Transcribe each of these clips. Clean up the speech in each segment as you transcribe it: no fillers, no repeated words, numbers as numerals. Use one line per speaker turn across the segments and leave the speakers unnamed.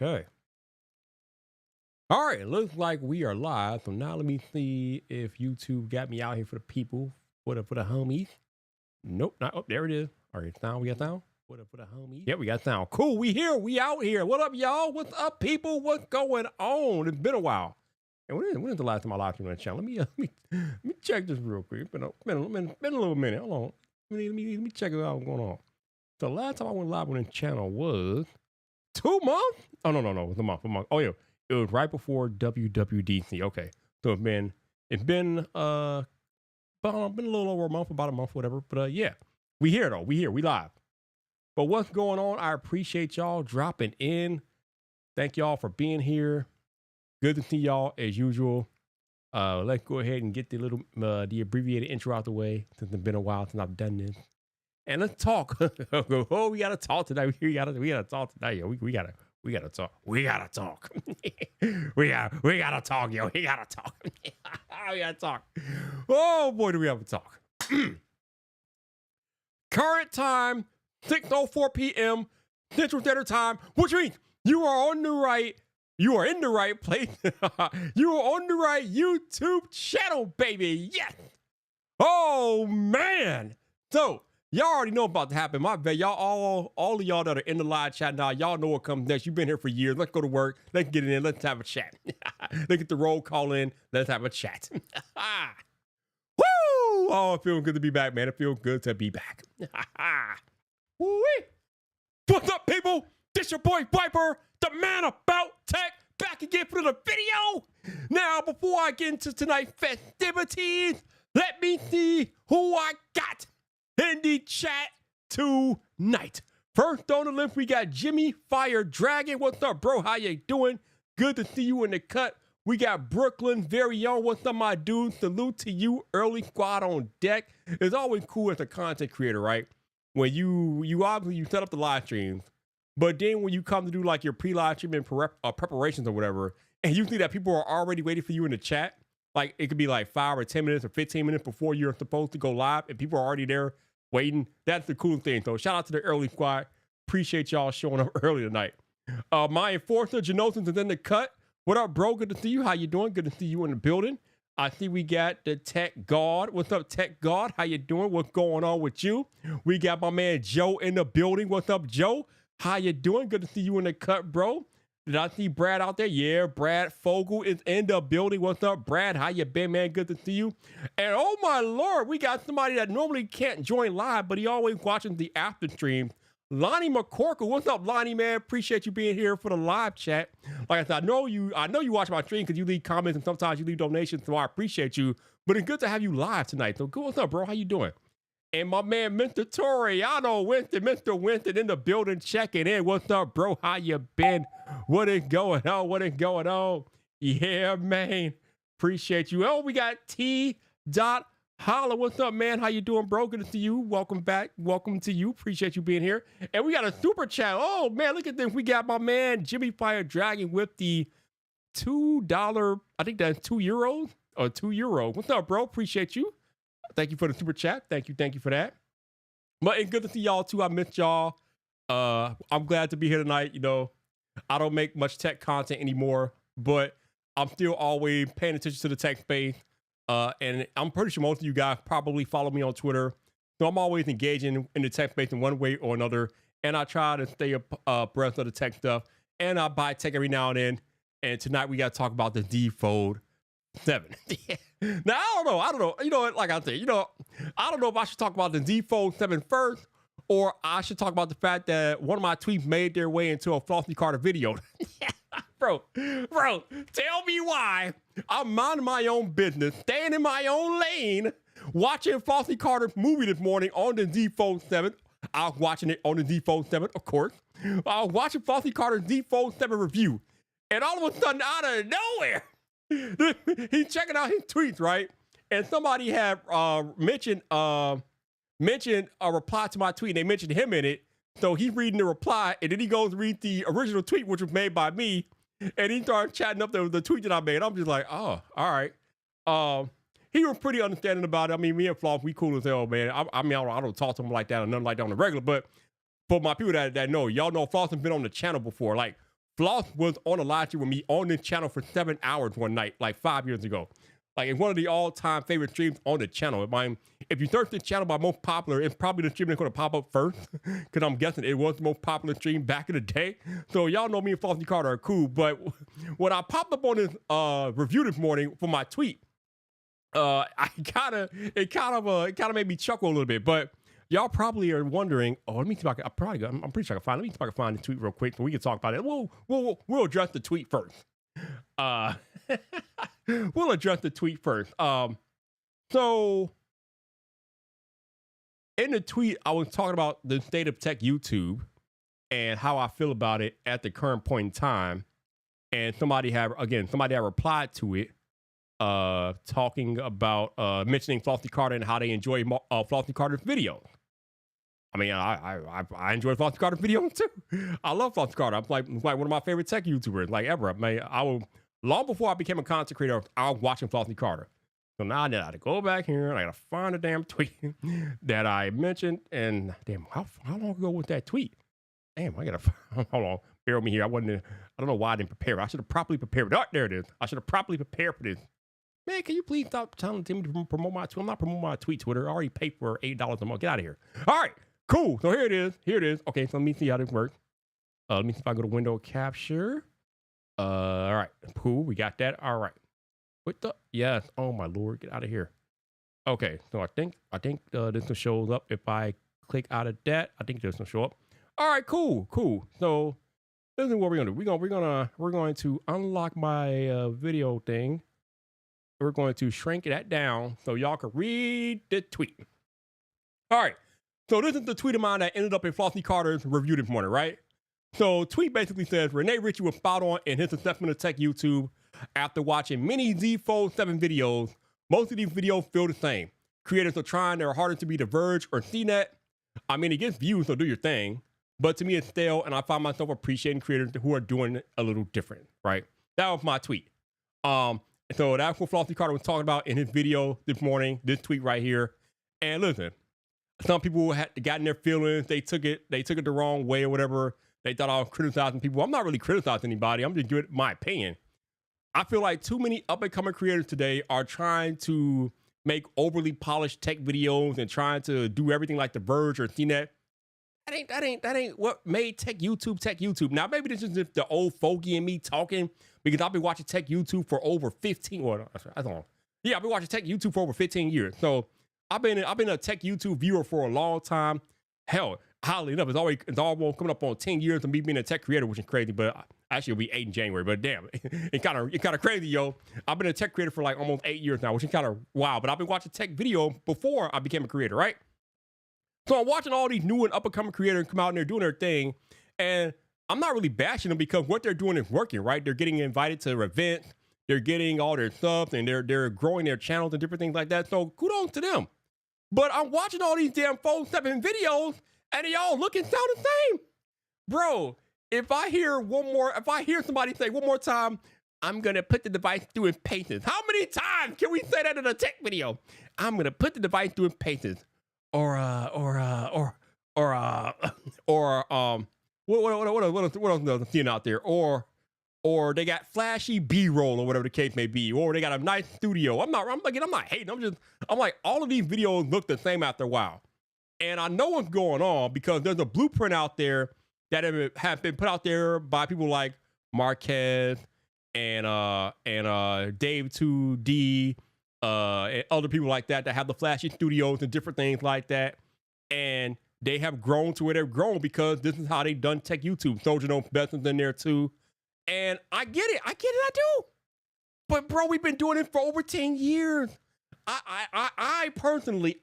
Okay. All right. Looks like we are live. So now let me see if YouTube got me out here for the people, for the homies. Nope. Not. Oh, there it is. All right. Sound. We got sound. For the homies. Yeah, we got sound. Cool. We here. We out here. What up, y'all? What's up, people? What's going on? It's been a while. And when is the last time I live streamed on the channel? Let me check this real quick. It's been a little minute. Hold on. Let me check it out. What's going on? The last time I went live on the channel was 2 months. Oh no, it was a month. Oh yeah. It was right before WWDC. Okay, so it's been a little over a month, about a month, whatever. But yeah, we here though. We live. But what's going on? I appreciate y'all dropping in. Thank y'all for being here. Good to see y'all as usual. Let's go ahead and get the abbreviated intro out the way since it's been a while since I've done this. And let's talk. Oh, we gotta talk tonight. We gotta talk tonight. Yo. We gotta talk. We gotta talk. we gotta talk, yo. We gotta talk. We gotta talk. Oh boy, do we have to talk. Current time, 6:04 p.m. Central Standard Time, which means you are in the right place. You are on the right YouTube channel, baby. Yes. Oh man. So y'all already know about to happen. My bad. Y'all, all of y'all that are in the live chat now, y'all know what comes next. You've been here for years. Let's go to work. Let's get it in. Let's have a chat. Let's get the roll call in. Let's have a chat. Woo! Oh, it feels good to be back, man. It feels good to be back. Woo-wee. What's up, people? This your boy Vyyyper, the man about tech, back again for the video. Now, before I get into tonight's festivities, let me see who I got in the chat tonight. First on the list, we got Jimmy Fire Dragon. What's up, bro? How you doing? Good to see you in the cut. We got Brooklyn very own. What's up, my dude? Salute to you. Early squad on deck. It's always cool as a content creator, right? When you obviously set up the live streams, but then when you come to do like your pre-live stream and preparations or whatever, and you see that people are already waiting for you in the chat, like it could be like 5 or 10 minutes or 15 minutes before you're supposed to go live, and people are already there waiting. That's the cool thing. So shout out to the early squad. Appreciate y'all showing up early tonight. My enforcer, Genosis, is in the cut. What up, bro? Good to see you. How you doing? Good to see you in the building. I see we got the Tech God. What's up, Tech God? How you doing? What's going on with you? We got my man Joe in the building. What's up, Joe? How you doing? Good to see you in the cut, bro. Did I see Brad out there? Yeah, Brad Fogel is in the building. What's up, Brad? How you been, man? Good to see you. And oh my Lord, we got somebody that normally can't join live, but he always watching the after stream. Lonnie McCorkle. What's up, Lonnie, man? Appreciate you being here for the live chat. Like I said, I know you watch my stream because you leave comments and sometimes you leave donations, so I appreciate you. But it's good to have you live tonight. So good. What's up, bro? How you doing? And my man, Mr. Toriano Winston, Mr. Winston in the building checking in. What's up, bro? How you been? What is going on? What is going on? Yeah, man. Appreciate you. Oh, we got T. Holla. What's up, man? How you doing, bro? Good to see you. Welcome back. Welcome to you. Appreciate you being here. And we got a super chat. Oh, man, look at this. We got my man, Jimmy Fire Dragon with the $2, I think that's €2 or €2. What's up, bro? Appreciate you. Thank you for the super chat. Thank you for that. But it's good to see y'all too. I missed y'all. I'm glad to be here tonight. You know, I don't make much tech content anymore, but I'm still always paying attention to the tech space. And I'm pretty sure most of you guys probably follow me on Twitter. So I'm always engaging in the tech space in one way or another. And I try to stay abreast of the tech stuff. And I buy tech every now and then. And tonight we got to talk about the Z Fold 7. Now, I don't know. You know what? Like I said, I don't know if I should talk about the Z Fold 7 first, or I should talk about the fact that one of my tweets made their way into a Flossy Carter video. Bro, tell me why I'm minding my own business, staying in my own lane, watching Flossy Carter's movie this morning on the Z Fold 7. I was watching it on the Z Fold 7, of course. I was watching Flossy Carter's Z Fold 7 review. And all of a sudden, out of nowhere, he's checking out his tweets, right? And somebody had mentioned a reply to my tweet, and they mentioned him in it. So he's reading the reply, and then he goes to read the original tweet, which was made by me, and he started chatting up the tweet that I made. I'm just like, oh, all right. He was pretty understanding about it. I mean, me and Floss, we cool as hell, man. I don't talk to him like that or nothing like that on the regular, but for my people that know, y'all know Floss has been on the channel before. Like, Floss was on a live stream with me on this channel for 7 hours one night, like 5 years ago. Like, it's one of the all-time favorite streams on the channel. If you search this channel by most popular, it's probably the stream that's going to pop up first, because I'm guessing it was the most popular stream back in the day. So y'all know me and Flossy Carter are cool. But when I popped up on this review this morning for my tweet, it kind of made me chuckle a little bit. But y'all probably are wondering, oh, let me see if I can. I'm pretty sure I can find. Let me see if I can find the tweet real quick so we can talk about it. We'll address the tweet first. We'll address the tweet first. So in the tweet, I was talking about the state of tech YouTube and how I feel about it at the current point in time. And somebody had replied to it, talking about mentioning Flossy Carter and how they enjoy Flossy Carter's videos. I mean, I enjoy Flossy Carter's videos too. I love Flossy Carter. I'm like one of my favorite tech YouTubers, like ever. I mean, long before I became a content creator, I was watching Flossy Carter. So now I got to go back here and I got to find the damn tweet that I mentioned. And damn, how long ago was that tweet? Damn, I got to hold on. Bear with me here. I don't know why I didn't prepare. I should have properly prepared. Oh, there it is. I should have properly prepared for this. Man, can you please stop telling me to promote my tweet? I'm not promoting my tweet Twitter. I already paid for $8 a month. Get out of here. All right, cool. So here it is. Okay, so let me see how this works. Let me see if I go to window capture. All right, cool. We got that. All right. What the? Yes. Oh my Lord, get out of here. Okay, so I think this will show up if I click out of that. I think this will show up. All right, cool. So this is what we're gonna do. We're going to unlock my video thing. We're going to shrink that down so y'all can read the tweet. All right. So this is the tweet of mine that ended up in Flossy Carter's review this morning, right? So tweet basically says, Rene Ritchie was spot on in his assessment of tech YouTube after watching many Z Fold 7 videos. Most of these videos feel the same. Creators are trying their hardest to be The Verge or CNET. I mean, it gets views, so do your thing. But to me, it's stale, and I find myself appreciating creators who are doing it a little different, right? That was my tweet. So that's what Flossy Carter was talking about in his video this morning, this tweet right here. And listen, some people had gotten their feelings. They took it the wrong way or whatever. They thought I was criticizing people. I'm not really criticizing anybody. I'm just giving my opinion. I feel like too many up-and-coming creators today are trying to make overly polished tech videos and trying to do everything like The Verge or CNET. That ain't what made tech YouTube. Now, maybe this is just the old fogey in me talking, because I've been watching tech YouTube for over 15. Well, I don't know. Yeah, I've been watching tech YouTube for over 15 years. So I've been a tech YouTube viewer for a long time. Hell, highly enough, it's almost coming up on 10 years of me being a tech creator, which is crazy. But actually, it'll be 8 in January. But damn, it's kind of crazy, yo. I've been a tech creator for like almost 8 years now, which is kind of wild. But I've been watching tech video before I became a creator, right? So I'm watching all these new and up-and-coming creators come out and they're doing their thing. And I'm not really bashing them because what they're doing is working, right? They're getting invited to events. They're getting all their subs and they're growing their channels and different things like that. So kudos to them. But I'm watching all these damn Fold 7 videos and they all look and sound the same. Bro, if I hear somebody say one more time, I'm going to put the device through its paces. How many times can we say that in a tech video? I'm going to put the device through its paces. What else is seeing out there? Or they got flashy B-roll or whatever the case may be, or they got a nice studio. I'm not hating. I'm like, all of these videos look the same after a while. And I know what's going on because there's a blueprint out there that have been put out there by people like Marquez and Dave 2D, and other people like that have the flashy studios and different things like that. And they have grown to where they've grown because this is how they've done tech YouTube. Soldier Knows Best's in there too. And I get it, I do. But bro, we've been doing it for over 10 years. I personally,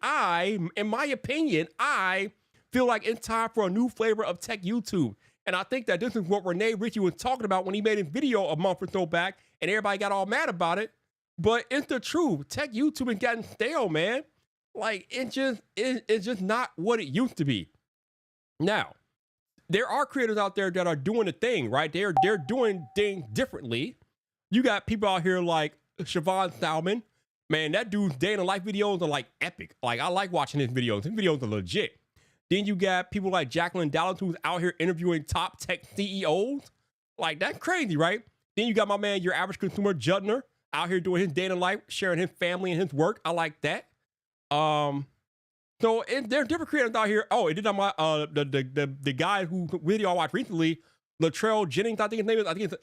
in my opinion, I feel like it's time for a new flavor of tech YouTube. And I think that this is what Rene Ritchie was talking about when he made his video a month or so back and everybody got all mad about it. But it's the truth. Tech YouTube has gotten stale, man. Like, it's just not what it used to be. Now, there are creators out there that are doing a thing, right? They're doing things differently. You got people out here like Siobhan Salmon. Man, that dude's day in the life videos are like epic. Like, I like watching his videos. His videos are legit. Then you got people like Jacqueline Dallas who's out here interviewing top tech CEOs. Like, that's crazy, right? Then you got my man, your average consumer, Judner, out here doing his day in life, sharing his family and his work. I like that. So there's different creators out here. Oh, it did on my the guy who video I watched recently, Latrell Jennings, I think his name is. I think it's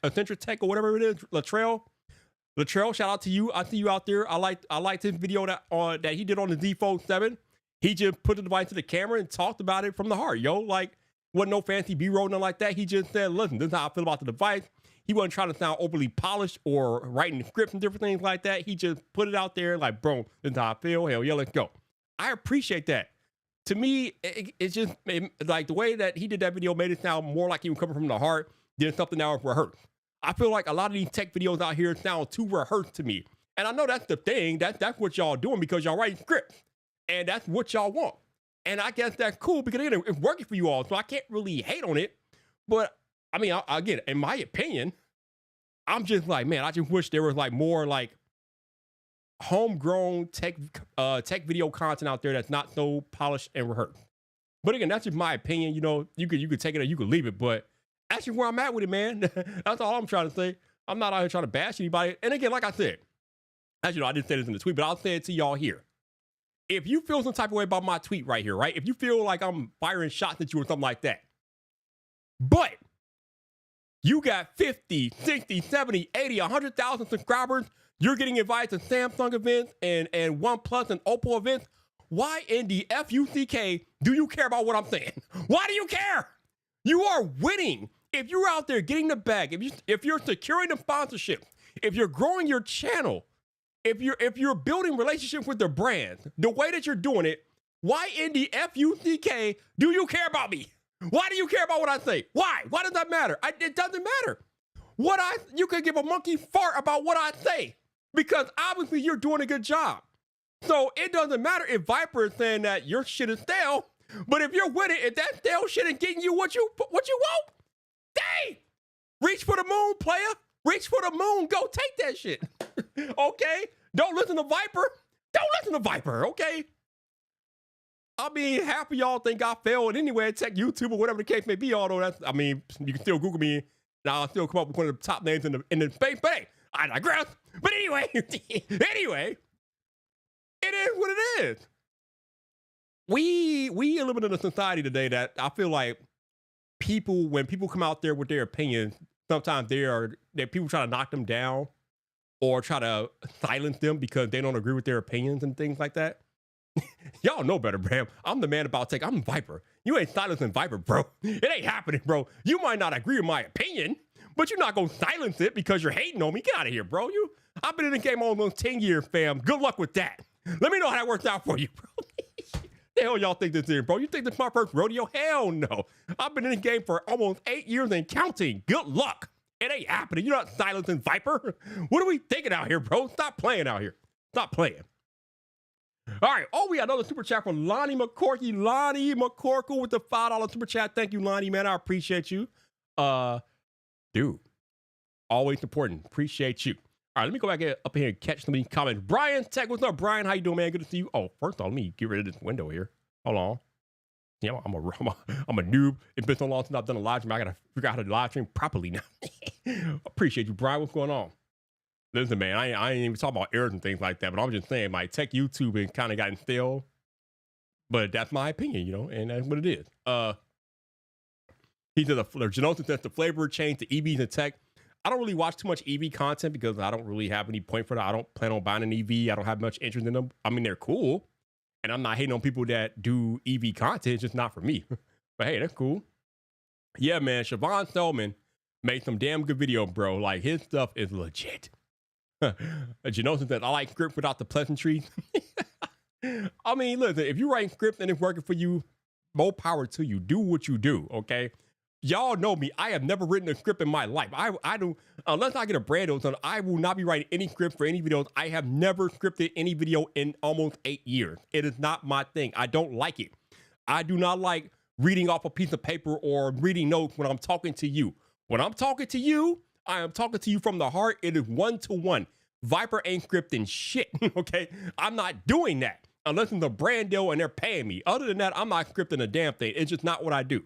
Eccentric Tech or whatever it is. Latrell, shout out to you. I see you out there. I liked his video that he did on the Z Fold 7. He just put the device to the camera and talked about it from the heart, yo. Like, wasn't no fancy B-roll, nothing like that. He just said, listen, this is how I feel about the device. He wasn't trying to sound overly polished or writing scripts and different things like that. He just put it out there like, bro, this is how I feel. Hell yeah, let's go. I appreciate that. To me, it's just like the way that he did that video made it sound more like he was coming from the heart than something that was rehearsed. I feel like a lot of these tech videos out here sound too rehearsed to me. And I know that's the thing. That's what y'all doing because y'all writing scripts. And that's what y'all want. And I guess that's cool because again, it's working for you all. So I can't really hate on it. But I mean, again, in my opinion, I'm just like, man, I just wish there was like more like homegrown tech video content out there that's not so polished and rehearsed. But again, that's just my opinion. You know, you could take it or you could leave it, but that's just where I'm at with it, man. That's all I'm trying to say. I'm not out here trying to bash anybody. And again, like I said, as you know, I didn't say this in the tweet, but I'll say it to y'all here. If you feel some type of way about my tweet right here, right? If you feel like I'm firing shots at you or something like that, but you got 50, 60, 70, 80, 100,000 subscribers, you're getting invited to Samsung events and OnePlus and Oppo events, why in the FUCK do you care about what I'm saying? Why do you care? You are winning. If you're out there getting the bag, if you're securing the sponsorship, if you're growing your channel, if you're building relationships with the brands, the way that you're doing it, why in the FUCK do you care about me? Why do you care about what I say? Why? Why does that matter? It doesn't matter. You could give a monkey fart about what I say because obviously you're doing a good job. So it doesn't matter if Vyyyper is saying that your shit is stale, but if you're with it, if that stale shit is getting you what you want, dang! Reach for the moon, player. Reach for the moon. Go take that shit. Okay? Don't listen to Vyyyper. Don't listen to Vyyyper, okay? I mean, half of y'all think I failed anyway at tech YouTube or whatever the case may be, although you can still Google me and I'll still come up with one of the top names in the space. But hey, I digress. But anyway, it is what it is. We live in a society today that I feel like when people come out there with their opinions, sometimes people try to knock them down or try to silence them because they don't agree with their opinions and things like that. Y'all know better, Bram. I'm the man about tech. I'm Vyyyper. You ain't silencing Vyyyper, bro. It ain't happening, bro. You might not agree with my opinion, but you're not gonna silence it because you're hating on me. Get out of here, bro. I've been in the game almost 10 years, fam. Good luck with that. Let me know how that works out for you, bro. The hell y'all think this is, bro? You think this is my first rodeo? Hell no. I've been in the game for almost 8 years and counting. Good luck. It ain't happening. You're not silencing Vyyyper. What are we thinking out here, bro? Stop playing out here. Stop playing. All right. Oh, we got another super chat from Lonnie McCorkey. Lonnie McCorkle with the $5 super chat. Thank you, Lonnie, man. I appreciate you. Dude, always important. Appreciate you. All right, let me go back up here and catch some of these comments. Brian Tech, what's up, Brian? How you doing, man? Good to see you. Oh, first of all, let me get rid of this window here. Hold on. Yeah, I'm a noob. It's been so long since I've done a live stream. I gotta figure out how to live stream properly now. Appreciate you, Brian. What's going on? Listen, man, I ain't even talking about errors and things like that, but I'm just saying, my tech YouTube has kind of gotten stale. But that's my opinion, and that's what it is. He said, Genosis says the flavor change to EVs and tech. I don't really watch too much EV content because I don't really have any point for that. I don't plan on buying an EV. I don't have much interest in them. I mean, they're cool. And I'm not hating on people that do EV content. It's just not for me. But hey, that's cool. Yeah, man. Siobhan Selman made some damn good video, bro. Like, his stuff is legit. Genosis says, I like script without the pleasantries. I mean, listen, if you write script and it's working for you, more power to you. Do what you do, okay? Y'all know me. I have never written a script in my life. I do, unless I get a brand deal done, I will not be writing any script for any videos. I have never scripted any video in almost 8 years. It is not my thing. I don't like it. I do not like reading off a piece of paper or reading notes when I'm talking to you. When I'm talking to you, I am talking to you from the heart. It is 1-to-1. Vyyyper ain't scripting shit, okay? I'm not doing that unless it's a brand deal and they're paying me. Other than that, I'm not scripting a damn thing. It's just not what I do.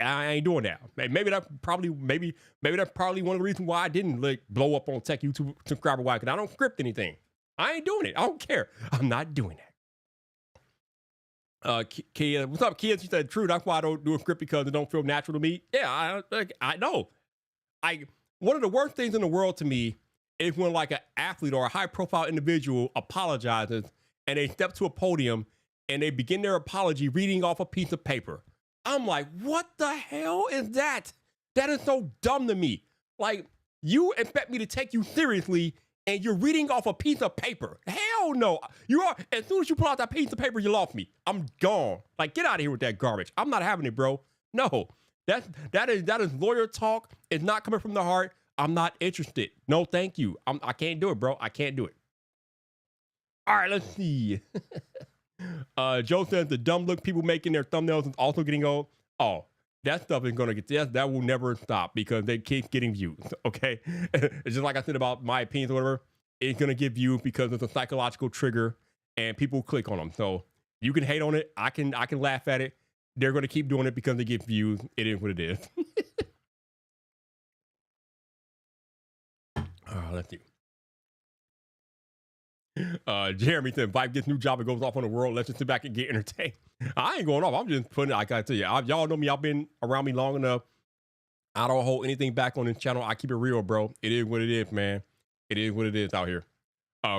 I ain't doing that. Maybe that's probably one of the reasons why I didn't like blow up on tech YouTube subscriber wise, because I don't script anything. I ain't doing it. I don't care. I'm not doing that. Kia, what's up, kids? She said, true. That's why I don't do a script, because it don't feel natural to me. Yeah, I know. One of the worst things in the world to me is when like an athlete or a high profile individual apologizes and they step to a podium and they begin their apology reading off a piece of paper. I'm like, what the hell is that? That is so dumb to me. Like, you expect me to take you seriously and you're reading off a piece of paper. Hell no. You are. As soon as you pull out that piece of paper, you lost me. I'm gone. Like, get out of here with that garbage. I'm not having it, bro. No. That is lawyer talk. It's not coming from the heart. I'm not interested. No, thank you. I can't do it, bro. I can't do it. All right, let's see. Joe says the dumb look people making their thumbnails is also getting old. Oh, that stuff is going to get, that will never stop because they keep getting views, okay? It's just like I said about my opinions or whatever. It's going to get views because it's a psychological trigger and people click on them. So you can hate on it. I can laugh at it. They're going to keep doing it because they get views. It is what it is. Let's see. Jeremy said, Vype gets new job and goes off on the world. Let's just sit back and get entertained. I ain't going off. I'm just putting it, I gotta tell you, y'all know me. Y'all been around me long enough. I don't hold anything back on this channel. I keep it real, bro. It is what it is, man. It is what it is out here.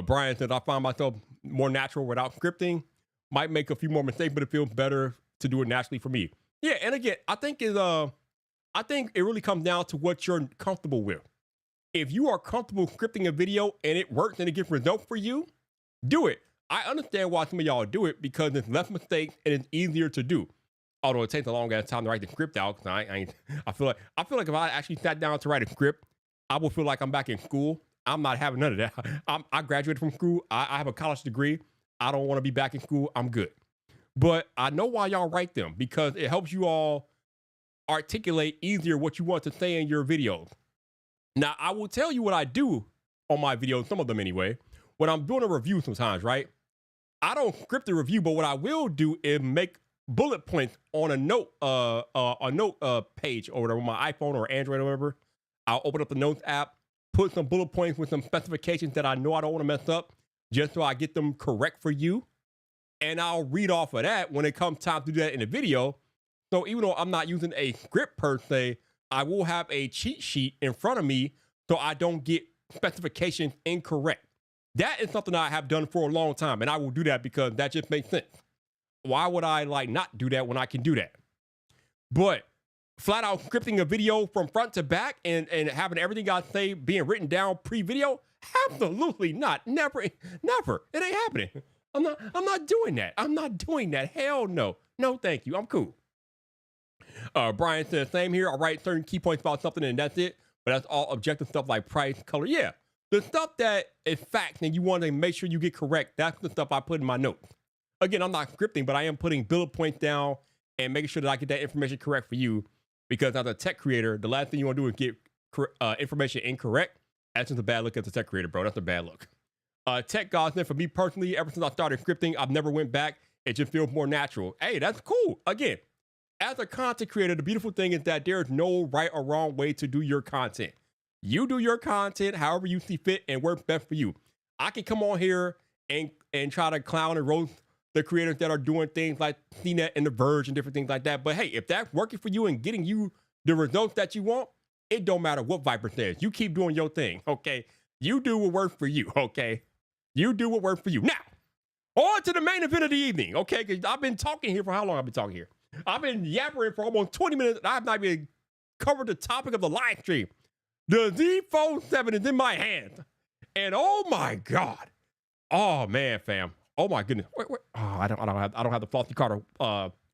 Brian says, I find myself more natural without scripting. Might make a few more mistakes, but it feels better to do it naturally for me. Yeah, and again, I think it really comes down to what you're comfortable with. If you are comfortable scripting a video and it works and it gets results for you, do it. I understand why some of y'all do it because it's less mistakes and it's easier to do. Although it takes a long ass time to write the script out. I feel like if I actually sat down to write a script, I would feel like I'm back in school. I'm not having none of that. I graduated from school. I have a college degree. I don't want to be back in school. I'm good. But I know why y'all write them, because it helps you all articulate easier what you want to say in your videos. Now, I will tell you what I do on my videos, some of them anyway, when I'm doing a review sometimes, right? I don't script the review, but what I will do is make bullet points on a note page or whatever, on my iPhone or Android or whatever. I'll open up the Notes app, put some bullet points with some specifications that I know I don't want to mess up, just so I get them correct for you. And I'll read off of that when it comes time to do that in the video. So even though I'm not using a script per se, I will have a cheat sheet in front of me so I don't get specifications incorrect. That is something I have done for a long time, and I will do that because that just makes sense. Why would I like not do that when I can do that? But flat out scripting a video from front to back and having everything I say being written down pre-video, absolutely not. Never. It ain't happening. I'm not doing that. I'm not doing that. Hell no. No, thank you. I'm cool. Brian says, same here. I write certain key points about something and that's it. But that's all objective stuff like price, color. Yeah. The stuff that is facts and you want to make sure you get correct, that's the stuff I put in my notes. Again, I'm not scripting, but I am putting bullet points down and making sure that I get that information correct for you. Because as a tech creator, the last thing you want to do is get information incorrect. That's just a bad look as a tech creator, bro. That's a bad look. Tech God said, for me personally, ever since I started scripting, I've never went back. It just feels more natural. Hey, that's cool. Again, as a content creator, the beautiful thing is that there's no right or wrong way to do your content. You do your content however you see fit and works best for you. I can come on here and try to clown and roast the creators that are doing things like CNET and The Verge and different things like that. But hey, if that's working for you and getting you the results that you want, it don't matter what Vyyyper says. You keep doing your thing, okay? You do what works for you, okay? You do what works for you. Now, on to the main event of the evening, okay? Because I've been talking here for how long? I've been talking here. I've been yappering for almost 20 minutes. And I have not even covered the topic of the live stream. The Z Fold 7 is in my hand. And oh my God. Oh man, fam. Oh my goodness. Wait. Oh, I don't have the Flossy Carter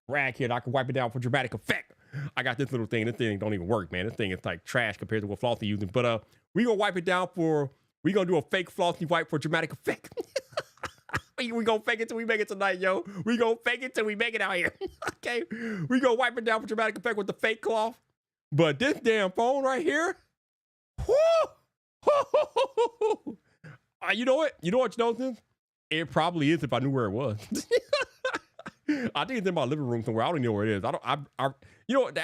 rag here that I can wipe it down for dramatic effect. I got this little thing. This thing don't even work, man. This thing is like trash compared to what Flossy using. But we gonna wipe it down we gonna do a fake Flossy wipe for dramatic effect. We gonna fake it till we make it tonight, yo. We gonna fake it till we make it out here. Okay? We gonna wipe it down for dramatic effect with the fake cloth. But this damn phone right here, you know what? You know what you know this? It probably is if I knew where it was. I think it's in my living room somewhere. I don't even know where it is. You know, the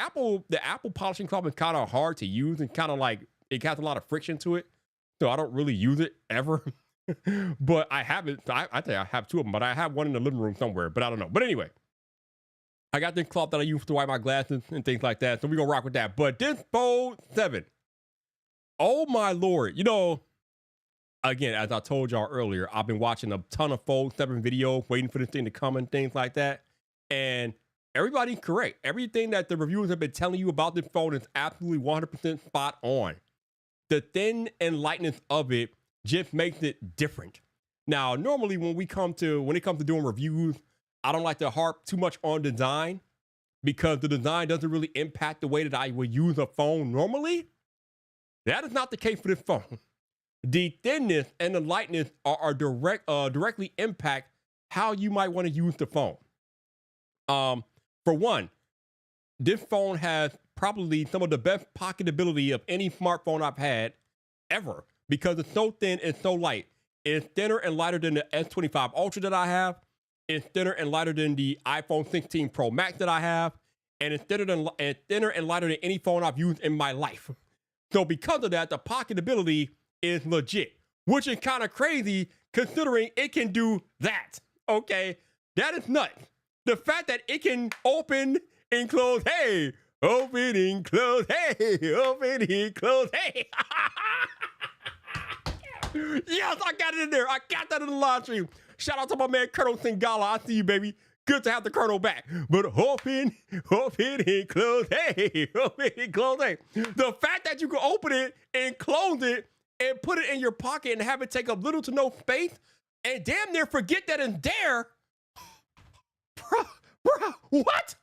Apple polishing cloth is kind of hard to use and kind of like it has a lot of friction to it, so I don't really use it ever. But I have it. I think I have two of them, but I have one in the living room somewhere. But I don't know. But anyway, I got this cloth that I use to wipe my glasses and things like that. So we're gonna rock with that. But this Fold 7, oh my lord! You know, again, as I told y'all earlier, I've been watching a ton of Fold 7 videos, waiting for this thing to come and things like that. And everybody's correct. Everything that the reviewers have been telling you about this phone is absolutely 100% spot on. The thin and lightness of it just makes it different. Now, normally when it comes to doing reviews, I don't like to harp too much on design because the design doesn't really impact the way that I would use a phone normally. That is not the case for this phone. The thinness and the lightness are directly impact how you might want to use the phone. For one, this phone has probably some of the best pocketability of any smartphone I've had ever because it's so thin and so light. It's thinner and lighter than the S25 Ultra that I have. It's thinner and lighter than the iPhone 16 Pro Max that I have. And it's thinner and lighter than any phone I've used in my life. So because of that, the pocketability is legit, which is kind of crazy considering it can do that. Okay, that is nuts. The fact that it can open and close, hey, open and close, hey, open and close, hey. Yes, I got it in there. I got that in the live stream. Shout out to my man Colonel Singala. I see you, baby. Good to have the Colonel back. But open and close, hey, open and close, hey. The fact that you can open it and close it and put it in your pocket and have it take up little to no space and damn near forget that it's there. Bro, what?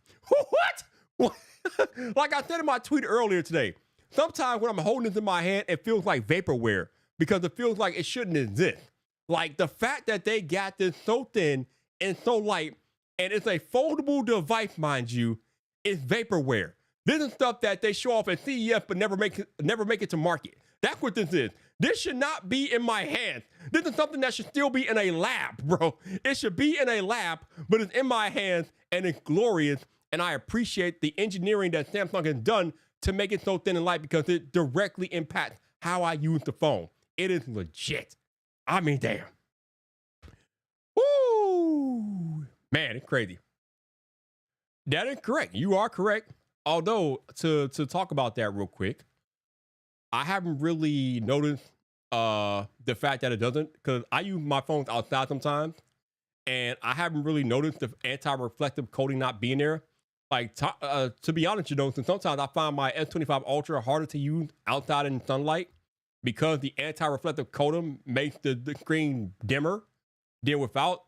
Like I said in my tweet earlier today, sometimes when I'm holding this in my hand, it feels like vaporware because it feels like it shouldn't exist. Like the fact that they got this so thin and so light, and it's a foldable device, mind you, is vaporware. This is stuff that they show off at CES but never make it to market. That's what this is. This should not be in my hands. This is something that should still be in a lab, bro. It should be in a lab, but it's in my hands and it's glorious. And I appreciate the engineering that Samsung has done to make it so thin and light because it directly impacts how I use the phone. It is legit. I mean, damn. Woo! Man, it's crazy. That is correct. You are correct. Although, to talk about that real quick, I haven't really noticed the fact that it doesn't, because I use my phones outside sometimes, and I haven't really noticed the anti-reflective coating not being there. Like, to be honest, you know, since sometimes I find my S25 Ultra harder to use outside in sunlight because the anti-reflective coating makes the screen dimmer than without.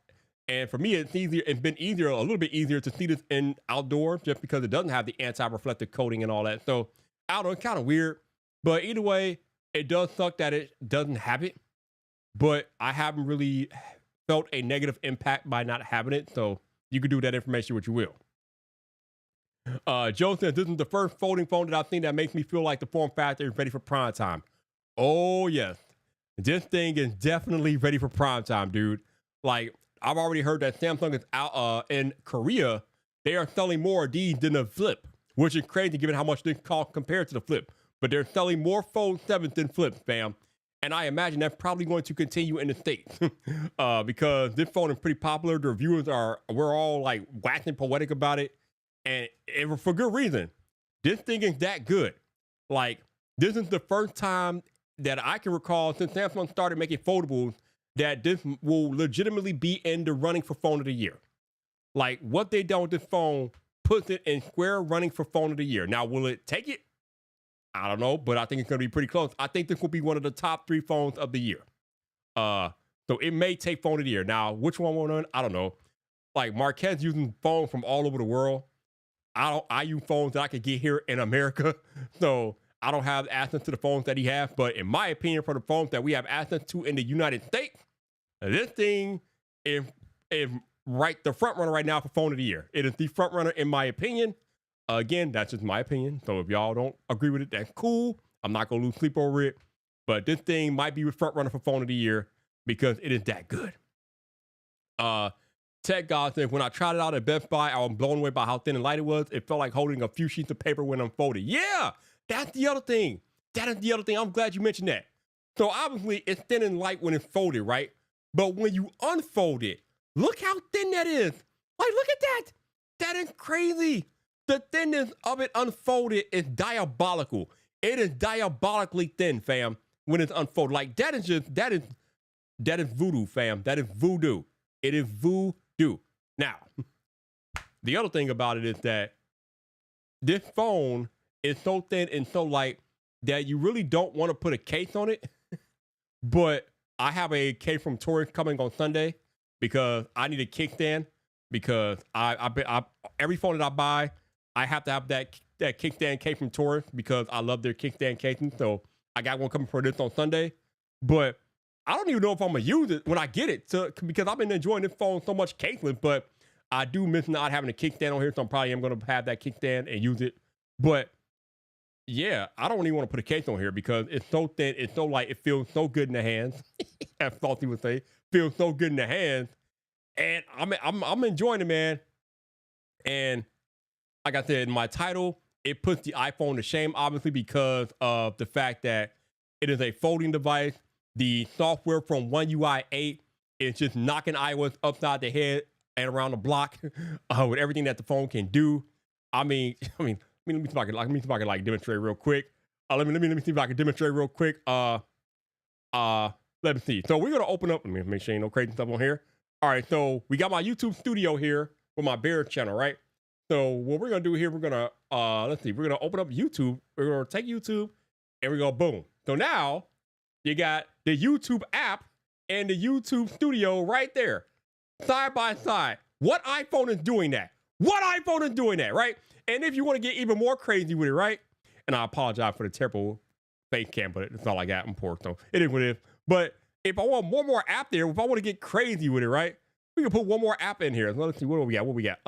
And for me, it's been a little bit easier to see this in outdoors just because it doesn't have the anti-reflective coating and all that. So, I don't know, it's kind of weird. But either way, it does suck that it doesn't have it. But I haven't really felt a negative impact by not having it. So you can do that information what you will. Joe says, this is the first folding phone that I've seen that makes me feel like the form factor is ready for prime time. Oh, yes. This thing is definitely ready for prime time, dude. Like, I've already heard that Samsung is out in Korea. They are selling more of these than the Flip, which is crazy given how much they cost compared to the Flip. But they're selling more Fold 7s than Flips, fam. And I imagine that's probably going to continue in the States because this phone is pretty popular. The reviewers we're all like waxing poetic about it. And for good reason. This thing is that good. Like, this is the first time that I can recall since Samsung started making foldables that this will legitimately be in the running for phone of the year. Like, what they done with this phone puts it in square running for phone of the year. Now, will it take it? I don't know, but I think it's going to be pretty close. I think this will be one of the top 3 phones of the year. So it may take phone of the year. Now, which one will win? I don't know. Like, Marquez using phones from all over the world. I use phones that I could get here in America. So I don't have access to the phones that he has. But in my opinion, for the phones that we have access to in the United States, this thing is the front runner right now for phone of the year. It is the front runner in my opinion. Again, that's just my opinion. So if y'all don't agree with it, that's cool. I'm not going to lose sleep over it. But this thing might be the front runner for phone of the year because it is that good. Tech God said, when I tried it out at Best Buy, I was blown away by how thin and light it was. It felt like holding a few sheets of paper when unfolded. Yeah, that's the other thing. That is the other thing. I'm glad you mentioned that. So obviously, it's thin and light when it's folded, right? But when you unfold it, look how thin that is. Like, look at that. That is crazy. The thinness of it unfolded is diabolical. It is diabolically thin, fam, when it's unfolded. Like, that is voodoo, fam. That is voodoo. It is voodoo. Now, the other thing about it is that this phone is so thin and so light that you really don't want to put a case on it. But I have a case from Taurus coming on Sunday because I need a kickstand because every phone that I buy, I have to have that kickstand case from Taurus because I love their kickstand casing. So I got one coming for this on Sunday. But I don't even know if I'm going to use it when I get it because I've been enjoying this phone so much caseless, but I do miss not having a kickstand on here, so I'm probably going to have that kickstand and use it. But yeah, I don't even want to put a case on here because it's so thin, it's so light, it feels so good in the hands. As Salty would say, feels so good in the hands. And I'm enjoying it, man. And like I said in my title, it puts the iPhone to shame, obviously, because of the fact that it is a folding device. The software from One UI 8 is just knocking iOS upside the head and around the block with everything that the phone can do. Let me see if I can like demonstrate real quick. Let me see if I can demonstrate real quick. Let me see. So we're gonna open up. Let me make sure ain't no crazy stuff on here. All right, so we got my YouTube studio here with my Bear channel, right? So what we're gonna do here, we're gonna let's see, we're gonna open up YouTube. We're gonna take YouTube and we're gonna boom. So now you got the YouTube app and the YouTube studio right there, side by side. What iPhone is doing that? What iPhone is doing that, right? And if you want to get even more crazy with it, right? And I apologize for the terrible face cam, but it's not like that. I'm poor, so it is what it is. But if I want one more app there, if I want to get crazy with it, right? We can put one more app in here. Let's see, what do we got? What we got?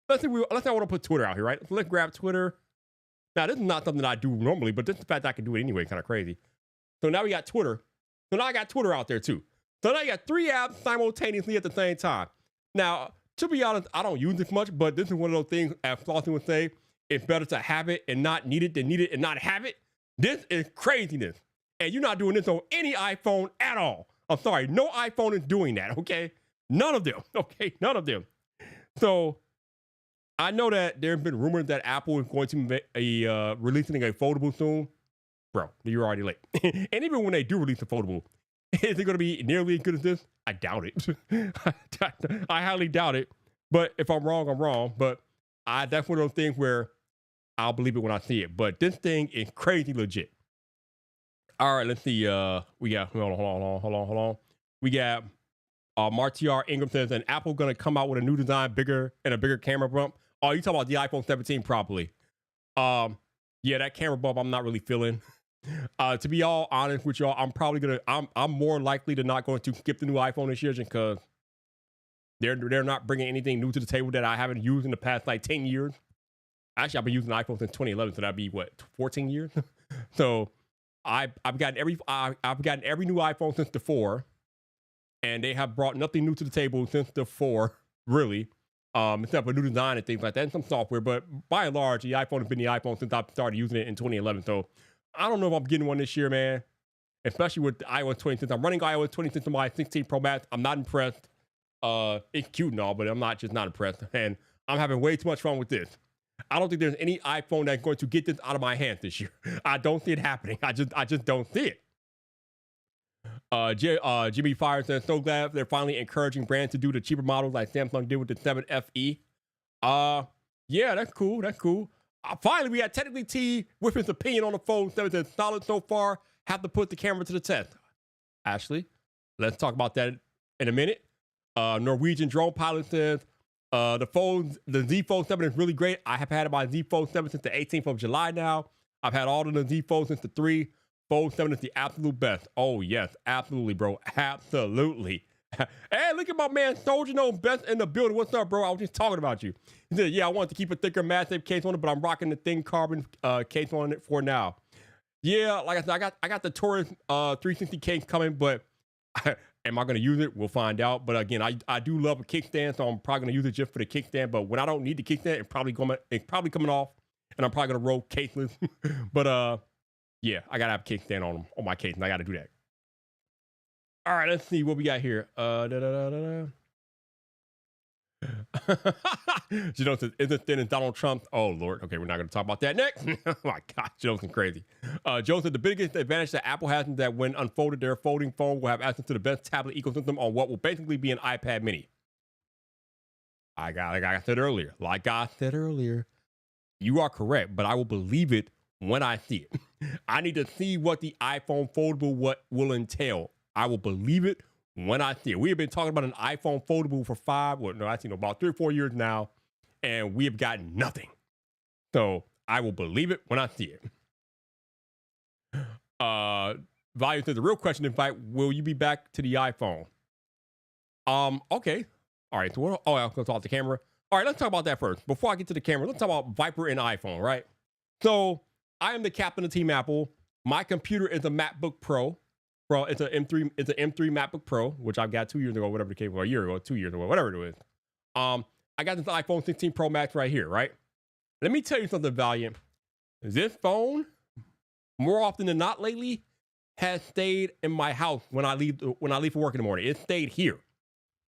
Let's say I want to put Twitter out here, right? So let's grab Twitter. Now, this is not something that I do normally, but this is the fact that I can do it anyway, kind of crazy. So now we got Twitter. So now I got Twitter out there too. So now you got 3 apps simultaneously at the same time. Now, to be honest, I don't use this much, but this is one of those things, as Flossie would say, it's better to have it and not need it than need it and not have it. This is craziness. And you're not doing this on any iPhone at all. I'm sorry, no iPhone is doing that, okay? None of them, okay? None of them. So I know that there have been rumors that Apple is going to be releasing a foldable soon. Bro, you're already late. And even when they do release a foldable, is it going to be nearly as good as this? I doubt it. I highly doubt it. But if I'm wrong, I'm wrong. But that's one of those things where I'll believe it when I see it. But this thing is crazy legit. All right, let's see. We got, hold on. We got Martiar Ingram says, and Apple going to come out with a new design, bigger and a bigger camera bump. Oh, you talking about the iPhone 17 probably. Yeah, that camera bump I'm not really feeling. To be all honest with y'all, I'm more likely to not going to skip the new iPhone this year just because they're not bringing anything new to the table that I haven't used in the past like 10 years. Actually, I've been using iPhone since 2011, so that'd be what, 14 years? So I've gotten every new iPhone since the 4, and they have brought nothing new to the table since the 4, really. Except for new design and things like that and some software, but by and large, the iPhone has been the iPhone since I started using it in 2011. So I don't know if I'm getting one this year, man. Especially with the iOS 20. Since I'm running iOS 26 on my 16 Pro Max, I'm not impressed. It's cute and all, but I'm not impressed. And I'm having way too much fun with this. I don't think there's any iPhone that's going to get this out of my hands this year. I don't see it happening. I just don't see it. Jimmy Fire says, so glad they're finally encouraging brands to do the cheaper models like Samsung did with the 7 FE. Yeah, that's cool. That's cool. Finally, we got Technically T with his opinion on the phone. Says solid so far. Have to put the camera to the test. Ashley, let's talk about that in a minute. Norwegian Drone Pilot says, the Z Fold 7 is really great. I have had my Z Fold 7 since the 18th of July now. I've had all of the Z Fold since the 3. Fold 7 is the absolute best. Oh, yes, absolutely, bro. Absolutely. Hey, look at my man Soldier No Best in the building. What's up, bro? I was just talking about you. He said, yeah, I wanted to keep a thicker MagSafe case on it, but I'm rocking the thin carbon case on it for now. Yeah, like I said, I got the Taurus 360 case coming, but Am I going to use it? We'll find out. But again, I do love a kickstand, so I'm probably going to use it just for the kickstand. But when I don't need the kickstand, it's probably coming off, and I'm probably going to roll caseless. But yeah, I got to have a kickstand on my case, and I got to do that. All right, let's see what we got here. Janone says, isn't thin as Donald Trump? Oh, Lord. Okay, we're not going to talk about that next. Oh, my God. Janone's crazy. Joe said, the biggest advantage that Apple has is that when unfolded, their folding phone will have access to the best tablet ecosystem on what will basically be an iPad mini. Like I said earlier, you are correct, but I will believe it when I see it. I need to see what the iPhone foldable will entail. I will believe it when I see it. We have been talking about an iPhone foldable for about 3 or 4 years now, and we have gotten nothing. So I will believe it when I see it. Vyyyper says, the real question is, will you be back to the iPhone? Okay. All right. So I'll go talk to the camera. All right, let's talk about that first. Before I get to the camera, let's talk about Vyyyper and iPhone, right? So I am the captain of Team Apple. My computer is a MacBook Pro. It's an M3 MacBook Pro, which I got 2 years ago, whatever the case, or a year ago, 2 years ago, whatever it is. I got this iPhone 16 Pro Max right here, right? Let me tell you something, Valiant. This phone, more often than not lately, has stayed in my house when I leave for work in the morning. It stayed here.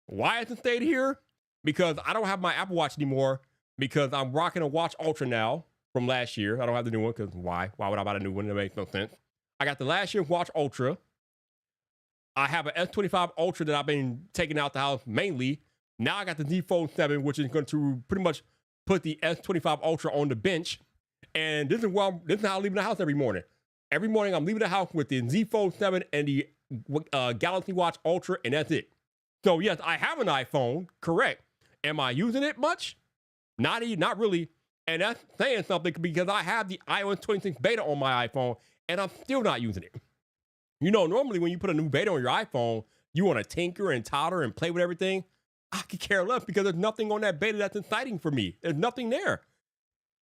Why has it stayed here? Because I don't have my Apple Watch anymore, because I'm rocking a Watch Ultra now from last year. I don't have the new one, because why? Why would I buy a new one? It makes no sense. I got the last year's Watch Ultra. I have an S25 Ultra that I've been taking out the house mainly. Now I got the Z Fold 7, which is going to pretty much put the S25 Ultra on the bench. And this is how I'm leaving the house every morning. Every morning I'm leaving the house with the Z Fold 7 and the Galaxy Watch Ultra, and that's it. So yes, I have an iPhone, correct. Am I using it much? Not really. And that's saying something, because I have the iOS 26 beta on my iPhone, and I'm still not using it. You know, normally when you put a new beta on your iPhone, you want to tinker and totter and play with everything. I could care less, because there's nothing on that beta that's exciting for me. There's nothing there.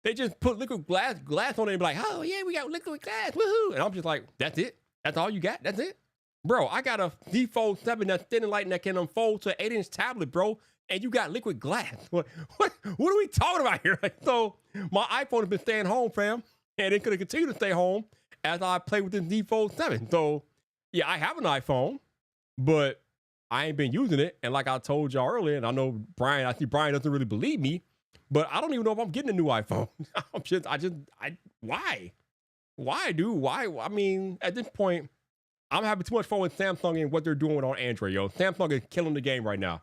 They just put liquid glass on it and be like, oh yeah, we got liquid glass, woohoo. And I'm just like, that's it? That's all you got? That's it? Bro, I got a Z Fold 7 that's thin and light and that can unfold to an 8-inch tablet, bro. And you got liquid glass. What are we talking about here? Like, so my iPhone has been staying home, fam. And it's going to continue to stay home as I play with this Z Fold 7. So yeah, I have an iPhone, but I ain't been using it. And like I told y'all earlier, and I know I see Brian doesn't really believe me, but I don't even know if I'm getting a new iPhone. Why? Why, dude? Why? I mean, at this point, I'm having too much fun with Samsung and what they're doing on Android, yo. Samsung is killing the game right now.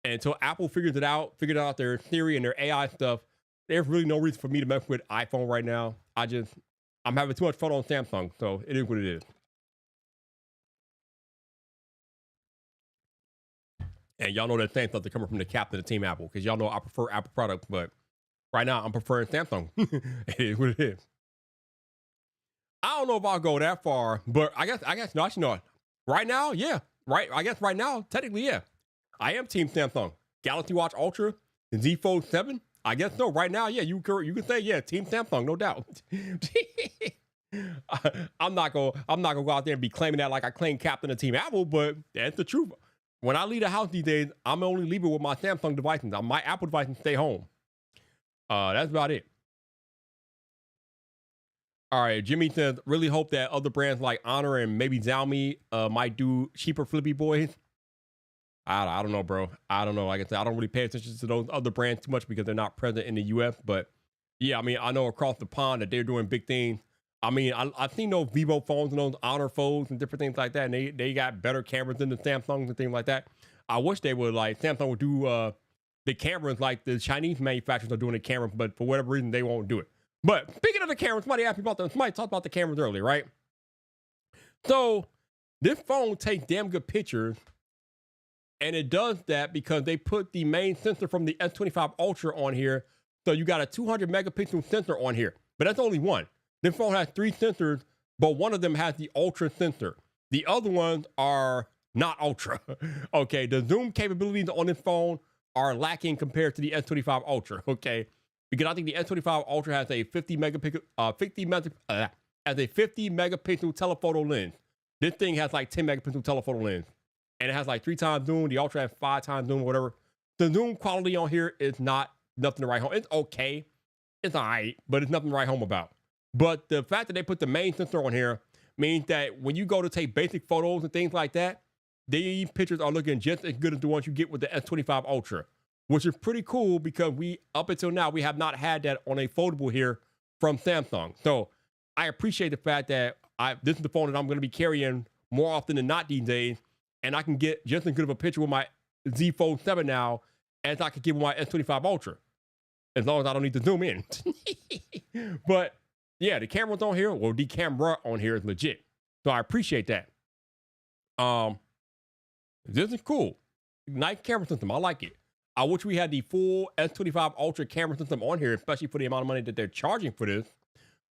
And until Apple figured out their theory and their AI stuff, there's really no reason for me to mess with iPhone right now. I'm having too much fun on Samsung, so it is what it is. And y'all know that same stuff coming from the captain of Team Apple, because y'all know I prefer Apple products, but right now I'm preferring Samsung. It is what it is. I don't know if I'll go that far, but I guess no, actually no. Right now, yeah. Right, I guess right now, technically, yeah. I am Team Samsung. Galaxy Watch Ultra, the Z Fold 7. I guess so. Right now, yeah, you can say, yeah, Team Samsung, no doubt. I'm not gonna go out there and be claiming that like I claim captain of Team Apple, but that's the truth. When I leave the house these days, I'm only leaving with my Samsung devices. My Apple devices stay home. That's about it. All right, Jimmy says, really hope that other brands like Honor and maybe Xiaomi might do cheaper flippy boys. I don't know, bro. I don't know. Like I said, I don't really pay attention to those other brands too much because they're not present in the US. But yeah, I mean, I know across the pond that they're doing big things. I mean, I've seen those Vivo phones and those Honor phones and different things like that. And they got better cameras than the Samsungs and things like that. I wish they would, like, Samsung would do the cameras like the Chinese manufacturers are doing the cameras, but for whatever reason, they won't do it. But speaking of the cameras, somebody talked about the cameras earlier, right? So this phone takes damn good pictures. And it does that because they put the main sensor from the S25 Ultra on here. So you got a 200 megapixel sensor on here, but that's only one. This phone has 3 sensors, but one of them has the Ultra sensor. The other ones are not Ultra. Okay, the zoom capabilities on this phone are lacking compared to the S25 Ultra. Okay, because I think the S25 Ultra has a 50 megapixel telephoto lens. This thing has like 10 megapixel telephoto lens. and it has like 3 times zoom. The Ultra has 5 times zoom, whatever. The zoom quality on here is not nothing to write home. It's okay. It's all right, but it's nothing to write home about. But the fact that they put the main sensor on here means that when you go to take basic photos and things like that, these pictures are looking just as good as the ones you get with the S25 Ultra, which is pretty cool because up until now, we have not had that on a foldable here from Samsung. So I appreciate the fact that this is the phone that I'm going to be carrying more often than not these days, and I can get just as good of a picture with my Z Fold 7 now as I could get with my S25 Ultra, as long as I don't need to zoom in. But yeah, the camera's on here, or the camera on here is legit. So I appreciate that. This is cool. Nice camera system. I like it. I wish we had the full S25 Ultra camera system on here, especially for the amount of money that they're charging for this.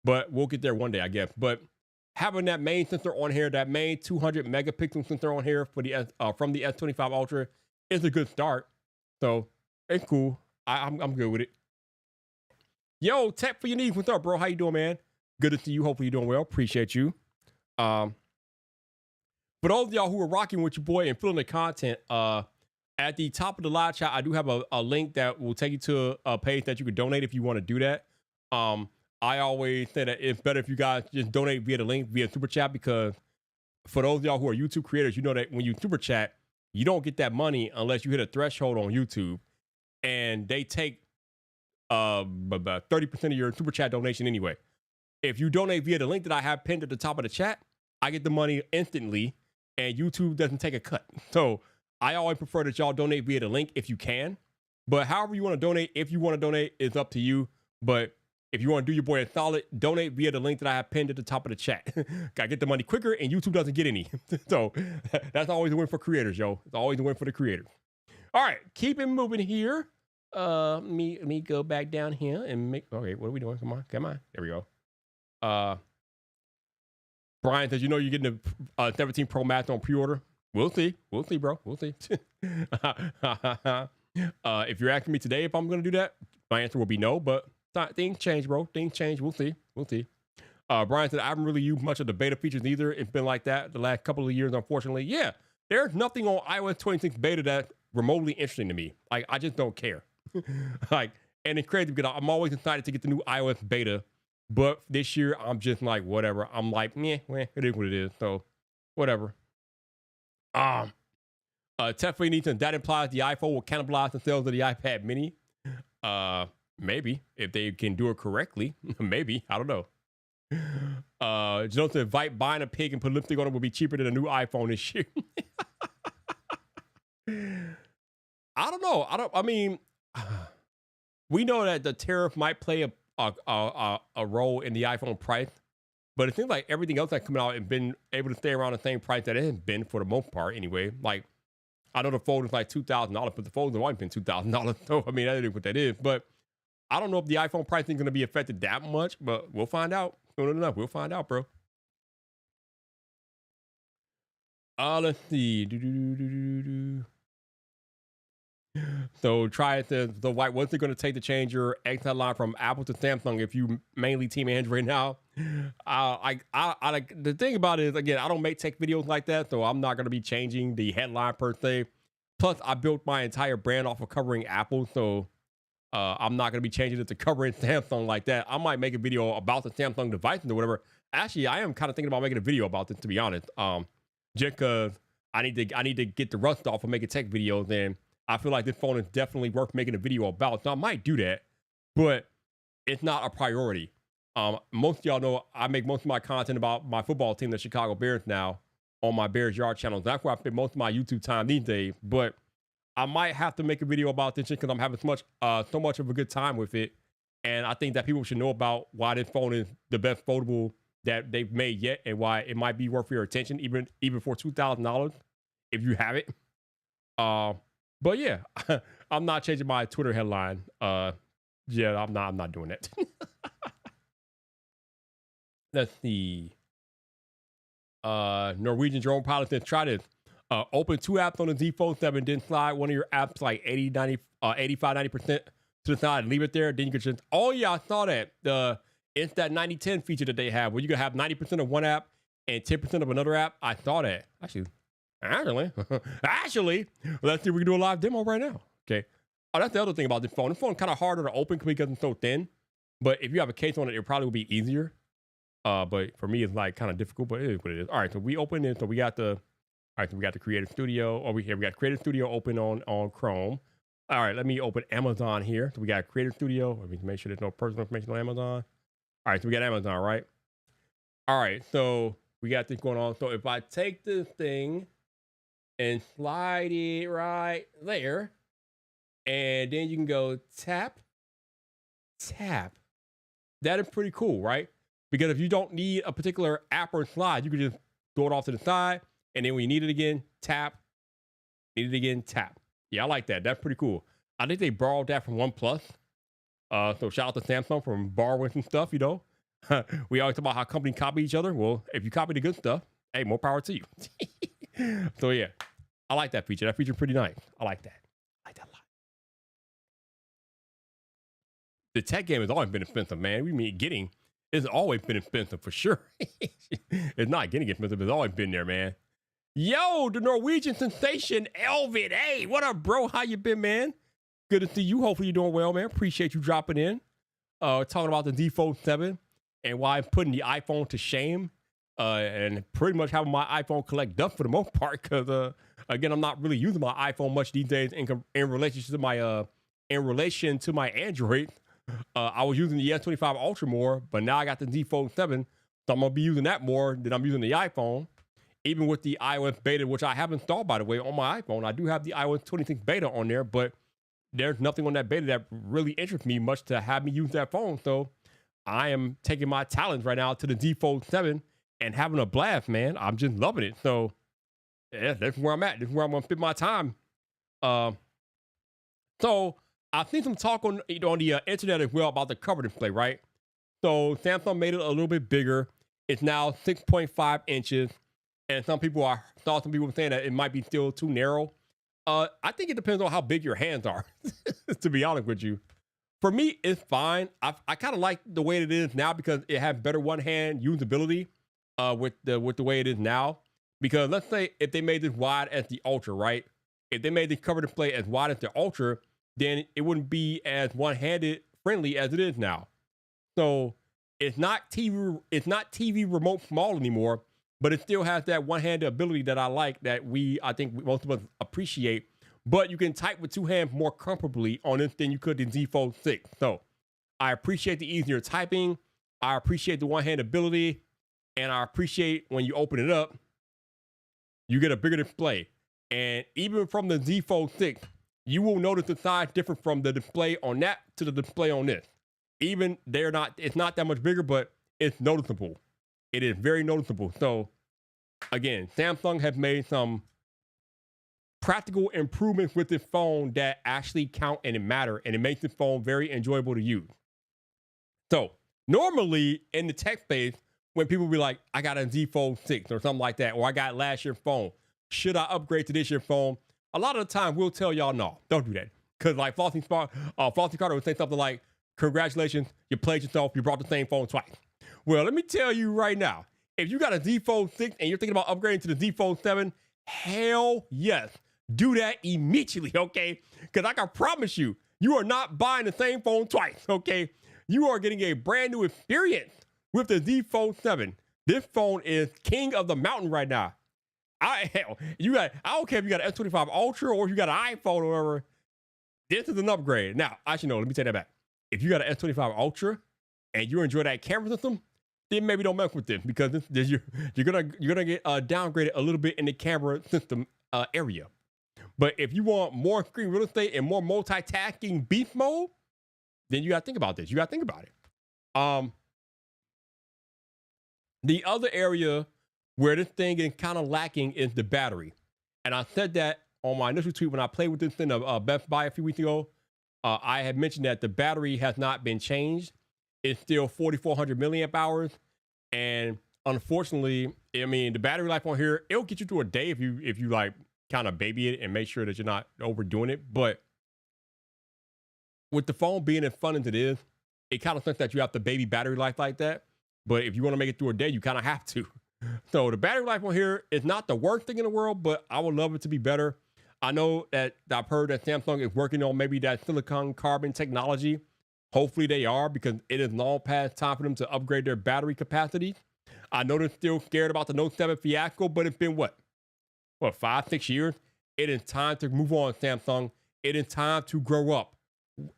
But we'll get there one day, I guess. But having that main sensor on here, that main 200 megapixel sensor on here for the from the S25 Ultra is a good start. So it's cool. I'm good with it. Yo, Tech for your needs. What's up, bro? How you doing, man? Good to see you. Hopefully you're doing well. Appreciate you. For those of y'all who are rocking with your boy and feeling the content, at the top of the live chat, I do have a link that will take you to a page that you can donate if you want to do that. I always say that it's better if you guys just donate via the link, via Super Chat, because for those of y'all who are YouTube creators, you know that when you Super Chat, you don't get that money unless you hit a threshold on YouTube. And they take about 30% of your Super Chat donation anyway. If you donate via the link that I have pinned at the top of the chat, I get the money instantly, and YouTube doesn't take a cut. So I always prefer that y'all donate via the link if you can. But however you want to donate, if you want to donate, it's up to you. But if you want to do your boy a solid, donate via the link that I have pinned at the top of the chat. Gotta get the money quicker, and YouTube doesn't get any. So that's always a win for creators, yo. It's always a win for the creators. All right, keep it moving here. Me go back down here and make. Okay, what are we doing? Come on. There we go. Brian says, you know, you're getting the 17 Pro Max on pre-order. We'll see, bro. We'll see. If you're asking me today if I'm gonna do that, my answer will be no. But things change, bro. Things change. We'll see. Brian said, I haven't really used much of the beta features either. It's been like that the last couple of years, unfortunately. Yeah, there's nothing on iOS 26 beta that's remotely interesting to me. Like, I just don't care. Like, and it's crazy because I'm always excited to get the new iOS beta, but this year I'm just like, whatever. I'm like, it is what it is. So whatever. Teflon needs, that implies the iPhone will cannibalize the sales of the iPad mini. Maybe if they can do it correctly. Maybe, I don't know. Jonathan Vype buying a pig and put lipstick on it will be cheaper than a new iPhone this year. I don't know. I mean, we know that the tariff might play a role in the iPhone price, but it seems like everything else that's coming out has been able to stay around the same price that it has been for the most part anyway. Like, I know the Fold is like $2,000, but the Fold has always been $2,000. So, I mean, I don't know what that is, but I don't know if the iPhone pricing is going to be affected that much, but we'll find out soon enough. We'll find out, bro. Let's see. So try it. The white. What's it going to take to change your X headline from Apple to Samsung if you mainly team Android now? I like the thing about it is, again, I don't make tech videos like that, so I'm not going to be changing the headline per se. Plus, I built my entire brand off of covering Apple, so I'm not going to be changing it to covering Samsung like that. I might make a video about the Samsung devices or whatever. Actually, I am kind of thinking about making a video about this, to be honest. Just because I need to get the rust off of making tech videos, and I feel like this phone is definitely worth making a video about. So I might do that, but it's not a priority. Most of y'all know I make most of my content about my football team, the Chicago Bears, now on my Bears Yard channel. That's where I spend most of my YouTube time these days. But I might have to make a video about this just because I'm having so much of a good time with it. And I think that people should know about why this phone is the best foldable that they've made yet, and why it might be worth your attention, even for $2,000 if you have it. But yeah, I'm not changing my Twitter headline. Yeah, I'm not doing that. Let's see. Norwegian drone pilot says, try this. Open 2 apps on the Z Fold 7, then slide one of your apps like 85, 90% to the side and leave it there. Then you can just, oh yeah, I saw that. It's that 90-10 feature that they have where you can have 90% of one app and 10% of another app. I saw that. Actually, Actually, let's see if we can do a live demo right now. Okay. Oh, that's the other thing about this phone. The phone kind of harder to open because it's so thin. But if you have a case on it, it probably will be easier. But for me, it's like kind of difficult, but it is what it is. All right, so we open it. So we got the Creative Studio. Or we got Creative Studio open on Chrome. All right, let me open Amazon here. So we got Creative Studio. Let me make sure there's no personal information on Amazon. All right, so we got Amazon, right? All right, so we got this going on. So if I take this thing and slide it right there, and then you can go tap. That is pretty cool, right? Because if you don't need a particular app or slide, you can just throw it off to the side, and then when you need it again, tap. Need it again, tap. Yeah, I like that. That's pretty cool. I think they borrowed that from OnePlus. So shout out to Samsung for borrowing some stuff, you know. We always talk about how companies copy each other. Well, if you copy the good stuff, hey, more power to you. So yeah, I like that feature. That feature's pretty nice. I like that. I like that a lot. The tech game has always been expensive, man. It's always been expensive for sure. It's not getting expensive. It's always been there, man. Yo, the Norwegian sensation, Elvid. Hey, what up, bro? How you been, man? Good to see you. Hopefully you're doing well, man. Appreciate you dropping in. Talking about the Z Fold 7 and why I'm putting the iPhone to shame. And pretty much having my iPhone collect dust for the most part. Because, again, I'm not really using my iPhone much these days in relation to my Android. I was using the S25 Ultra more, but now I got the Z Fold 7. So I'm going to be using that more than I'm using the iPhone. Even with the iOS beta, which I have installed, by the way, on my iPhone. I do have the iOS 26 beta on there, but there's nothing on that beta that really interests me much to have me use that phone. So I am taking my talents right now to the Z Fold 7 and having a blast, man. I'm just loving it. So yeah, that's where I'm at. This is where I'm going to spend my time. So I've seen some talk on the internet as well about the cover display, right? So Samsung made it a little bit bigger. It's now 6.5 inches. And some people saying that it might be still too narrow. I think it depends on how big your hands are, to be honest with you. For me, it's fine. I kind of like the way it is now because it has better one-hand usability with the way it is now. Because let's say if they made this wide as the Ultra, right? If they made the cover display as wide as the Ultra, then it wouldn't be as one-handed friendly as it is now. So it's not TV remote small anymore. But it still has that one-handed ability that I like that I think most of us appreciate. But you can type with two hands more comfortably on this than you could in Z Fold 6. So I appreciate the easier typing. I appreciate the one-hand ability. And I appreciate when you open it up, you get a bigger display. And even from the Z Fold 6, you will notice the size different from the display on that to the display on this. Even it's not that much bigger, but it's noticeable. It is very noticeable. So, again, Samsung has made some practical improvements with this phone that actually count and it matter, and it makes this phone very enjoyable to use. So, normally in the tech space, when people be like, I got a Z Fold 6 or something like that, or I got last year's phone, should I upgrade to this year's phone? A lot of the time, we'll tell y'all, no, don't do that. Because like Flossie Carter would say something like, congratulations, you played yourself, you brought the same phone twice. Well, let me tell you right now, if you got a Z Fold 6 and you're thinking about upgrading to the Z Fold 7, hell yes. Do that immediately, okay? Because I can promise you, you are not buying the same phone twice, okay? You are getting a brand new experience with the Z Fold 7. This phone is king of the mountain right now. I don't care if you got an S25 Ultra or if you got an iPhone or whatever. This is an upgrade. Now, actually, no, let me take that back. If you got an S25 Ultra and you enjoy that camera system, then maybe don't mess with this because you're gonna get downgraded a little bit in the camera system area. But if you want more screen real estate and more multitasking beast mode, then you gotta think about this. You gotta think about it. The other area where this thing is kind of lacking is the battery, and I said that on my initial tweet when I played with this thing at Best Buy a few weeks ago. I had mentioned that the battery has not been changed. It's still 4,400 milliamp hours. And unfortunately, I mean, the battery life on here, it'll get you through a day if you like kind of baby it and make sure that you're not overdoing it. But with the phone being as fun as it is, it kind of sucks that you have to baby battery life like that. But if you want to make it through a day, you kind of have to. So the battery life on here is not the worst thing in the world, but I would love it to be better. I know that I've heard that Samsung is working on maybe that silicon carbon technology. Hopefully they are, because it is long past time for them to upgrade their battery capacity. I know they're still scared about the Note 7 fiasco, but it's been what, 5-6 years? It is time to move on, Samsung. It is time to grow up.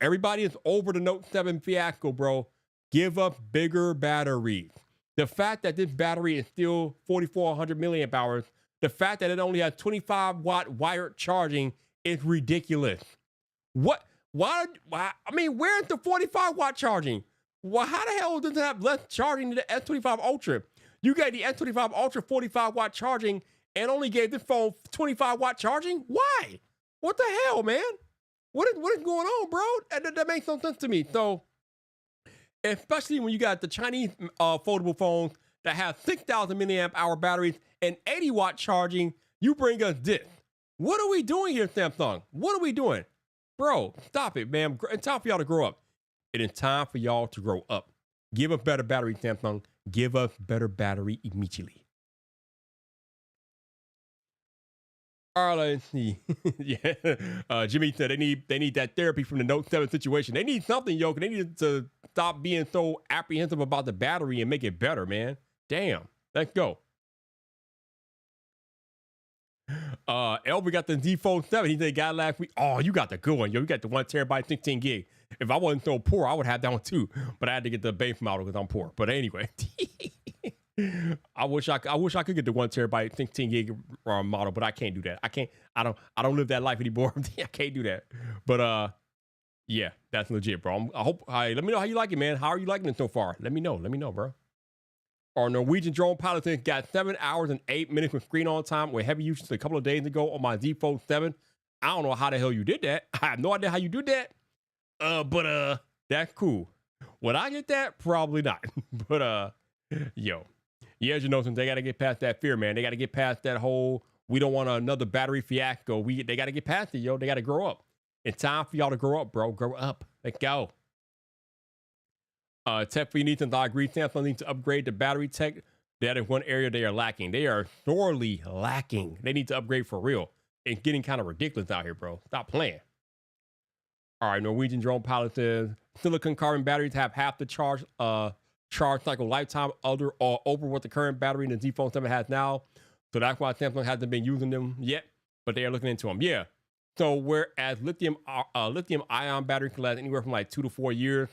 Everybody is over the Note 7 fiasco, bro. Give up bigger batteries. The fact that this battery is still 4,400 milliamp hours, the fact that it only has 25-watt wired charging is ridiculous. What? Why? I mean, where's the 45-watt charging? Well, how the hell does it have less charging than the S25 Ultra? You got the S25 Ultra 45-watt charging and only gave this phone 25-watt charging? Why? What the hell, man? What is going on, bro? That makes no sense to me. So, especially when you got the Chinese foldable phones that have 6,000 milliamp hour batteries and 80-watt charging, you bring us this. What are we doing here, Samsung? What are we doing? Bro, stop it, man. It's time for y'all to grow up. It is time for y'all to grow up. Give us better battery, Samsung. Give us better battery immediately. All right, let's see. Yeah, Jimmy said they need that therapy from the Note 7 situation. They need something, yo. They need to stop being so apprehensive about the battery and make it better, man. Damn. Let's go. Elby got the Z Fold 7. He said, got last week. Oh, you got the good one, yo. You got the 1 terabyte, 16 gig. If I wasn't so poor, I would have that one too. But I had to get the base model because I'm poor. But anyway, I wish I could get the 1 terabyte, 16 gig model, but I can't do that. I don't live that life anymore. I can't do that. But yeah, that's legit, bro. I hope. Let me know how you like it, man. How are you liking it so far? Let me know, bro. Our Norwegian drone pilot got 7 hours and 8 minutes with screen on time with heavy usage a couple of days ago on my Z Fold 7. I don't know how the hell you did that. I have no idea how you did that. But that's cool. Would I get that? Probably not. But yo, yeah, as you know, since they got to get past that fear, man. They got to get past that whole we don't want another battery fiasco. They got to get past it, yo. They got to grow up. It's time for y'all to grow up, bro. Grow up. Let's go. Tech for you needs, and I agree, Samsung needs to upgrade the battery tech. That is one area they are lacking. They are sorely lacking. They need to upgrade for real. It's getting kind of ridiculous out here, bro. Stop playing. All right, Norwegian drone pilot says silicon carbon batteries have half the charge cycle lifetime over what the current battery in the Z Fold 7 has now. So that's why Samsung hasn't been using them yet, but they are looking into them. Yeah. So whereas lithium ion battery can last anywhere from like 2 to 4 years,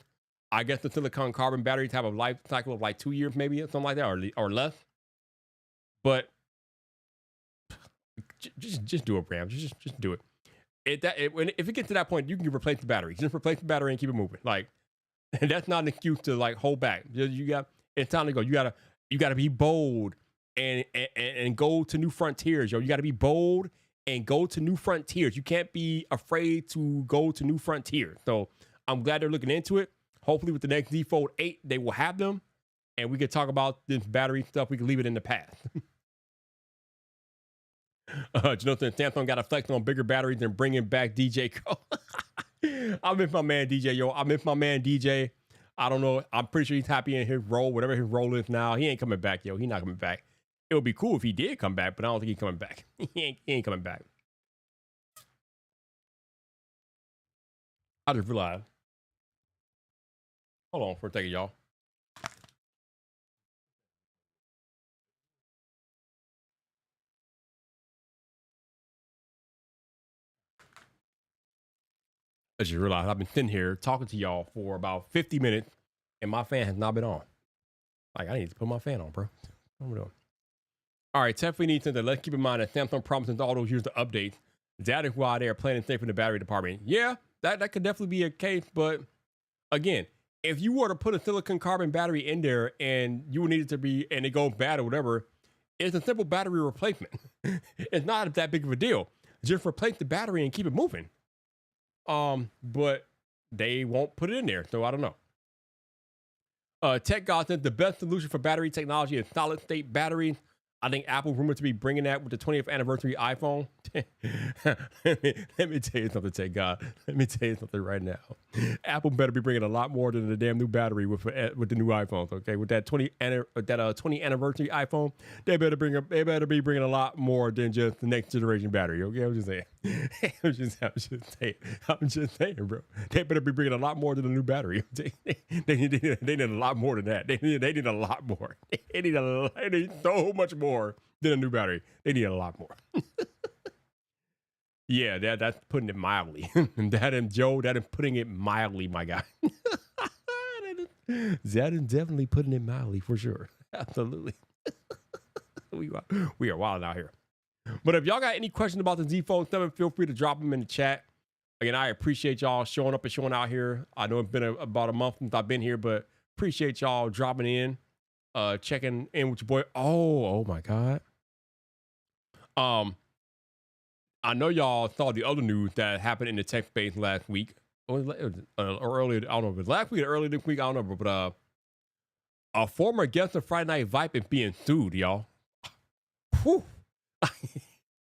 I guess the silicon carbon batteries have a life cycle of like 2 years, maybe, or something like that, or less. But just do it, Bram. Just do it. If it gets to that point, you can replace the battery. Just replace the battery and keep it moving. Like, and that's not an excuse to like hold back. It's time to go. You gotta be bold and go to new frontiers, yo. You gotta be bold and go to new frontiers. You can't be afraid to go to new frontiers. So I'm glad they're looking into it. Hopefully with the next Z Fold 8, they will have them. And we can talk about this battery stuff. We can leave it in the past. Jonathan, Samsung got to flex on bigger batteries and bringing back DJ Cole. I miss my man DJ, yo. I miss my man DJ. I don't know. I'm pretty sure he's happy in his role, whatever his role is now. He ain't coming back, yo. He's not coming back. It would be cool if he did come back, but I don't think he's coming back. He ain't coming back. I just realized. Hold on for a second, y'all. I just realized I've been sitting here talking to y'all for about 50 minutes and my fan has not been on. Like, I need to put my fan on, bro. What am I doing? All right, definitely need to. Let's keep in mind that Samsung promises all those years of updates. That is why they are planning safe in the battery department. Yeah, that could definitely be a case, but again, if you were to put a silicon carbon battery in there and you would need it to be, and it goes bad or whatever, it's a simple battery replacement. It's not that big of a deal. Just replace the battery and keep it moving. But they won't put it in there, so I don't know. Tech God said the best solution for battery technology is solid state batteries. I think Apple rumored to be bringing that with the 20th anniversary iPhone. let me tell you something, take God. Let me tell you something right now. Apple better be bringing a lot more than the damn new battery with the new iPhones. Okay, with that 20 anniversary iPhone, they better be bringing a lot more than just the next generation battery. Okay, I'm just saying. I'm just saying, bro. They better be bringing a lot more than the new battery. They need a lot more than that. They need a lot more. They need so much more than a new battery. They need a lot more. Yeah, that's putting it mildly. That is putting it mildly, my guy. That is definitely putting it mildly for sure. Absolutely. We are wild out here. But if y'all got any questions about the Z Fold 7, feel free to drop them in the chat. Again, I appreciate y'all showing up and showing out here. I know it's been about a month since I've been here, but appreciate y'all dropping in, checking in with your boy. Oh my God. I know y'all saw the other news that happened in the tech space last week. Or earlier, I don't know if it was last week or earlier this week, I don't know, but a former guest of Friday Night Vyp is being sued, y'all. Whew.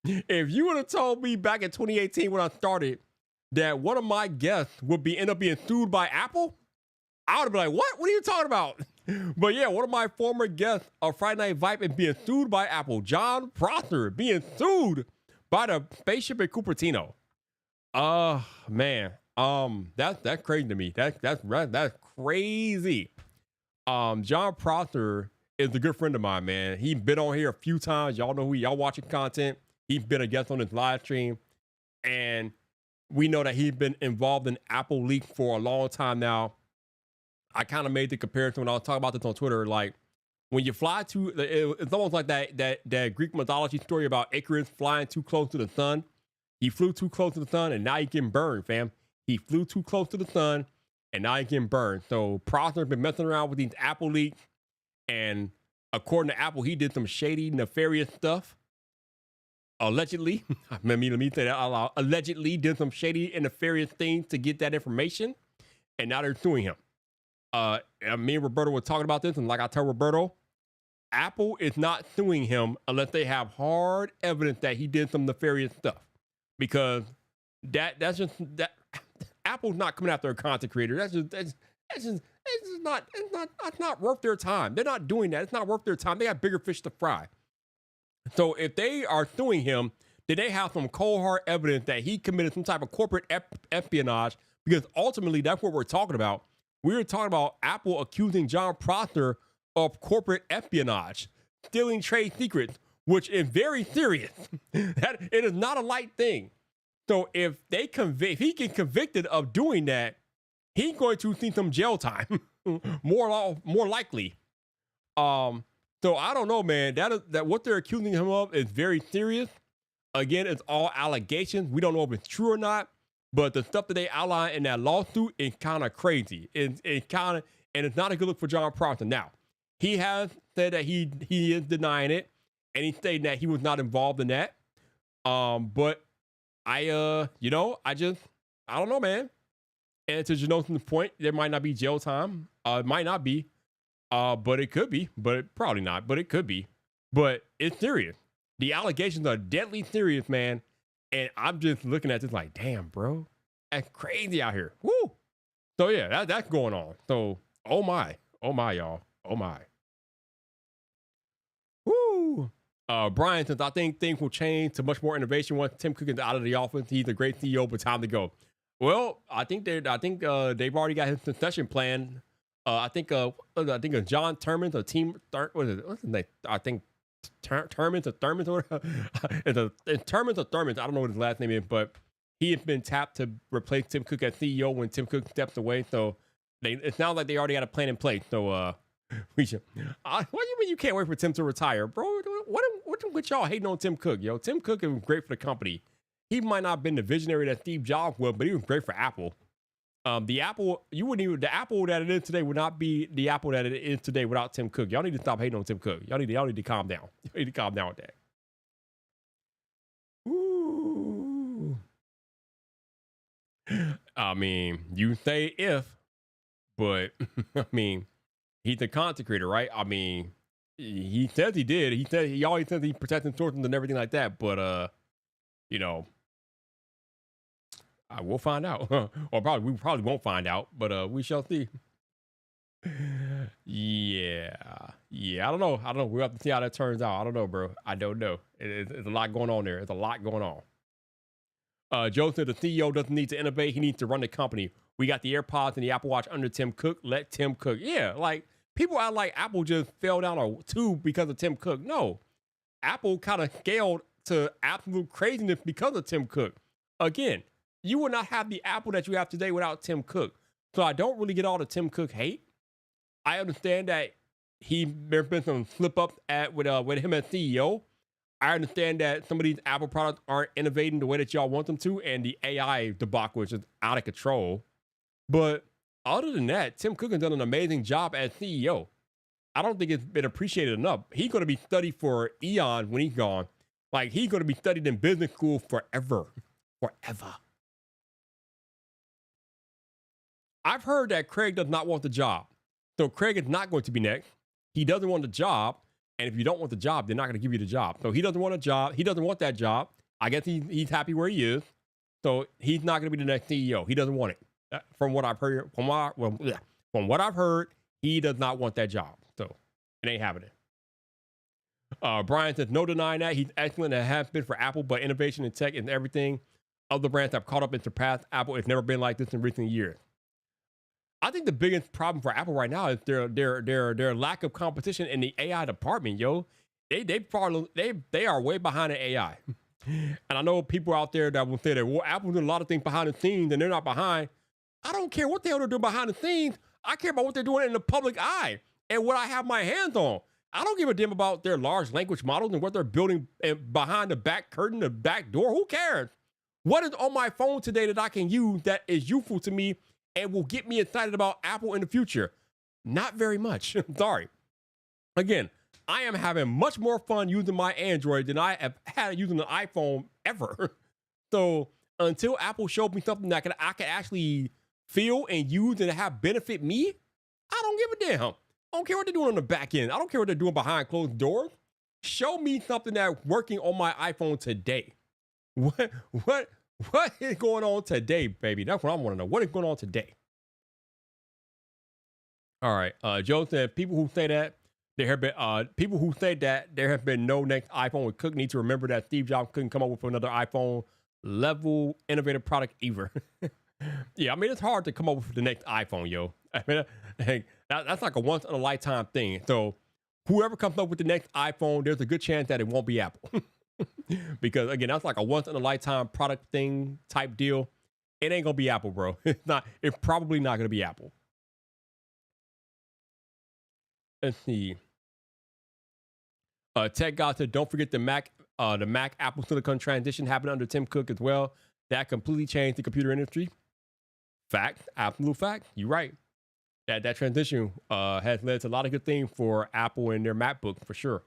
If you would have told me back in 2018 when I started that one of my guests would end up being sued by Apple, I would have been like, what? What are you talking about? But yeah, one of my former guests of Friday Night Vyp is being sued by Apple. John Prosser being sued by the spaceship in Cupertino. Man. That's crazy to me. That's crazy. John Prosser is a good friend of mine, man. He's been on here a few times. Y'all know who y'all watching content. He's been a guest on this live stream. And we know that he's been involved in Apple leaks for a long time now. I kind of made the comparison when I was talking about this on Twitter. Like, when you fly to, it's almost like that Greek mythology story about Icarus flying too close to the sun. He flew too close to the sun, and now he's getting burned, fam. He flew too close to the sun, and now he's getting burned. So Prosser's been messing around with these Apple leaks. And according to Apple, he did some shady, nefarious stuff. Allegedly. let me say that out loud. Allegedly did some shady and nefarious things to get that information. And now they're suing him. Me and Roberto were talking about this. And like I tell Roberto, Apple is not suing him unless they have hard evidence that he did some nefarious stuff. Because that's just Apple's not coming after a content creator. It's not worth their time. They're not doing that. It's not worth their time. They got bigger fish to fry. So if they are suing him, then they have some cold hard evidence that he committed some type of corporate espionage, because ultimately that's what we're talking about. We're talking about Apple accusing John Prosser of corporate espionage, stealing trade secrets, which is very serious. That it is not a light thing. So if he get convicted of doing that, he's going to see some jail time, more likely. So I don't know, man. That what they're accusing him of is very serious. Again, it's all allegations. We don't know if it's true or not. But the stuff that they outline in that lawsuit is kind of crazy. And it's not a good look for John Prosser. Now, he has said that he is denying it, and he's saying that he was not involved in that. But I don't know, man. And to Janoson's point, there might not be jail time. It might not be. But it could be. But probably not. But it could be. But it's serious. The allegations are deadly serious, man. And I'm just looking at this like, damn, bro. That's crazy out here. Woo. So yeah, that's going on. So, oh my, y'all. Oh my. Woo. Brian says, I think things will change to much more innovation once Tim Cook is out of the office. He's a great CEO, but time to go. Well, I think they've already got his succession plan. I think John Termins, a team. What's his name? I think Termins or Thurmans or it's Termins or Thurmans. I don't know what his last name is, but he has been tapped to replace Tim Cook as CEO when Tim Cook steps away. So it sounds like they already got a plan in place. So what do you mean you can't wait for Tim to retire, bro? What y'all hating on Tim Cook, yo? Tim Cook is great for the company. He might not have been the visionary that Steve Jobs was, but he was great for Apple. The Apple that it is today would not be the Apple that it is today without Tim Cook. Y'all need to stop hating on Tim Cook. Y'all need to calm down. You need to calm down with that. Ooh. I mean, you say if, but I mean, he's a content creator, right? I mean, He says he did. He said he always says he protecting sources and everything like that. But you know, I will find out. Or we probably won't find out, but we shall see. Yeah. I don't know. We'll have to see how that turns out. I don't know, bro. I don't know. It's a lot going on there. There's a lot going on. Joe said the CEO doesn't need to innovate. He needs to run the company. We got the AirPods and the Apple Watch under Tim Cook. Let Tim Cook. Yeah, like people act like Apple just fell down a tube because of Tim Cook. No, Apple kind of scaled to absolute craziness because of Tim Cook. Again, you would not have the Apple that you have today without Tim Cook. So I don't really get all the Tim Cook hate. I understand that there's been some slip ups with him as CEO. I understand that some of these Apple products aren't innovating the way that y'all want them to, and the AI debacle is just out of control. But other than that, Tim Cook has done an amazing job as CEO. I don't think it's been appreciated enough. He's going to be studied for eons when he's gone. Like, he's going to be studied in business school forever. Forever. I've heard that Craig does not want the job. So Craig is not going to be next. He doesn't want the job. And if you don't want the job, they're not going to give you the job. So he doesn't want a job. He doesn't want that job. I guess he's happy where he is. So he's not going to be the next CEO. He doesn't want it. From what I've heard, from what I've heard, he does not want that job. So it ain't happening. Brian says, no denying that. He's excellent and has been for Apple, but innovation in tech and everything. Other brands have caught up and surpassed Apple. It's never been like this in recent years. I think the biggest problem for Apple right now is their lack of competition in the AI department, yo. They are way behind in AI. And I know people out there that will say that, well, Apple's doing a lot of things behind the scenes and they're not behind. I don't care what the hell they're doing behind the scenes. I care about what they're doing in the public eye and what I have my hands on. I don't give a damn about their large language models and what they're building behind the back curtain, the back door. Who cares? What is on my phone today that I can use that is useful to me and will get me excited about Apple in the future? Not very much. Sorry. Again, I am having much more fun using my Android than I have had using an iPhone ever. So until Apple showed me something that I can actually feel and use and have benefit me, I don't give a damn. I don't care what they're doing on the back end. I don't care what they're doing behind closed doors. Show me something that's working on my iPhone today. What is going on today, baby? That's what I want to know. What is going on today? All right. Joe said people who say that there have been no next iPhone with Cook need to remember that Steve Jobs couldn't come up with another iPhone level innovative product either. Yeah, I mean, it's hard to come up with the next iPhone, yo. I mean, that's like a once in a lifetime thing. So whoever comes up with the next iPhone, there's a good chance that it won't be Apple. Because again, that's like a once in a lifetime product thing type deal. It ain't gonna be Apple, bro. It's probably not gonna be Apple. Let's see. Tech God said, don't forget the Mac Apple Silicon transition happened under Tim Cook as well. That completely changed the computer industry. Fact, absolute fact. You're right. That transition has led to a lot of good things for Apple and their MacBook for sure.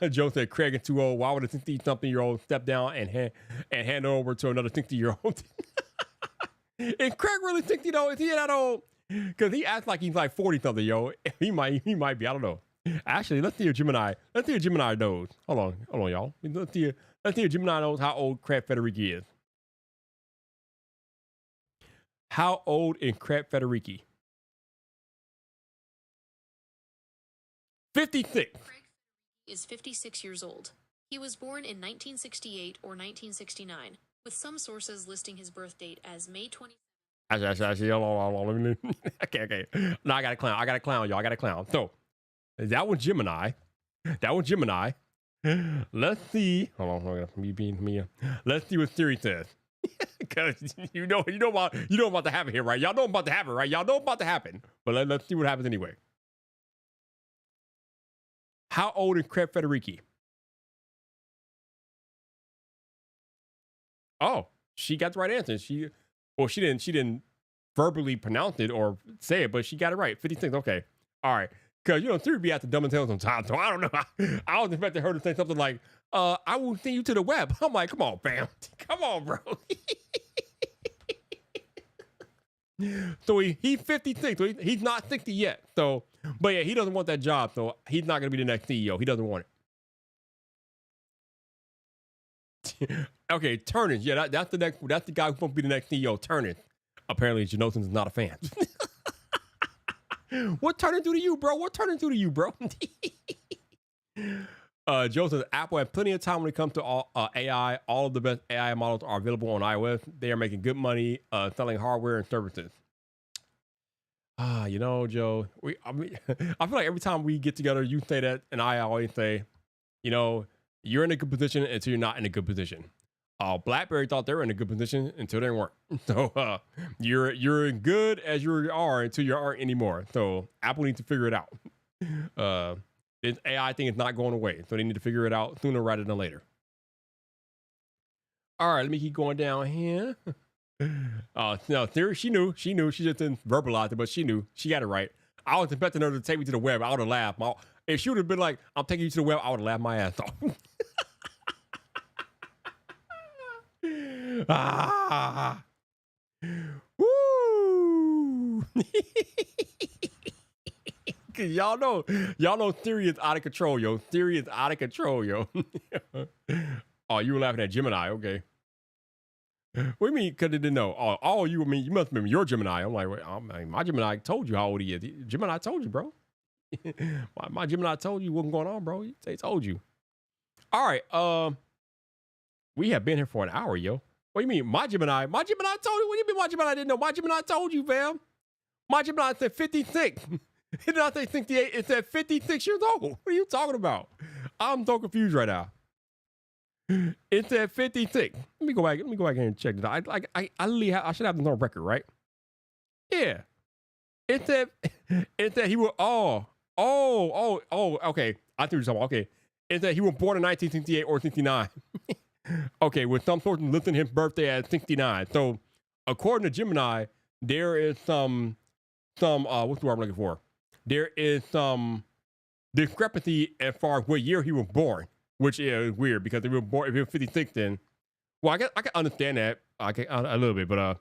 Joe said, Craig is too old. Why would a 60-something-year-old step down and hand it over to another 60-year-old? Is Craig really 60 though? Is he that old? Because he acts like he's like 40-something, yo. He might be. I don't know. Actually, let's see if Gemini knows. Hold on, y'all. Let's see if Gemini knows how old Craig Federighi is. How old is Craig Federighi? 56.
Craig is 56 years old. He was born in 1968 or 1969, with some sources listing his birth date as May 20.
Actually, hold on. Okay. No, I got a clown, y'all. I got a clown. So, that was Gemini. Let's see. Hold on. Me being me. Let's see what Siri says. Because you know about to happen here, right? Y'all know about to happen, right? Y'all know about to happen. But let's see what happens anyway. How old is Craig Federighi? Oh, she got the right answer. She didn't verbally pronounce it or say it, but she got it right. 56. Okay. All right. Because, Siri be at the dumb and tell sometimes. So I don't know. I was expecting her to say something like, I will send you to the web. I'm like, come on, fam. Come on, bro. So he's 56. So he's not 60 yet. So, but yeah, he doesn't want that job. So he's not going to be the next CEO. He doesn't want it. Okay, Turners. Yeah, that's the next. That's the guy who's supposed to be the next CEO. Turners. Apparently, Janothans is not a fan. What Turner do to you, bro? What Turner do to you, bro? Joe says Apple has plenty of time when it comes to all, AI. All of the best AI models are available on iOS. They are making good money selling hardware and services. You know, Joe, I mean, I feel like every time we get together, you say that, and I always say, you know, you're in a good position until you're not in a good position. BlackBerry thought they were in a good position until they weren't. So you're good as you are until you aren't anymore. So Apple needs to figure it out. This AI thing is not going away, so they need to figure it out sooner rather than later. All right, let me keep going down here. No, Theory, she knew. She just didn't verbalize it, but she knew. She got it right. I was expecting her to take me to the web. I would have laughed. If she would have been like, "I'm taking you to the web," I would have laughed my ass off. Woo! Cause y'all know Theory is out of control, yo. Theory is out of control, yo. Oh, you were laughing at Gemini, okay. What do you mean? Cause they didn't know. Oh, you must remember your Gemini. I'm like, wait, my Gemini told you how old he is. Gemini told you, bro. my Gemini told you what's going on, bro. They told you. All right. We have been here for an hour, yo. What do you mean? My Gemini told you? What do you mean my Gemini didn't know? My Gemini told you, fam. My Gemini said 56. It did not say 68. It said 56 years old. What are you talking about? I'm so confused right now. It said 56. Let me go back here and check it out. I should have this on record, right? Yeah. It said he was okay. I think you're talking about. Okay. It said he was born in 1968 or 69. Okay, with some sort of listing his birthday as 69. So according to Gemini, there is some what's the word I'm looking for? There is some discrepancy as far as what year he was born, which is weird because if he was 56, then well, I can understand that a little bit, but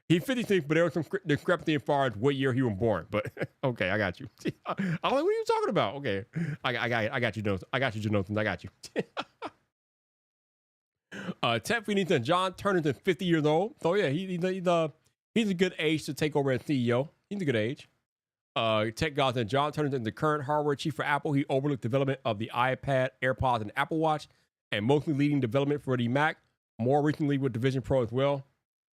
he's 56, but there was some discrepancy as far as what year he was born. But okay, I got you. I'm like, what are you talking about? Okay, I got you, Jonathan. I got you. Ted Phoenix and John Turner is 50 years old. So yeah, he's a good age to take over as CEO. He's a good age. Tech gods and John Turner is the current hardware chief for Apple. He overlooked development of the iPad, AirPods, and Apple Watch, and mostly leading development for the Mac. More recently with the Vision Pro as well.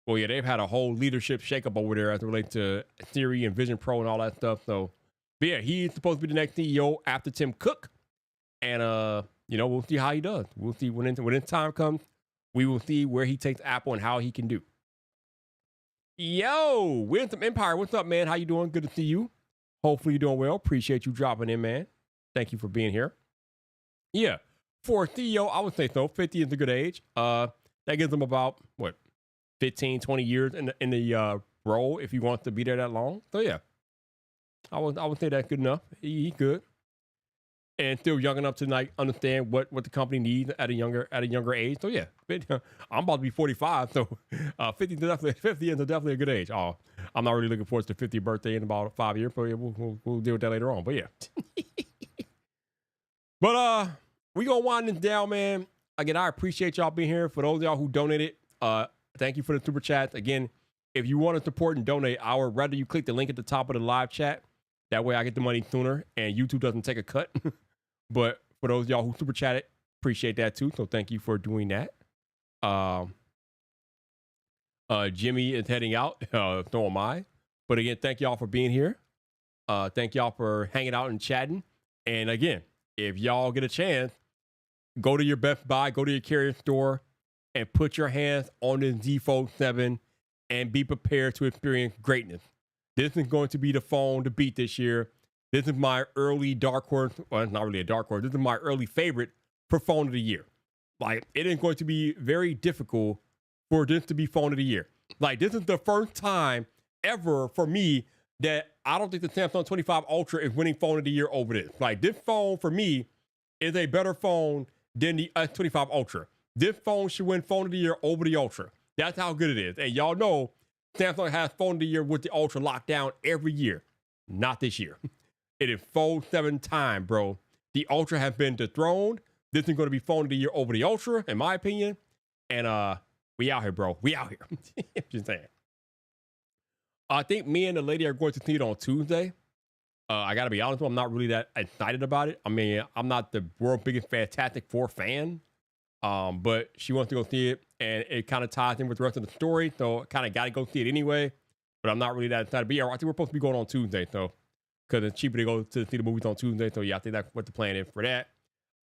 Well, yeah, they've had a whole leadership shakeup over there as it relates to Siri and Vision Pro and all that stuff. So, but yeah, he's supposed to be the next CEO after Tim Cook. And we'll see how he does. We'll see when his time comes. We will see where he takes Apple and how he can do. Yo, Wisdom Empire, what's up, man? How you doing? Good to see you. Hopefully you're doing well. Appreciate you dropping in, man. Thank you for being here. Yeah, for a CEO, I would say so. 50 is a good age. That gives him about, 15, 20 years in the role if he wants to be there that long. So, yeah, I would say that's good enough. He's good. And still young enough to like understand what the company needs at a younger age. So yeah, I'm about to be 45, so 50 is definitely a good age. Oh, I'm not really looking forward to the 50th birthday in about 5 years, but yeah, we'll deal with that later on. But yeah, but we gonna wind this down, man. Again, I appreciate y'all being here. For those of y'all who donated, thank you for the super chats. Again, if you want to support and donate, I would rather you click the link at the top of the live chat. That way I get the money sooner and YouTube doesn't take a cut. But for those of y'all who super chatted, appreciate that too. So thank you for doing that. Jimmy is heading out. So am I. But again, thank y'all for being here. Thank y'all for hanging out and chatting. And again, if y'all get a chance, go to your Best Buy, go to your carrier store, and put your hands on the Z Fold 7 and be prepared to experience greatness. This is going to be the phone to beat this year. This is my early dark horse. Well, it's not really a dark horse. This is my early favorite for phone of the year. Like, it is going to be very difficult for this to be phone of the year. Like, this is the first time ever for me that I don't think the Samsung 25 Ultra is winning phone of the year over this. Like, this phone for me is a better phone than the S25 Ultra. This phone should win phone of the year over the Ultra. That's how good it is. And y'all know Samsung has phone of the year with the Ultra lockdown every year. Not this year. It is Fold 7 time, bro. The Ultra has been dethroned. This is going to be phone of the year over the Ultra, in my opinion. And we out here, bro. We out here. Just saying. I think me and the lady are going to see it on Tuesday. I got to be honest with you, I'm not really that excited about it. I mean, I'm not the world's biggest Fantastic Four fan. But she wants to go see it, and it kind of ties in with the rest of the story. So kind of got to go see it anyway. But I'm not really that excited. But yeah, I think we're supposed to be going on Tuesday, so because it's cheaper to go to see the movies on Tuesday. So yeah, I think that's what the plan is for that.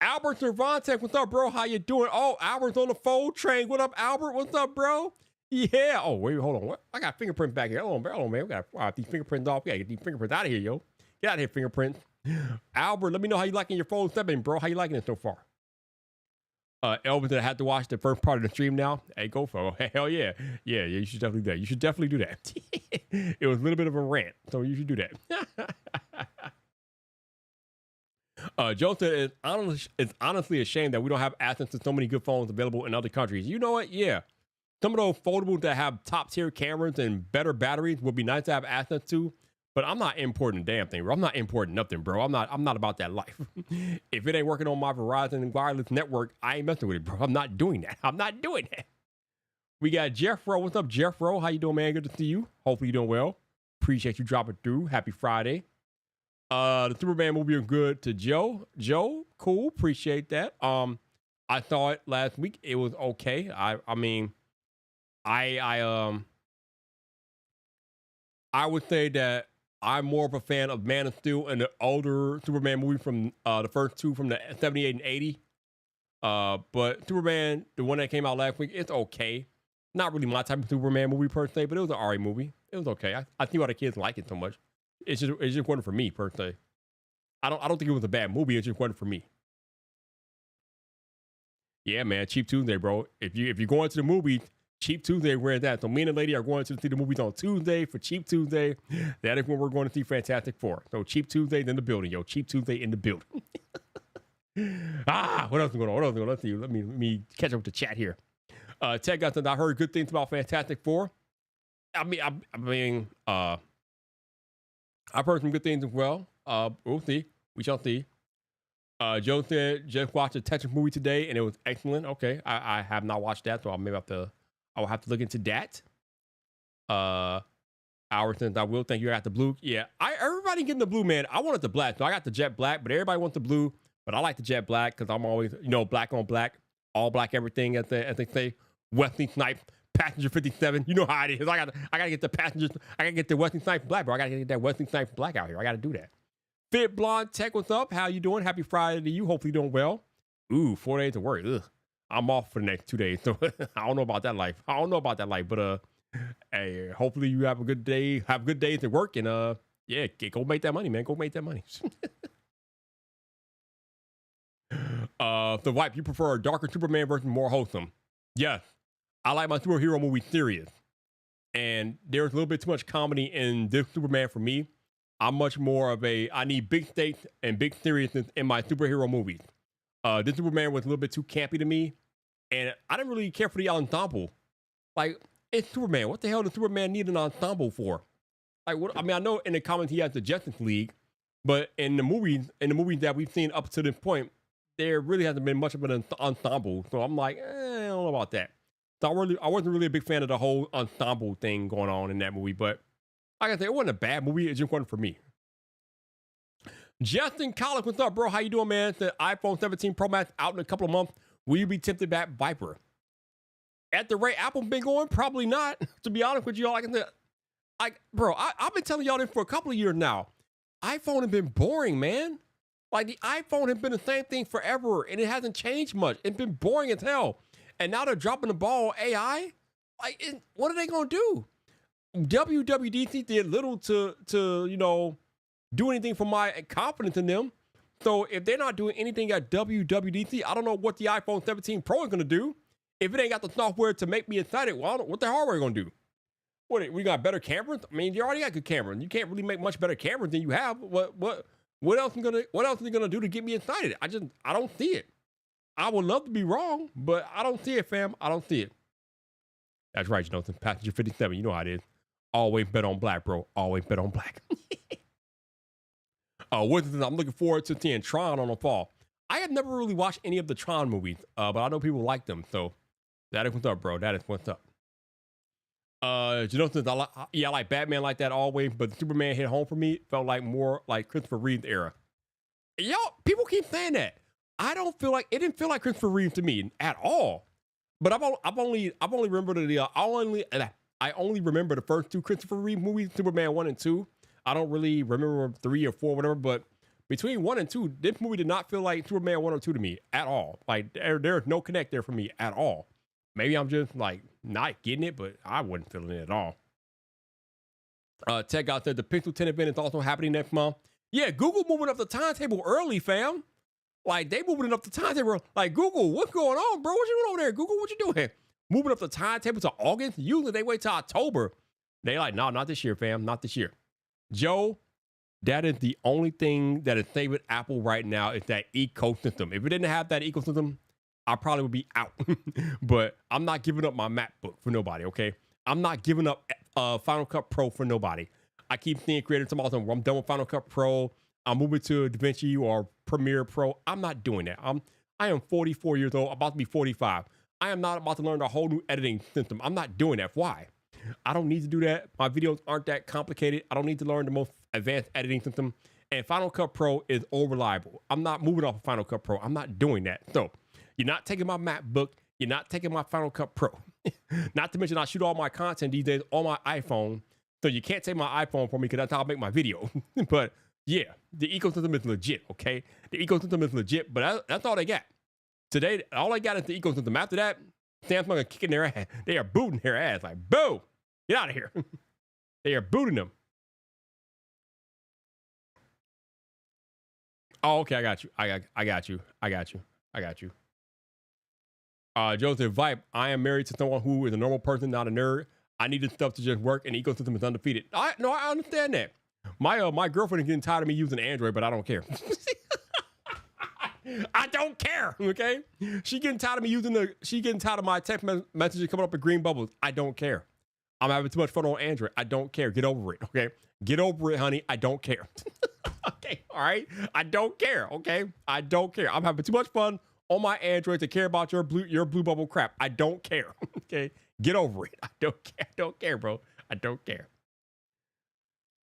Albert Cervantes, what's up, bro? How you doing? Oh, Albert's on the Fold train. What up, Albert? What's up, bro? Yeah. Oh, wait, hold on. What? I got fingerprints back here. Hold on, man. We got to these fingerprints off. We got to get these fingerprints out of here, yo. Get out of here, fingerprints. Albert, let me know how you liking your Fold 7, bro. How you liking it so far? Elvis that had to watch the first part of the stream now. Hey, go for it. Hell yeah. Yeah, you should definitely do that. You should definitely do that. It was a little bit of a rant, so you should do that. Joe said it's honestly a shame that we don't have access to so many good phones available in other countries. You know what? Yeah. Some of those foldables that have top tier cameras and better batteries would be nice to have access to. But I'm not importing a damn thing, bro. I'm not importing nothing, bro. I'm not about that life. If it ain't working on my Verizon wireless network, I ain't messing with it, bro. I'm not doing that. I'm not doing that. We got Jeff Rowe. What's up, Jeff Rowe? How you doing, man? Good to see you. Hopefully you're doing well. Appreciate you dropping through. Happy Friday. The Superman movie was good to Joe. Joe, cool. Appreciate that. I saw it last week. It was okay. I would say that I'm more of a fan of Man of Steel and the older Superman movie from the first two from the 78 and 80. But Superman, the one that came out last week, it's okay. Not really my type of Superman movie per se, but it was an RA movie. It was okay. I see why the kids like it so much. It's just wasn't for me per se. I don't think it was a bad movie. It just wasn't for me. Yeah, man, Cheap Tuesday, bro. If you're going to the movies, Cheap Tuesday, where is that? So me and the lady are going to see the movies on Tuesday for Cheap Tuesday. That is when we're going to see Fantastic Four. So Cheap Tuesday in the building, yo. Cheap Tuesday in the building. What else is going on? Let's see. Let me catch up with the chat here. Ted got said, I heard good things about Fantastic Four. I've heard some good things as well. We'll see. We shall see. Joe said, just watched a Tetris movie today and it was excellent. Okay. I have not watched that, so I will have to look into that. Since I will thank you. I got the blue. Yeah, everybody getting the blue, man. I wanted the black, so I got the jet black, but everybody wants the blue. But I like the jet black because I'm always, black on black, all black everything, as they say. Wesley Snipes, Passenger 57. You know how it is. I gotta get the passengers. I gotta get the Wesley Snipes black, bro. I gotta get that Wesley Snipes black out here. I gotta do that. Fit Blonde Tech, what's up? How you doing? Happy Friday to you. Hopefully doing well. Ooh, 4 days of work. Ugh. I'm off for the next 2 days, so I don't know about that life. But hey, hopefully you have a good day. Have good days at work, and yeah, go make that money, man. Go make that money. The Vype, you prefer a darker Superman version, more wholesome? Yes, I like my superhero movie serious, and there's a little bit too much comedy in this Superman for me. I'm much more of I need big stakes and big seriousness in my superhero movies. This Superman was a little bit too campy to me, and I didn't really care for the ensemble. Like, it's Superman. What the hell does Superman need an ensemble for? Like, what? I mean, I know in the comics he has the Justice League, but in the movies that we've seen up to this point, there really hasn't been much of an ensemble. So I'm like, I don't know about that. So I wasn't really a big fan of the whole ensemble thing going on in that movie. But like I said, it wasn't a bad movie. It just wasn't for me. Justin Collins, what's up, bro? How you doing, man? The iPhone 17 Pro Max out in a couple of months. Will you be tempted by Vyper? At the rate Apple's been going, probably not. To be honest with you, like I said, bro, I've been telling y'all this for a couple of years now. iPhone has been boring, man. Like, the iPhone has been the same thing forever, and it hasn't changed much. It's been boring as hell. And now they're dropping the ball AI. Like, what are they gonna do? WWDC did little to do anything for my confidence in them. So if they're not doing anything at WWDC, I don't know what the iPhone 17 Pro is gonna do. If it ain't got the software to make me excited, well, what the hardware gonna do? What, we got better cameras? I mean, you already got good cameras. You can't really make much better cameras than you have. What else is it gonna do to get me excited? I don't see it. I would love to be wrong, but I don't see it, fam. I don't see it. That's right, Jonathan. Passenger 57. You know how it is. Always bet on black, bro. Always bet on black. I'm looking forward to seeing Tron on the fall. I have never really watched any of the Tron movies, but I know people like them. So that is what's up, bro. That is what's up. You know, since I like Batman like that always, but Superman hit home for me. It felt like more like Christopher Reeve era. Y'all, people keep saying that. I don't feel like it didn't feel like Christopher Reeve to me at all. But I've only remembered I only remember the first two Christopher Reeve movies, Superman 1 and 2. I don't really remember 3 or 4, whatever. But between 1 and 2, this movie did not feel like Superman 1 or 2 to me at all. Like there's no connect there for me at all. Maybe I'm just like not getting it, but I wasn't feeling it at all. Tech God said the Pixel 10 event is also happening next month. Yeah, Google moving up the timetable early, fam. Like they moving it up the timetable. Like Google, what's going on, bro? What you doing over there? Google, what you doing? Moving up the timetable to August. Usually they wait till October. They like, no, not this year, fam. Not this year. Joe, that is the only thing that is saving Apple right now is that ecosystem. If it didn't have that ecosystem, I probably would be out. But I'm not giving up my MacBook for nobody, okay? I'm not giving up Final Cut Pro for nobody. I keep seeing creators tomorrow. I'm done with Final Cut Pro. I'm moving to DaVinci or Premiere Pro. I'm not doing that. I am 44 years old, about to be 45. I am not about to learn a whole new editing system. I'm not doing that. Why? I don't need to do that. My videos aren't that complicated. I don't need to learn the most advanced editing system. And Final Cut Pro is all reliable. I'm not moving off of Final Cut Pro. I'm not doing that. So you're not taking my MacBook. You're not taking my Final Cut Pro. Not to mention I shoot all my content these days on my iPhone. So you can't take my iPhone from me because that's how I make my video. But yeah, the ecosystem is legit, okay? The ecosystem is legit, but that's all they got. Today, all I got is the ecosystem. After that, Samsung are kicking their ass. They are booting their ass. Like, boo! Get out of here. They are booting them. Oh, okay, I got you. I got you. Joseph Vype, I am married to someone who is a normal person, not a nerd. I needed stuff to just work, and the ecosystem is undefeated. I understand that. My girlfriend is getting tired of me using Android, but I don't care. I don't care. Okay, she getting tired of my text messages coming up in green bubbles. I don't care. I'm having too much fun on Android. I don't care. Get over it. Okay, get over it, honey. I don't care. Okay, all right. I don't care. Okay, I don't care. I'm having too much fun on my Android to care about your blue bubble crap. I don't care. Okay, get over it. I don't care. I don't care, bro. I don't care.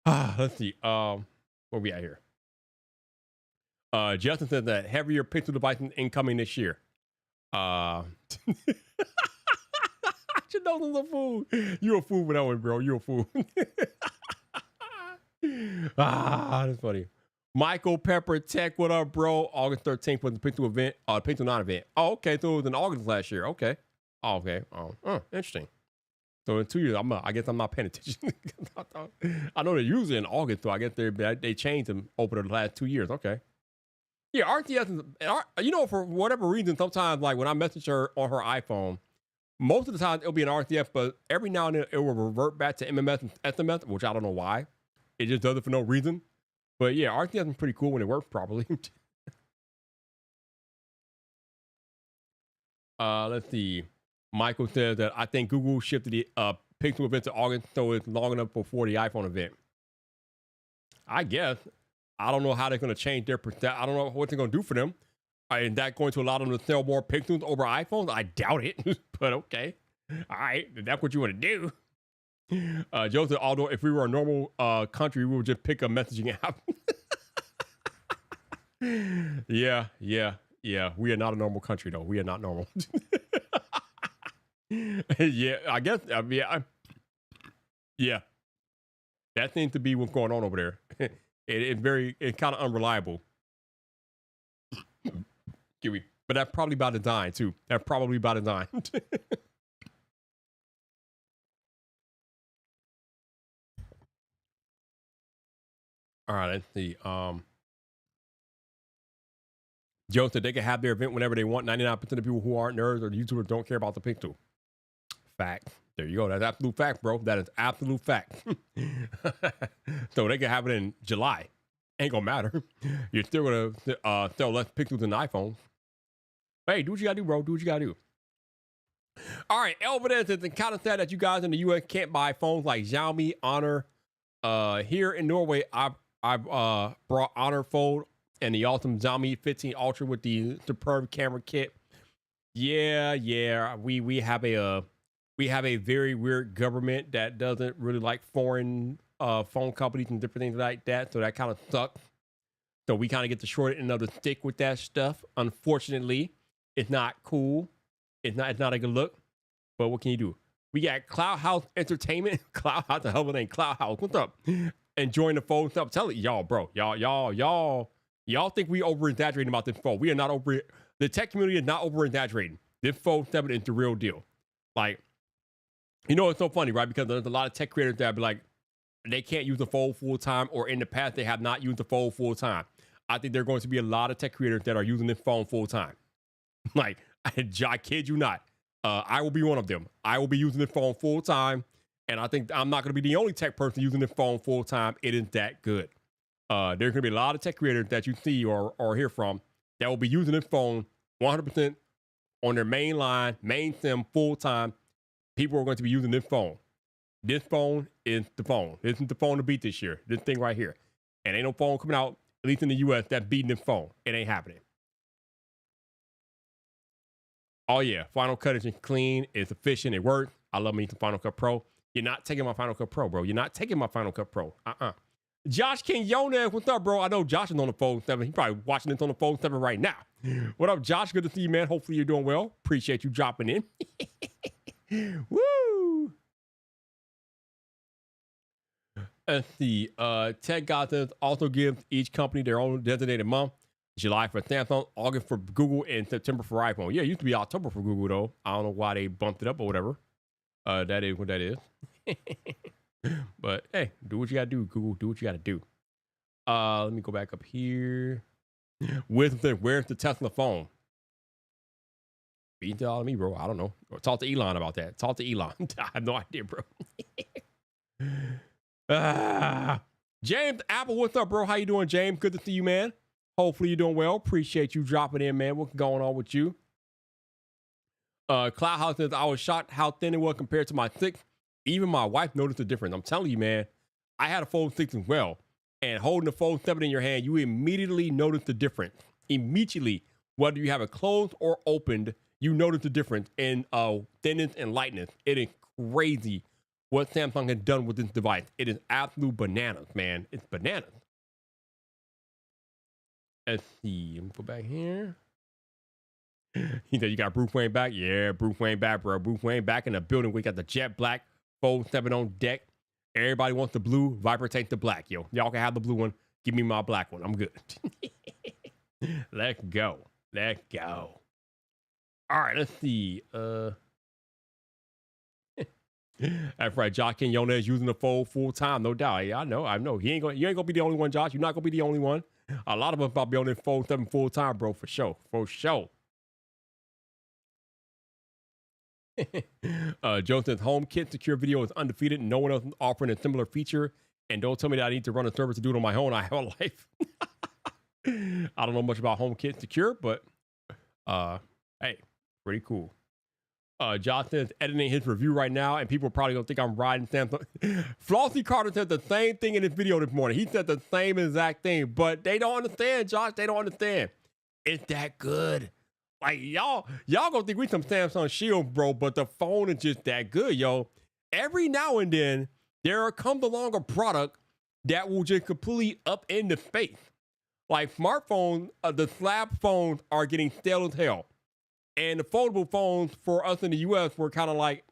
Let's see. Where we at here? Justin said that heavier Pixel devices incoming this year. I should know this is a fool. You're a fool with that one, bro. You're a fool. That's funny. Michael Pepper Tech, what up, bro? August 13th was the Pixel event, Pixel 9 event. Oh, okay. So it was in August last year. Okay. Oh, okay. Oh, interesting. So in 2 years, I guess I'm not paying attention. I know they're usually in August, so I guess they changed them over the last 2 years. Okay. Yeah, RTS is, for whatever reason, sometimes like when I message her on her iPhone, most of the time it'll be an RTF, but every now and then it will revert back to MMS and SMS, which I don't know why. It just does it for no reason. But yeah, RTS is pretty cool when it works properly. Let's see. Michael says that I think Google shifted the Pixel event to August, so it's long enough before the iPhone event. I guess. I don't know how they're going to change their percent. I don't know what they're going to do for them. Is that going to allow them to sell more Pixels over iPhones? I doubt it, but okay. All right, if that's what you want to do. Joseph, although if we were a normal country, we would just pick a messaging app. Yeah. We are not a normal country, though. We are not normal. Yeah, I guess. Yeah. That seems to be what's going on over there. It's kind of unreliable. But that's probably by design, too. That's probably by design. All right, let's see. Joe said they can have their event whenever they want. 99% of people who aren't nerds or YouTubers don't care about the Pixel. Fact. There you go. That's absolute fact, bro. That is absolute fact. So they can have it in July. Ain't gonna matter. You're still gonna sell less Pixels than iPhones. Hey, do what you gotta do, bro. Do what you gotta do. All right, evidence is kind of sad that you guys in the US can't buy phones like Xiaomi, Honor. Here in Norway, I've brought Honor Fold and the awesome Xiaomi 15 Ultra with the superb camera kit. Yeah, we have a very weird government that doesn't really like foreign phone companies and different things like that. So that kind of sucks. So we kind of get the short end of the stick with that stuff. Unfortunately, it's not cool. It's not a good look. But what can you do? We got Cloud House Entertainment. Cloud House, the hell of a name. Cloud House. What's up? Enjoying the phone stuff. Tell it, y'all, bro. Y'all think we over exaggerating about this phone. We are not over. The tech community is not over exaggerating. This phone 7 is the real deal. Like, you know, it's so funny, right? Because there's a lot of tech creators that be like, they can't use the phone full time, or in the past they have not used the phone full time. I think there are going to be a lot of tech creators that are using this phone full time. Like, I kid you not. I will be one of them. I will be using this phone full time, and I think I'm not going to be the only tech person using this phone full time. It is that good. There's going to be a lot of tech creators that you see or hear from that will be using this phone 100% on their main line, main SIM, full time. People are going to be using this phone. This phone is the phone. This is the phone to beat this year. This thing right here. And ain't no phone coming out, at least in the US, that's beating this phone. It ain't happening. Oh yeah, Final Cut is clean, it's efficient, it works. I love me some Final Cut Pro. You're not taking my Final Cut Pro, bro. You're not taking my Final Cut Pro. Josh Quinones, what's up, bro? I know Josh is on the phone 7. He's probably watching this on the phone 7 right now. What up, Josh? Good to see you, man. Hopefully you're doing well. Appreciate you dropping in. Woo! Let's see. Tech God says also gives each company their own designated month. July for Samsung, August for Google, and September for iPhone. Yeah, it used to be October for Google, though. I don't know why they bumped it up or whatever. That is what that is. But, hey, do what you got to do, Google. Do what you got to do. Let me go back up here. Where's the Tesla phone? Be telling me, bro. I don't know. Or talk to Elon about that. Talk to Elon. I have no idea, bro. James Apple, what's up, bro? How you doing, James? Good to see you, man. Hopefully you're doing well. Appreciate you dropping in, man. What's going on with you? Cloud House says, I was shocked how thin it was compared to my 6. Even my wife noticed the difference. I'm telling you, man. I had a Fold 6 as well. And holding the Fold 7 in your hand, you immediately notice the difference. Immediately, whether you have it closed or opened, you notice the difference in thinness and lightness. It is crazy what Samsung has done with this device. It is absolute bananas, man. It's bananas. Let's see. Let me go back here. He said, you got Bruce Wayne back? Yeah, Bruce Wayne back, bro. Bruce Wayne back in the building. We got the jet black Fold 7 on deck. Everybody wants the blue. Vyper take the black, yo. Y'all can have the blue one. Give me my black one. I'm good. Let's go. Let's go. All right, let's see. That's right. Josh Quinones using the Fold full time, no doubt. Yeah, I know. You ain't gonna be the only one, Josh. You're not gonna be the only one. A lot of us about to be on this Fold 7 full time, bro, for sure. For sure. Joe says HomeKit secure video is undefeated. No one else is offering a similar feature. And don't tell me that I need to run a service to do it on my own. I have a life. I don't know much about HomeKit secure, but hey, pretty cool. Josh says editing his review right now, and people are probably gonna think I'm riding Samsung. Flossie Carter said the same thing in his video this morning. He said the same exact thing, but they don't understand, Josh. They don't understand. It's that good. Like y'all gonna think we some Samsung shield, bro, but the phone is just that good, yo. Every now and then there comes along a product that will just completely upend the space. Like smartphones, the slab phones are getting stale as hell. And the foldable phones for us in the US were kind of like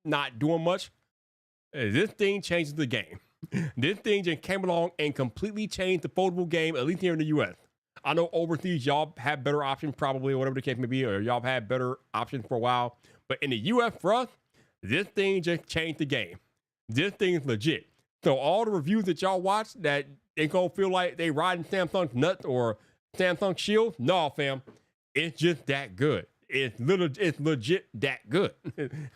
not doing much. This thing changes the game. This thing just came along and completely changed the foldable game, at least here in the US. I know overseas, y'all have better options probably, or whatever the case may be, or y'all have had better options for a while. But in the US, for us, this thing just changed the game. This thing is legit. So all the reviews that y'all watch that they gonna feel like they riding Samsung's nuts or Samsung shield, no, fam. It's just that good. It's legit that good.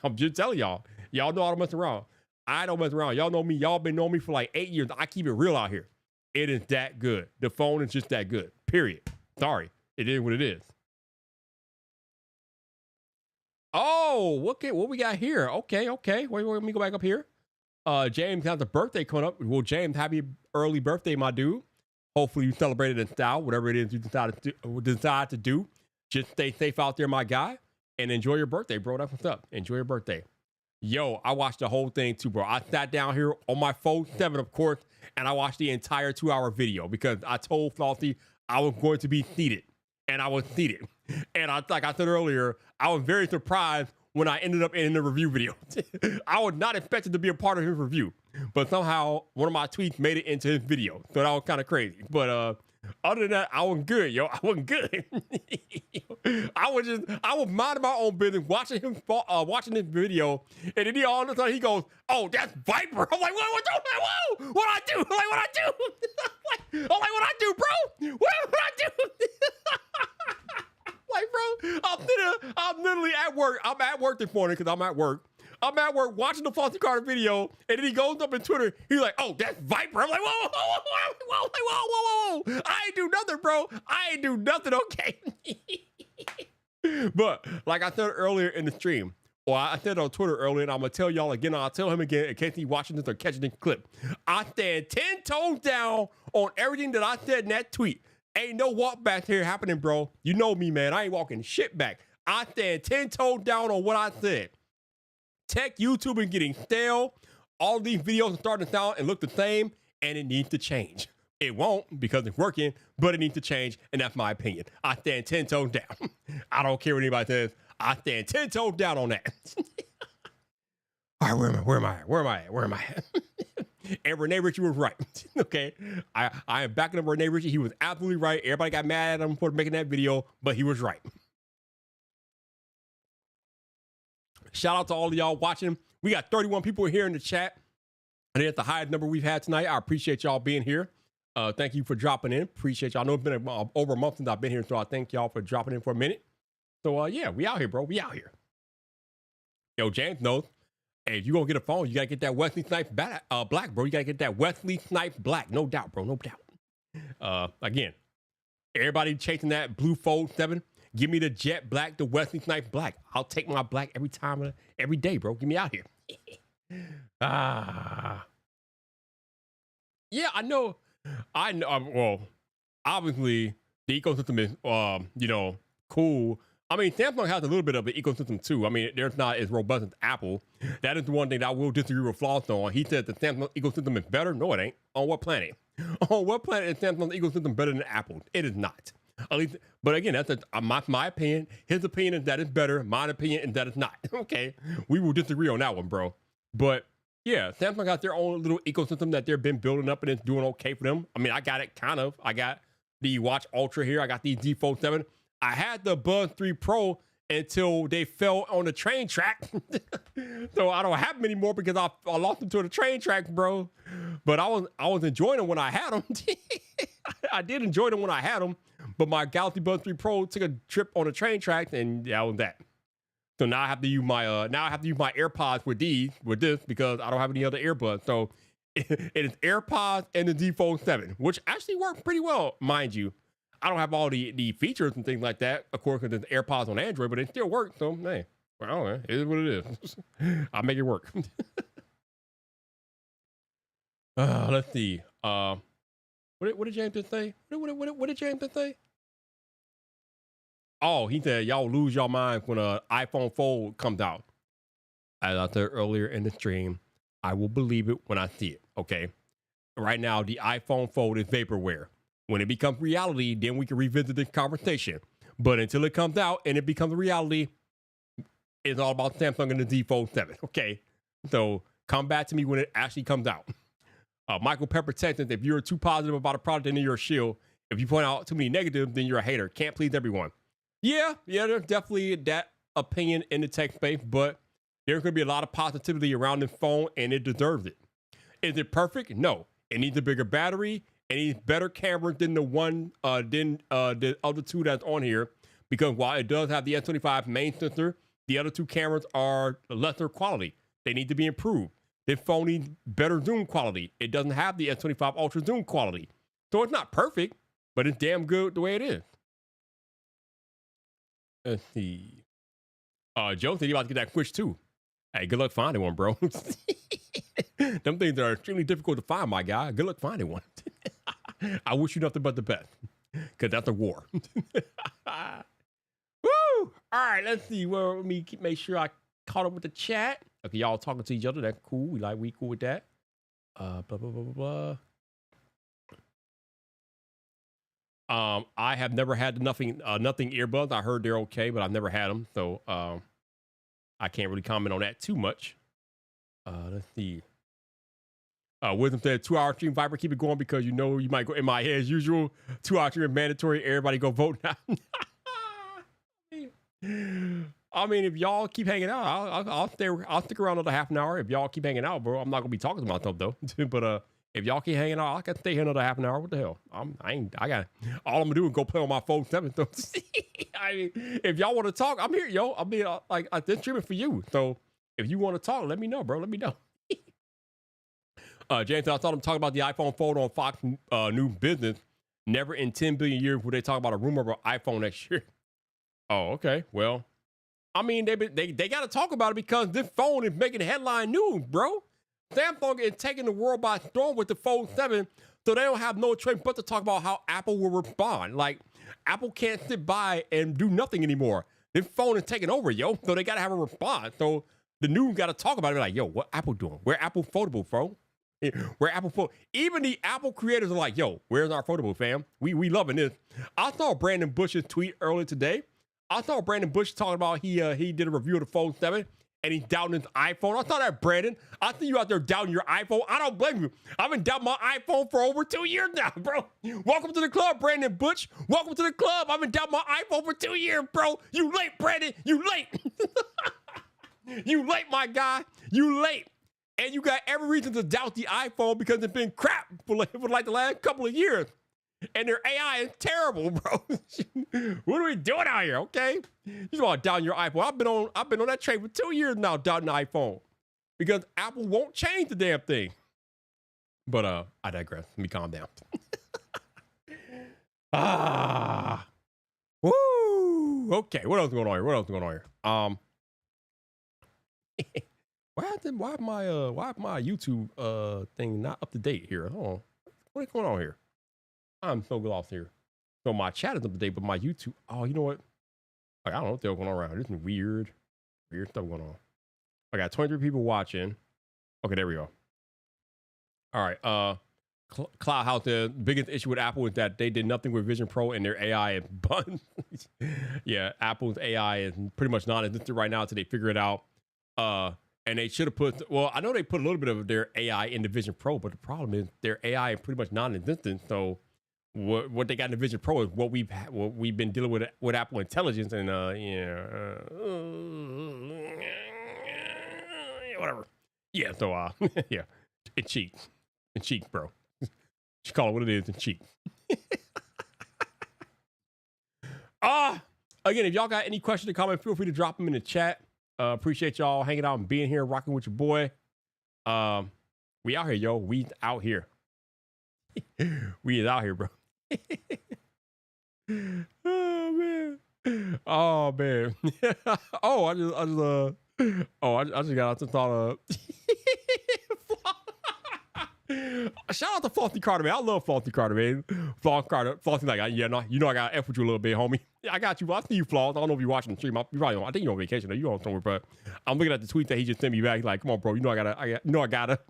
I'm just telling y'all. Y'all know I don't mess around. I don't mess around. Y'all know me. Y'all been knowing me for like 8 years. I keep it real out here. It is that good. The phone is just that good. Period. Sorry. It is what it is. Oh, Oh, okay. What we got here? Okay. Wait, let me go back up here. James has a birthday coming up. Well, James, happy early birthday, my dude. Hopefully you celebrated in style, whatever it is you decide to do. Just stay safe out there, my guy, and enjoy your birthday, bro. That's what's up. Enjoy your birthday. Yo, I watched the whole thing too, bro. I sat down here on my phone 7, of course, and I watched the entire 2-hour video because I told Flossie I was going to be seated, and I was seated. And like I said earlier, I was very surprised when I ended up in the review video. I was not expected to be a part of his review, but somehow one of my tweets made it into his video. So that was kind of crazy. But other than that, I was good, yo. I was good. I was minding my own business, watching this video, and then all of a sudden he goes, "Oh, that's Vyyyper." I'm like, what I do? I'm like, what I do? I'm like, what I do, bro? What I do? Like, bro, I'm literally at work. I'm at work this morning because I'm at work. I'm at work watching the Flossie Carter video, and then he goes up in Twitter. He's like, "Oh, that's Vyyyper." I'm like, whoa. I ain't do nothing, bro. I ain't do nothing, okay? But like I said earlier in the stream, or I said on Twitter earlier, and I'm going to tell y'all again, I'll tell him again in case he's watching this or catching this clip. I stand 10 toes down on everything that I said in that tweet. Ain't no walk back here happening, bro. You know me, man. I ain't walking shit back. I stand 10 toes down on what I said. Tech YouTube is getting stale. All these videos are starting to sound and look the same, and it needs to change. It won't because it's working, but it needs to change, and that's my opinion. I stand 10 toes down. I don't care what anybody says. I stand 10 toes down on that. All right, where am I? And Renee Ritchie was right. Okay. I am backing up Renee Ritchie. He was absolutely right. Everybody got mad at him for making that video, but he was right. Shout out to all of y'all watching. We got 31 people here in the chat. And that's the highest number we've had tonight. I appreciate y'all being here. Thank you for dropping in. Appreciate y'all. I know it's been over a month since I've been here, so I thank y'all for dropping in for a minute. So, yeah, we out here, bro. We out here. Yo, James knows. Hey, if you gonna get a phone, you gotta get that Wesley Snipes black, bro. You gotta get that Wesley Snipes black. No doubt, bro. No doubt. Again, everybody chasing that blue Fold 7. Give me the jet black, the Wesley Snipes black. I'll take my black every time, every day, bro. Get me out here. Yeah, I know. Well, obviously the ecosystem is, cool. I mean, Samsung has a little bit of an ecosystem too. I mean, there's not as robust as Apple. That is the one thing that I will disagree with Floss on. He said the Samsung ecosystem is better. No, it ain't. On what planet? On what planet is Samsung's ecosystem better than Apple? It is not. At least, but again, that's my opinion. His opinion is that it's better. My opinion is that it's not. Okay, we will disagree on that one, bro. But yeah, Samsung got their own little ecosystem that they've been building up, and it's doing okay for them. I mean, I got it kind of. I got the Watch Ultra here. I got the Z Fold 7. I had the Buzz 3 Pro until they fell on the train track. So I don't have them anymore because I lost them to the train track, bro. But I was enjoying them when I had them. I did enjoy them when I had them. But my Galaxy Buds 3 Pro took a trip on the train tracks, and that was that. So now I have to use my AirPods with this because I don't have any other earbuds. So it is AirPods and the Z Fold 7, which actually work pretty well, mind you. I don't have all the features and things like that, of course, because there's AirPods on Android, but it still works. So, hey, well, I don't know. It is what it is. I'll make it work. Let's see. What did James just say? What did James just say? Oh, he said, y'all lose your mind when an iPhone Fold comes out. As I said earlier in the stream, I will believe it when I see it, okay? Right now, the iPhone Fold is vaporware. When it becomes reality, then we can revisit this conversation. But until it comes out and it becomes a reality, it's all about Samsung and the Z Fold 7, okay? So come back to me when it actually comes out. Michael Pepper texted, if you're too positive about a product, then you're a shill. If you point out too many negatives, then you're a hater. Can't please everyone. Yeah, there's definitely that opinion in the tech space, but there's going to be a lot of positivity around this phone, and it deserves it. Is it perfect? No. It needs a bigger battery. It needs better camera than the other two that's on here, because while it does have the S25 main sensor, the other two cameras are lesser quality. They need to be improved. This phone needs better zoom quality. It doesn't have the S25 Ultra zoom quality. So it's not perfect, but it's damn good the way it is. Let's see. Joe said he about to get that Switch too. Hey, good luck finding one, bro. Them things are extremely difficult to find, my guy. Good luck finding one. I wish you nothing but the best, because that's a war. Woo! All right, let's see. Well, let me make sure I caught up with the chat. Okay, y'all talking to each other. That's cool. We cool with that. Blah, blah, blah, blah, blah. I have never had the nothing earbuds. I heard they're okay, but I've never had them, so I can't really comment on that too much. Let's see. Wisdom said 2-hour stream, Vyper, keep it going because you know you might go MIA as usual. 2-hour stream mandatory. Everybody go vote now. I mean, if y'all keep hanging out, I'll stick around another half an hour. If y'all keep hanging out, bro, I'm not gonna be talking to myself though. But if y'all keep hanging out, I can stay here another half an hour. What the hell? I got all I'm gonna do is go play on my phone 7. So I mean, if y'all want to talk, I'm here, yo. I mean, like this streaming for you. So if you want to talk, let me know, bro. Let me know. James, I thought I'm talking about the iPhone Fold on Fox New Business. Never in 10 billion years would they talk about a rumor of an iPhone next year. Oh, okay. Well, I mean, they got to talk about it because this phone is making headline news, bro. Samsung is taking the world by storm with the Fold 7, so they don't have no choice but to talk about how Apple will respond. Like, Apple can't sit by and do nothing anymore. This phone is taking over, yo, so they got to have a response. So the news got to talk about it. Like, yo, what Apple doing? Where Apple Foldable, bro? Where Apple Fold? Even the Apple creators are like, yo, where's our Foldable, fam? We loving this. I saw Brandon Bush's tweet earlier today. I saw Brandon Bush talking about he did a review of the Fold 7 and he's doubting his iPhone. I saw that, Brandon. I see you out there doubting your iPhone. I don't blame you. I've been doubting my iPhone for over 2 years now, bro. Welcome to the club, Brandon Bush. Welcome to the club. I've been doubting my iPhone for 2 years, bro. You late, Brandon. You late. You late, my guy. You late. And you got every reason to doubt the iPhone because it's been crap for like the last couple of years. And their AI is terrible, bro. What are we doing out here, okay? You just want to down your iPhone. I've been on that train for 2 years now, doubting the iPhone. Because Apple won't change the damn thing. But I digress. Let me calm down. Woo! Okay, what else is going on here? Why is my YouTube thing not up to date here? Hold on. What is going on here? I'm so lost here. So my chat is up to date, but my YouTube. Oh, you know what? Like, I don't know what the hell's going on around. This is weird stuff going on. I got 23 people watching. Okay, there we go. All right. Cloud House, the biggest issue with Apple is that they did nothing with Vision Pro and their AI is bun. Yeah, Apple's AI is pretty much non-existent right now until they figure it out. And they should have put, well, I know they put a little bit of their AI in the Vision Pro, but the problem is their AI is pretty much non-existent. So what they got in the Vision Pro is what we've been dealing with Apple Intelligence and whatever. Yeah, so yeah, it's cheap. It's cheap, bro. Just call it what it is. It's cheap. Again, if y'all got any questions or comments, feel free to drop them in the chat. Appreciate y'all hanging out and being here, rocking with your boy. We out here, yo. We out here. We is out here, bro. Oh man. Oh man. I just got out to thought of. Shout out to Flossy Carter, man. I love Flossy Carter, man. Flossy, like, yeah, no, you know I got to F with you a little bit, homie. I got you. I see you, Floss. I don't know if you're watching the stream. You probably don't. I think you're on vacation or you on somewhere, but I'm looking at the tweet that he just sent me back. He's like, come on, bro. You know I gotta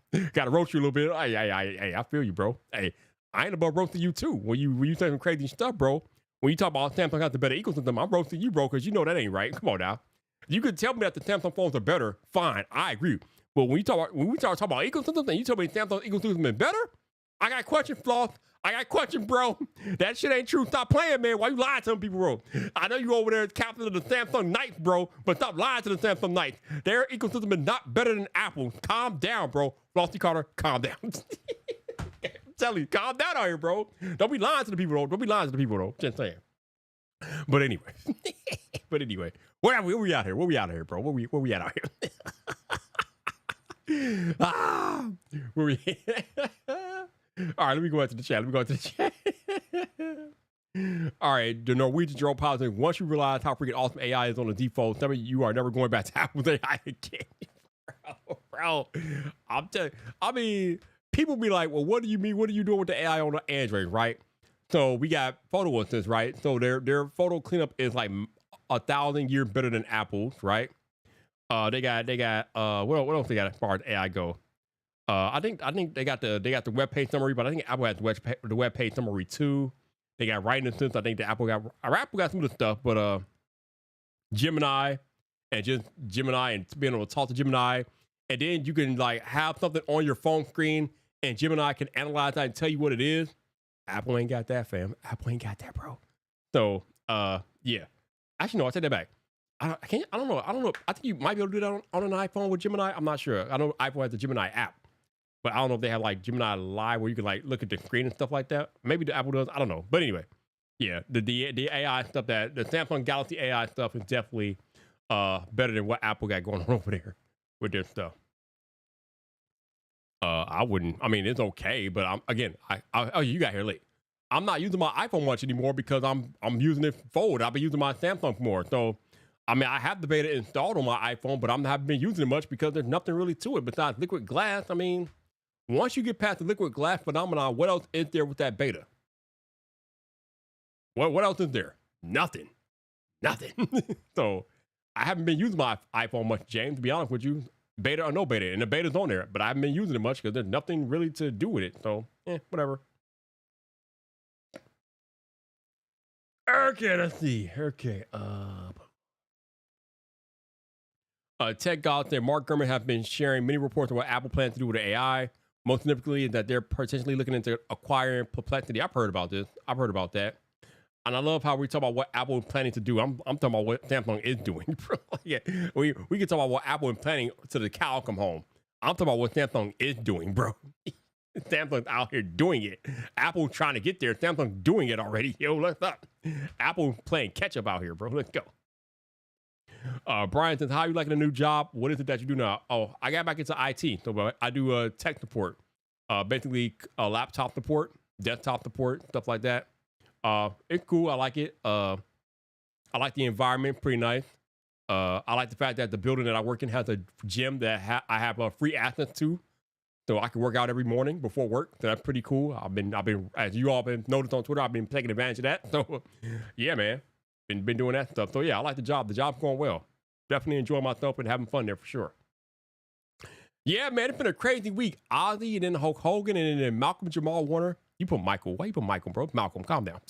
roast you a little bit. Hey, I feel you, bro. Hey, I ain't above roasting you too. When you say some crazy stuff, bro. When you talk about Samsung has the better ecosystem, I'm roasting you, bro, because you know that ain't right. Come on now. You could tell me that the Samsung phones are better. Fine, I agree. But when we start talking about ecosystems and you tell me Samsung ecosystem is better, I got a question, Floss. I got a question, bro. That shit ain't true. Stop playing, man. Why you lying to them people, bro? I know you over there captain of the Samsung Knights, bro, but stop lying to the Samsung Knights. Their ecosystem is not better than Apple. Calm down, bro. Flossy Carter, calm down. I'm telling you, calm down out here, bro. Don't be lying to the people, though. Just saying. But anyway. Where we out here? Where we out here, bro? Where we at out here? Where we? All right, let me go out to the chat. All right, the Norwegian drone pilot. Once you realize how freaking awesome AI is on the default, tell me you are never going back to Apple's AI again, bro. I mean, people be like, well, what do you mean? What are you doing with the AI on the Android, right? So we got photo assist, right? So their photo cleanup is like 1,000 years better than Apple's, right? They got what else they got as far as AI go? I think they got the web page summary, but I think Apple has the web page summary too. They got writing assist. I think the Apple got some of the stuff, but Gemini and just Gemini and being able to talk to Gemini, and then you can like have something on your phone screen and Gemini can analyze that and tell you what it is. Apple ain't got that, fam. Apple ain't got that, bro. So yeah. Actually, no, I take that back. I don't know. I think you might be able to do that on an iPhone with Gemini. I'm not sure. I know iPhone has the Gemini app, but I don't know if they have like Gemini Live where you can like look at the screen and stuff like that. Maybe the Apple does. I don't know. But anyway, yeah, the AI stuff, that the Samsung Galaxy AI stuff is definitely better than what Apple got going on over there with their stuff. I wouldn't. I mean, it's okay, but oh, you got here late. I'm not using my iPhone much anymore because I'm using it forward. I've been using my Samsung more. So, I mean, I have the beta installed on my iPhone, but I haven't been using it much because there's nothing really to it besides liquid glass. I mean, once you get past the liquid glass phenomenon, what else is there with that beta? What else is there? Nothing. So, I haven't been using my iPhone much, James, to be honest with you. Beta or no beta, and the beta's on there, but I haven't been using it much because there's nothing really to do with it. So, whatever. Okay, let's see. Okay, Tech gods and Mark Gurman have been sharing many reports on what Apple plans to do with the AI. Most significantly, that they're potentially looking into acquiring Perplexity. I've heard about this. I've heard about that. And I love how we talk about what Apple is planning to do. I'm talking about what Samsung is doing. Yeah, we can talk about what Apple is planning to the cow come home. I'm talking about what Samsung is doing, bro. Samsung's out here doing it. Apple trying to get there. Samsung doing it already. Yo, let's up. Apple playing catch up out here, bro. Let's go. Brian says, how are you liking the new job? What is it that you do now? Oh, I got back into IT. So I do tech support. Basically laptop support, desktop support, stuff like that. It's cool. I like it. I like the environment. Pretty nice. I like the fact that the building that I work in has a gym that I have free access to. So I can work out every morning before work. So that's pretty cool. I've been, as you all been noticed on Twitter, I've been taking advantage of that. So yeah, man, been doing that stuff. So yeah, I like the job. The job's going well. Definitely enjoying myself and having fun there for sure. Yeah, man, it's been a crazy week. Ozzy and then Hulk Hogan and then Malcolm Jamal Warner. You put Michael. Why you put Michael, bro? Malcolm, calm down.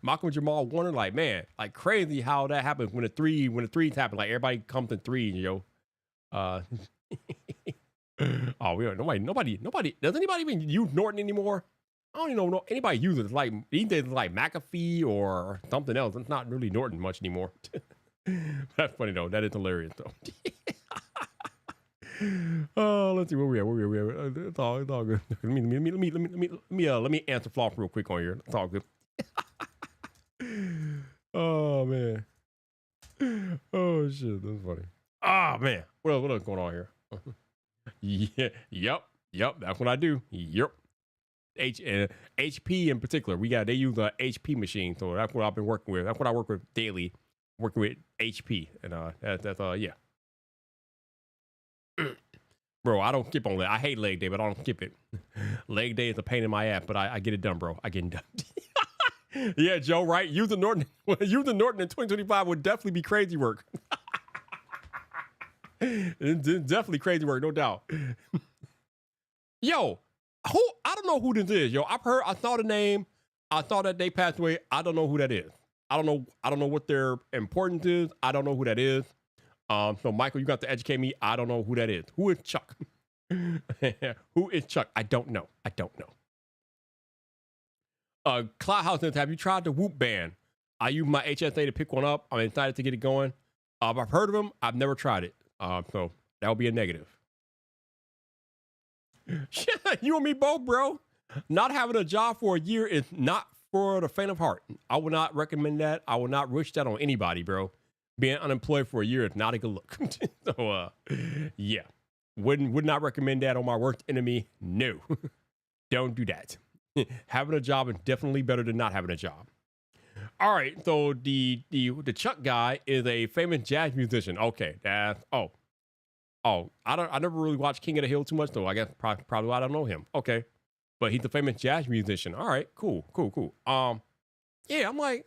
Malcolm Jamal Warner, like, man, like crazy how that happens when the threes happen. Like everybody comes in threes, yo. Oh, we don't, nobody. Does anybody even use Norton anymore? I don't even know anybody uses it. Like these days, it's like McAfee or something else. It's not really Norton much anymore. That's funny though. That is hilarious though. Oh, let's see where we at. It's all good. Let me answer Floss real quick on here. It's all good. Oh man. Oh shit, that's funny. Oh man, what else going on here? Yeah, yep. That's what I do. Yep. HP in particular, they use a HP machine, so that's what I've been working with. That's what I work with daily, working with HP, and that's yeah. Bro, I don't skip on that. I hate leg day, but I don't skip it. Leg day is a pain in my ass, but I get it done, bro. I get it done. Yeah, Joe, right? Using Norton in 2025 would definitely be crazy work. It's definitely crazy work, no doubt. Yo, I don't know who this is, yo. I saw the name. I saw that they passed away. I don't know who that is. I don't know what their importance is. I don't know who that is. So Michael, you got to educate me. I don't know who that is. Who is Chuck? Who is Chuck? I don't know. Cloud House says, have you tried the Whoop band? I use my HSA to pick one up. I'm excited to get it going. I've heard of them. I've never tried it. So that would be a negative. You and me both, bro. Not having a job for a year is not for the faint of heart. I would not recommend that. I would not wish that on anybody, bro. Being unemployed for a year is not a good look. So, yeah. Would not recommend that on my worst enemy. No. Don't do that. Having a job is definitely better than not having a job. All right, so the Chuck guy is a famous jazz musician. Okay, that's I never really watched King of the Hill too much though. I guess probably why I don't know him. Okay, but he's a famous jazz musician. All right, cool. Yeah, I'm like,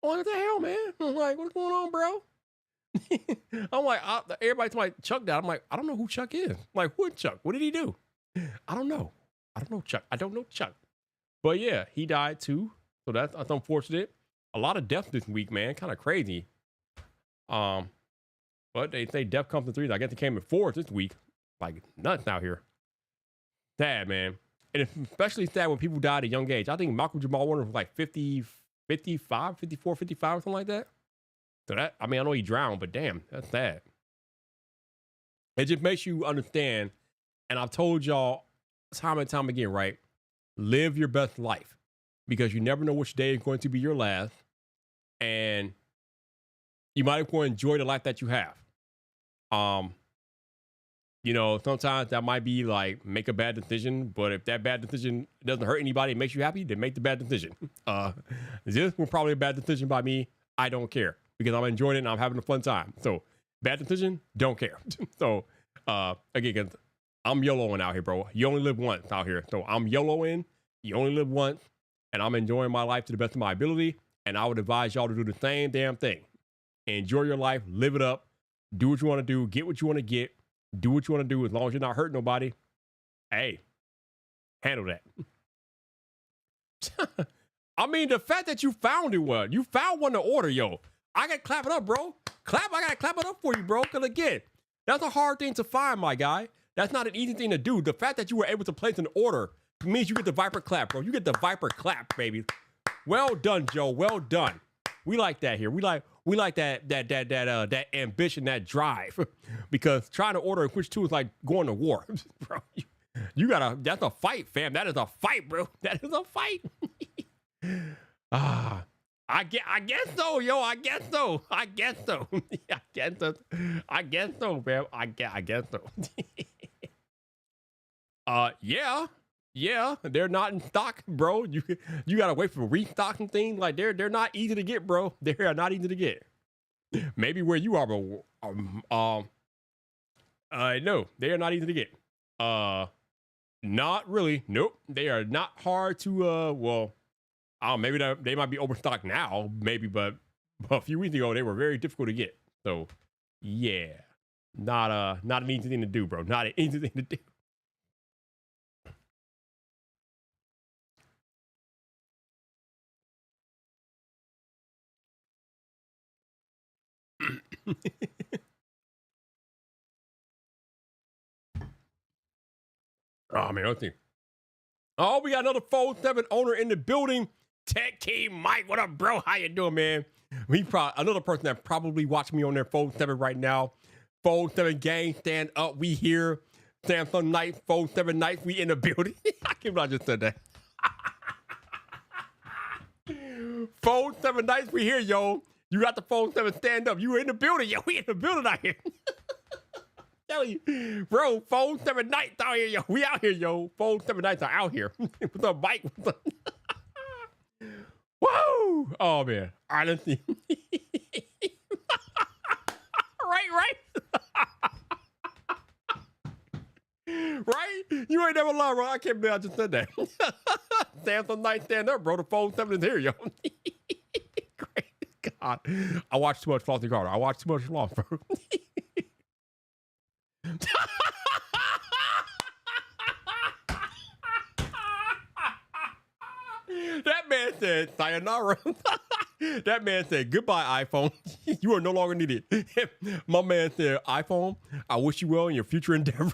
what the hell, man? I'm like, what's going on, bro? I'm like, everybody's like Chuck died. I'm like, I don't know who Chuck is. I'm like, what Chuck? What did he do? I don't know Chuck. I don't know Chuck. But yeah, he died too. So that's unfortunate. A lot of deaths this week, man. Kind of crazy. But they say death comes in threes. I guess it came in fours this week. Like nuts out here. Sad, man. And it's especially sad when people die at a young age. I think Malcolm Jamal Warner was like 50, 55, 54, 55 or something like that. So that, I mean, I know he drowned, but damn, that's sad. It just makes you understand. And I've told y'all time and time again, right? Live your best life because you never know which day is going to be your last. And you might as well enjoy the life that you have. You know, sometimes that might be like make a bad decision, but if that bad decision doesn't hurt anybody, it makes you happy, then make the bad decision. This was probably a bad decision by me. I don't care because I'm enjoying it and I'm having a fun time. So bad decision, don't care. So again, cause I'm YOLOing out here, bro. You only live once out here. So I'm YOLOing. You only live once, and I'm enjoying my life to the best of my ability. And I would advise y'all to do the same damn thing. Enjoy your life, live it up, do what you want to do, get what you want to get, do what you want to do as long as you're not hurting nobody. Hey, handle that. I mean, the fact that you found it, well, you found one to order, yo. I got to clap it up, bro. I got to clap it up for you, bro. Because again, that's a hard thing to find, my guy. That's not an easy thing to do. The fact that you were able to place an order means you get the Vyyyper clap, bro. You get the Vyyyper clap, baby. Well done, Joe. Well done. We like that here. We like that ambition, that drive, because trying to order a Switch 2 is like going to war, bro. You gotta. That's a fight, fam. That is a fight, bro. That is a fight. I guess so, yo. I guess so. I guess so, fam. I guess so. Yeah, they're not in stock, bro. You gotta wait for restock and things. Like they're not easy to get, bro. They are not easy to get. Maybe where you are, but no, they are not easy to get. Not really. Nope. They are not hard to well, maybe they might be overstocked now, maybe, but a few weeks ago they were very difficult to get. So yeah. Not an easy thing to do, bro. Not an easy thing to do. Oh man, let's see. Oh, we got another Fold 7 owner in the building. Tech Key Mike, what up, bro? How you doing, man? Another person that probably watching me on their Fold 7 right now. Fold 7 gang, stand up. We here. Samsung Night, Fold 7 Nights. We in the building. I can't believe I just said that. Fold 7 Nights, we here, yo. You got the Fold 7 stand up. You were in the building, yo. We in the building out here. Tell you, bro, Fold 7 Nights out here, yo. We out here, yo. Fold 7 Nights are out here. With a bike. Whoa! Oh man. All right, let's see. right. Right? You ain't never lied, bro. I can't believe I just said that. Samsung Night stand up, bro. The Fold 7 is here, yo. Great God. I watched too much Flossy Carter. I watched too much Floss, bro. That man said sayonara. That man said goodbye, iPhone. You are no longer needed. My man said, iPhone, I wish you well in your future endeavors.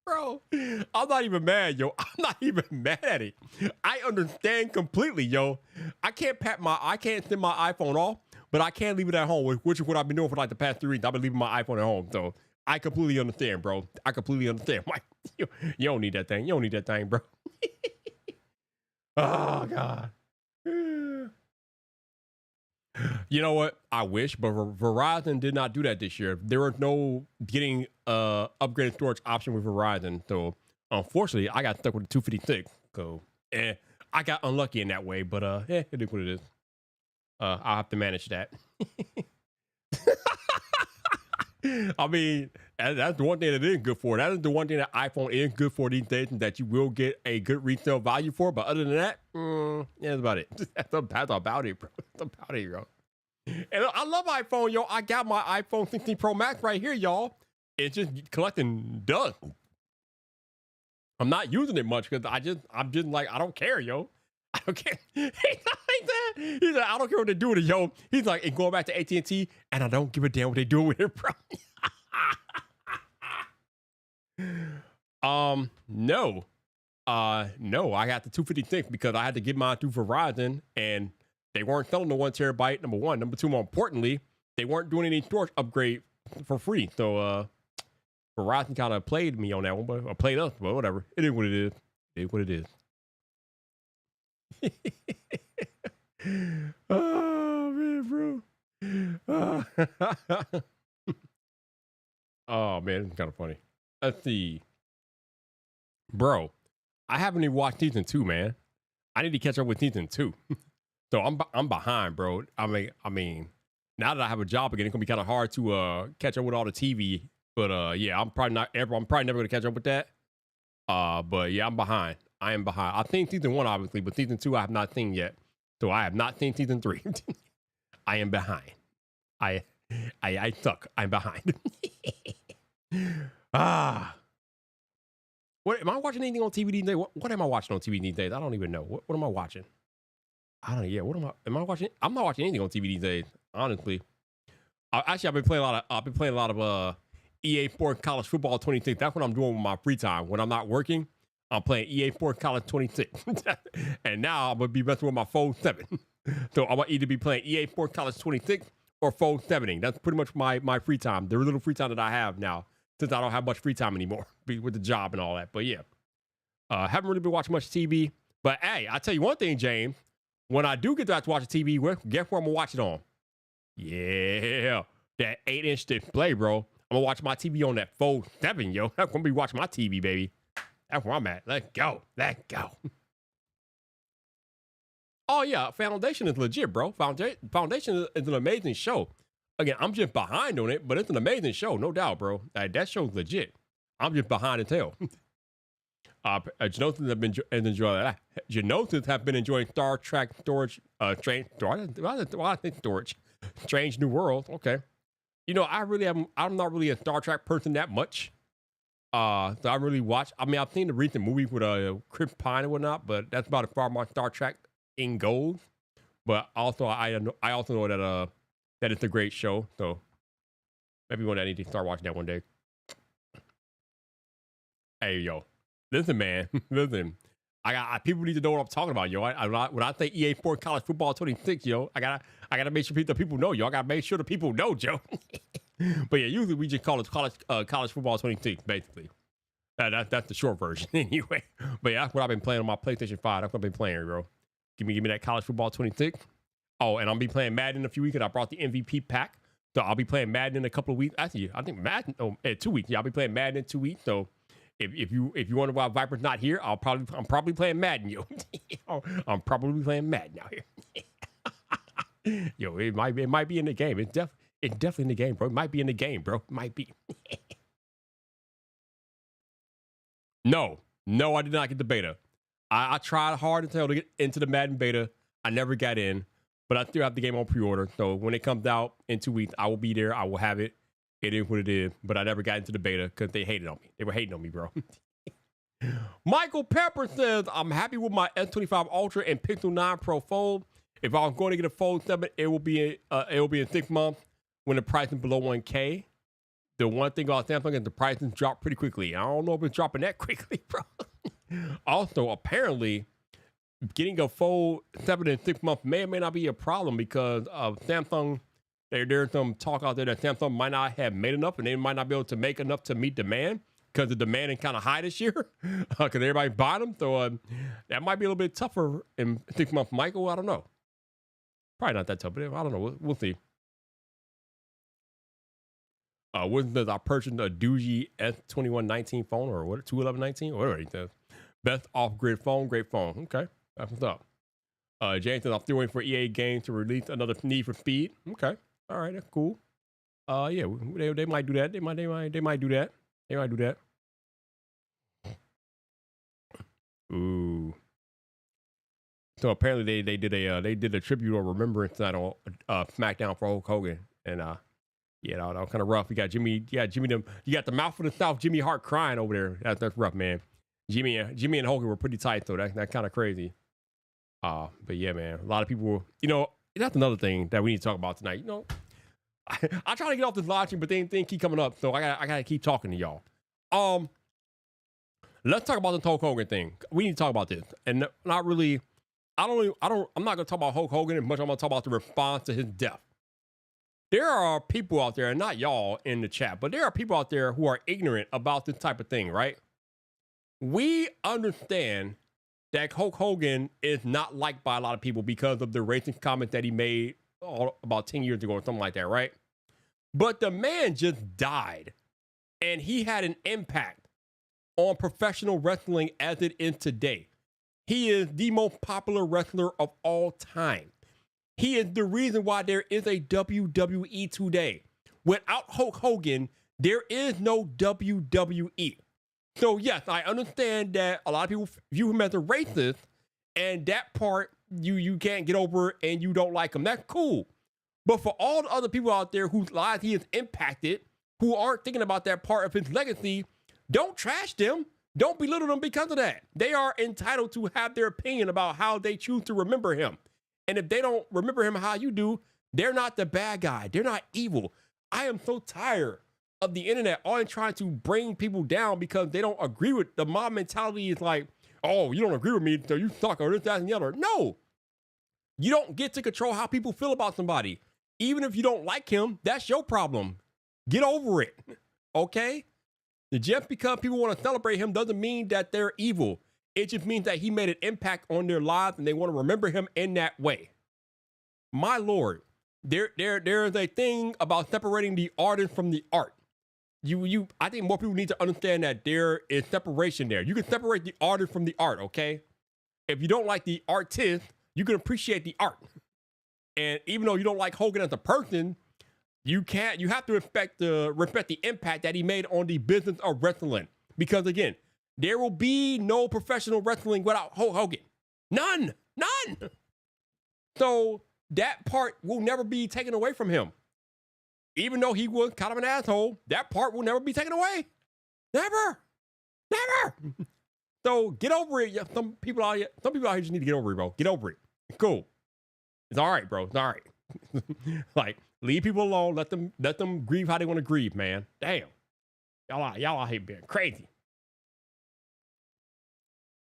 Bro, I'm not even mad, yo. I'm not even mad at it. I understand completely, yo. I can't send my iPhone off, but I can't leave it at home, which is what I've been doing for like the past 3 weeks. I've been leaving my iPhone at home, so I completely understand, bro. I completely understand. Like, you don't need that thing. You don't need that thing, bro. Oh, God. You know what? I wish, but Verizon did not do that this year. There was no getting upgraded storage option with Verizon. So unfortunately, I got stuck with the 256. So I got unlucky in that way, but it is what it is. I'll have to manage that. I mean, that's the one thing that it is good for. That is the one thing that iPhone is good for these days, and that you will get a good retail value for. But other than that, yeah, that's about it. That's about it, bro. That's about it, bro. And I love iPhone, yo. I got my iPhone 16 Pro Max right here, y'all. It's just collecting dust. I'm not using it much because I'm just like, I don't care, yo. I don't care. He's like, I don't care what they do with it, yo. He's like, and going back to AT&T, and I don't give a damn what they do with it, bro. No. No, I got the 256 because I had to get mine through Verizon, and they weren't selling the 1 terabyte, number one. Number two, more importantly, they weren't doing any storage upgrade for free. So Verizon kind of played me on that one, or played us, but whatever. It is what it is. It is what it is. Oh man, bro. Oh man, it's kind of funny. Let's see, bro. I haven't even watched season 2, man. I need to catch up with season 2. So I'm behind, bro. I mean, now that I have a job again, it's gonna be kind of hard to catch up with all the TV. But yeah, I'm probably never gonna catch up with that. But yeah, I'm behind. I am behind. I've seen season 1, obviously, but season 2 I have not seen yet. So I have not seen season 3. I am behind. I suck. I'm behind. What am I watching anything on TV these days? What am I watching on TV these days? I don't even know. What am I watching? I don't know. Yeah, what am I watching? I'm not watching anything on TV these days, honestly. I've been playing a lot of EA Sports College Football 26. That's what I'm doing with my free time. When I'm not working, I'm playing EA Sports College 26. And now I'm gonna be messing with my Fold 7. So I'm gonna either be playing EA Sports College 26 or Fold 7ing. That's pretty much my free time. The little free time that I have now, since I don't have much free time anymore with the job and all that. But yeah, haven't really been watching much TV. But hey, I tell you one thing, James. When I do get to watch the TV, guess where I'm gonna watch it on? Yeah, that 8-inch display, bro. I'm gonna watch my TV on that Fold 7, yo. I'm gonna be watching my TV, baby. That's where I'm at. Let's go. Let's go. Oh yeah, Foundation is legit, bro. Foundation is an amazing show. Again, I'm just behind on it, but it's an amazing show, no doubt, bro. That show's legit. I'm just behind as hell. Genosis have been enjoying Star Trek Storage, Strange New World. Okay. You know, I'm not really a Star Trek person that much. So I really watch. I mean, I've seen the recent movies with Chris Pine and whatnot, but that's about as far as my Star Trek in goes. But also, I also know that it's a great show. So maybe one day I need to start watching that one day. Hey, yo. Listen, man. Listen. People need to know what I'm talking about, yo. When I say EA Sports College Football 26, yo, I gotta make sure the people know, yo. I gotta make sure the people know, Joe. But yeah, usually we just call it college football 26, basically. That's the short version, anyway. But yeah, that's what I've been playing on my PlayStation 5. That's what I've been playing, bro. Give me that college football 26. Oh, and I'll be playing Madden in a few weeks, and I brought the MVP pack, so I'll be playing Madden in a couple of weeks. Actually, I think Madden. Oh, 2 weeks. Yeah, I'll be playing Madden in 2 weeks. So if you wonder why Vyper's not here, I'm probably playing Madden, yo. I'm probably playing Madden out here. Yo, it might be in the game. It's definitely in the game, bro. It might be in the game, bro. It might be. No, I did not get the beta. I tried hard as hell to get into the Madden beta. I never got in, but I still have the game on pre-order. So when it comes out in 2 weeks, I will be there. I will have it. It is what it is. But I never got into the beta because they hated on me. They were hating on me, bro. Michael Pepper says, I'm happy with my S25 Ultra and Pixel 9 Pro Fold. If I was going to get a Fold 7, it will be in 6 months when the price is below 1K. The one thing about Samsung is the prices drop pretty quickly. I don't know if it's dropping that quickly, bro. Also, apparently, getting a Fold 7 in 6 months may or may not be a problem because of Samsung. There's some talk out there that Samsung might not have made enough, and they might not be able to make enough to meet demand because the demand is kind of high this year because everybody bought them. So that might be a little bit tougher in 6 months. Michael, I don't know. Probably not that tough, but I don't know. We'll see. Wasn't I purchased a Doogie S2119 phone or what? 21119 or whatever it says. Best off-grid phone, great phone. Okay, that's what's up. James says I'm still waiting for EA games to release another Need for Speed. Okay, all right, that's cool. Yeah, they might do that. They might do that. They might do that. Ooh. So apparently they did a tribute or remembrance night on SmackDown for Hulk Hogan, and yeah, that was kind of rough. You got Jimmy, you got the mouth of the South, Jimmy Hart crying over there. That's rough, man. Jimmy and Hogan were pretty tight, so that's kind of crazy. But yeah, man, a lot of people, that's another thing that we need to talk about tonight. I try to get off this live stream, but things keep coming up, so I gotta keep talking to y'all. Let's talk about the Hulk Hogan thing. We need to talk about this, and not really. I'm not gonna talk about Hulk Hogan as much. I'm gonna talk about the response to his death. There are people out there, and not y'all in the chat, but there are people out there who are ignorant about this type of thing, right? We understand that Hulk Hogan is not liked by a lot of people because of the racist comment that he made about 10 years ago or something like that, right? But the man just died, and he had an impact on professional wrestling as it is today. He is the most popular wrestler of all time. He is the reason why there is a WWE today. Without Hulk Hogan, there is no WWE. So yes, I understand that a lot of people view him as a racist, and that part you can't get over and you don't like him. That's cool. But for all the other people out there whose lives he has impacted, who aren't thinking about that part of his legacy, don't trash them. Don't belittle them because of that. They are entitled to have their opinion about how they choose to remember him. And if they don't remember him how you do, they're not the bad guy. They're not evil. I am so tired of the internet always trying to bring people down because they don't agree with the mob mentality. Is like, oh, you don't agree with me, so you suck, or this, that, and the other. No, you don't get to control how people feel about somebody. Even if you don't like him, that's your problem. Get over it, okay? Just because people want to celebrate him doesn't mean that they're evil. It just means that he made an impact on their lives and they want to remember him in that way. My Lord, there is a thing about separating the artist from the art. I think more people need to understand that there is separation there. You can separate the artist from the art, okay? If you don't like the artist, you can appreciate the art. And even though you don't like Hogan as a person, you have to respect the impact that he made on the business of wrestling. Because again, there will be no professional wrestling without Hulk Hogan. None. So that part will never be taken away from him. Even though he was kind of an asshole, that part will never be taken away. Never. So get over it. Some people out here just need to get over it, bro. Get over it. Cool. It's all right, bro. It's all right. Like, leave people alone. Let them grieve how they want to grieve, man. Damn. Y'all out here being crazy.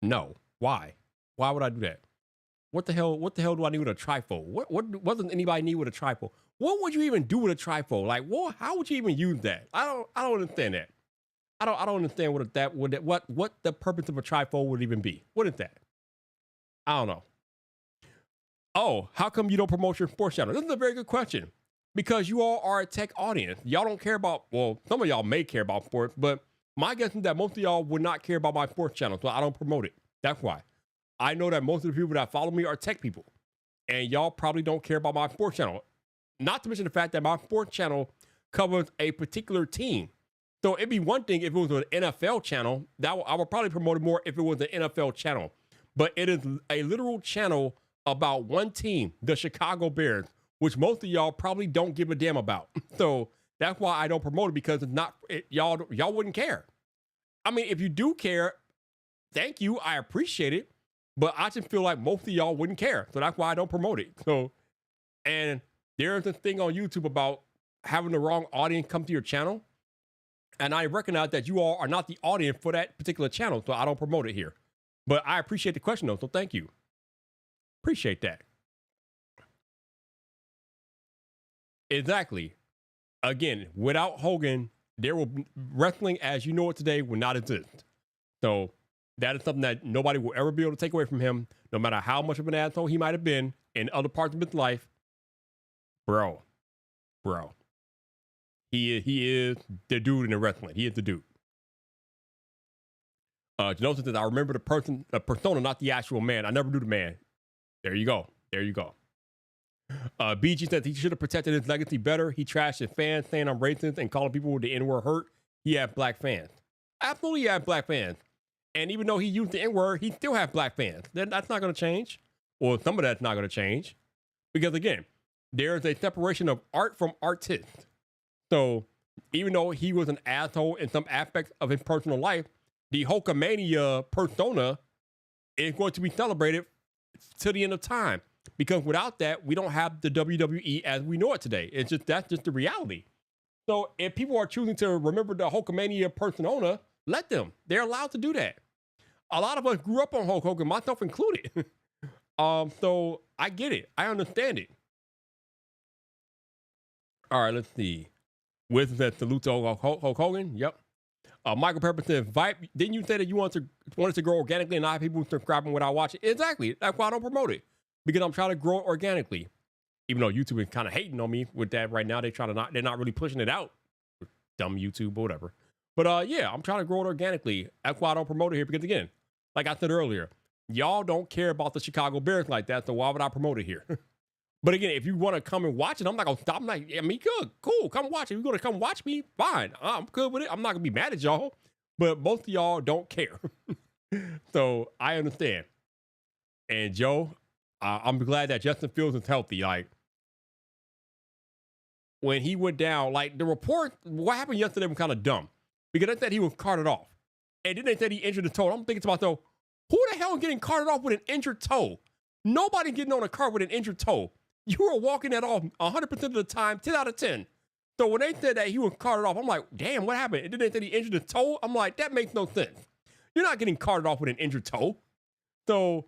No. Why? Why would I do that? What the hell do I need with a trifle? What does anybody need with a trifle? What would you even do with a trifle? Like, how would you even use that? I don't understand that. I don't understand what the purpose of a trifle would even be. What is that? I don't know. Oh, how come you don't promote your sports channel? This is a very good question. Because you all are a tech audience. Y'all don't care about, well, some of y'all may care about sports, but my guess is that most of y'all would not care about my sports channel, so I don't promote it. That's why. I know that most of the people that follow me are tech people, and y'all probably don't care about my sports channel. Not to mention the fact that my sports channel covers a particular team. So it'd be one thing if it was an NFL channel, I would probably promote it more if it was an NFL channel. But it is a literal channel about one team, the Chicago Bears, which most of y'all probably don't give a damn about. So that's why I don't promote it, because y'all wouldn't care. I mean, if you do care, thank you, I appreciate it. But I just feel like most of y'all wouldn't care. So that's why I don't promote it. So, and there's this thing on YouTube about having the wrong audience come to your channel. And I recognize that you all are not the audience for that particular channel. So I don't promote it here. But I appreciate the question though. So thank you. Appreciate that. Exactly. Again, without Hogan, wrestling as you know it today would not exist. So that is something that nobody will ever be able to take away from him, no matter how much of an asshole he might have been in other parts of his life. bro. He is the dude in the wrestling. He is the dude. Janosa says, I remember the persona, not the actual man. I never knew the man. There you go. BG says he should have protected his legacy better. He trashed his fans, saying I'm racist and calling people with the N-word hurt. He had black fans. Absolutely, he had black fans. And even though he used the N-word, he still had black fans. That's not going to change. Or some of that's not going to change. Because again, there's a separation of art from artist. So even though he was an asshole in some aspects of his personal life, the Hulkamania persona is going to be celebrated to the end of time. Because without that, we don't have the WWE as we know it today. That's just the reality. So if people are choosing to remember the Hulkamania persona, let them. They're allowed to do that. A lot of us grew up on Hulk Hogan, myself included. So I get it. I understand it. All right, let's see. Wisdom says salute to Hulk Hogan. Yep. Michael Pepper says, Vype, didn't you say that you wanted to grow organically and not have people subscribing without watching? Exactly. That's why I don't promote it. Because I'm trying to grow organically. Even though YouTube is kind of hating on me with that right now. They're not really pushing it out. Dumb YouTube or whatever. But yeah, I'm trying to grow it organically. That's why I don't promote it here. Because again, like I said earlier, y'all don't care about the Chicago Bears like that. So why would I promote it here? But again, if you want to come and watch it, I'm not going to stop. I'm like, I mean, good, cool, come watch it. If you're going to come watch me, fine. I'm good with it. I'm not going to be mad at y'all. But most of y'all don't care. So I understand. And Joe, I'm glad that Justin Fields is healthy. Like, when he went down, like the report, what happened yesterday was kind of dumb. Because they said he was carted off. And then they said he injured the toe. I'm thinking to myself, who the hell is getting carted off with an injured toe? Nobody getting on a car with an injured toe. You were walking that off 100% of the time, 10 out of 10. So when they said that he was carted off, I'm like, damn, what happened? And then they said he injured his toe. I'm like, that makes no sense. You're not getting carted off with an injured toe. So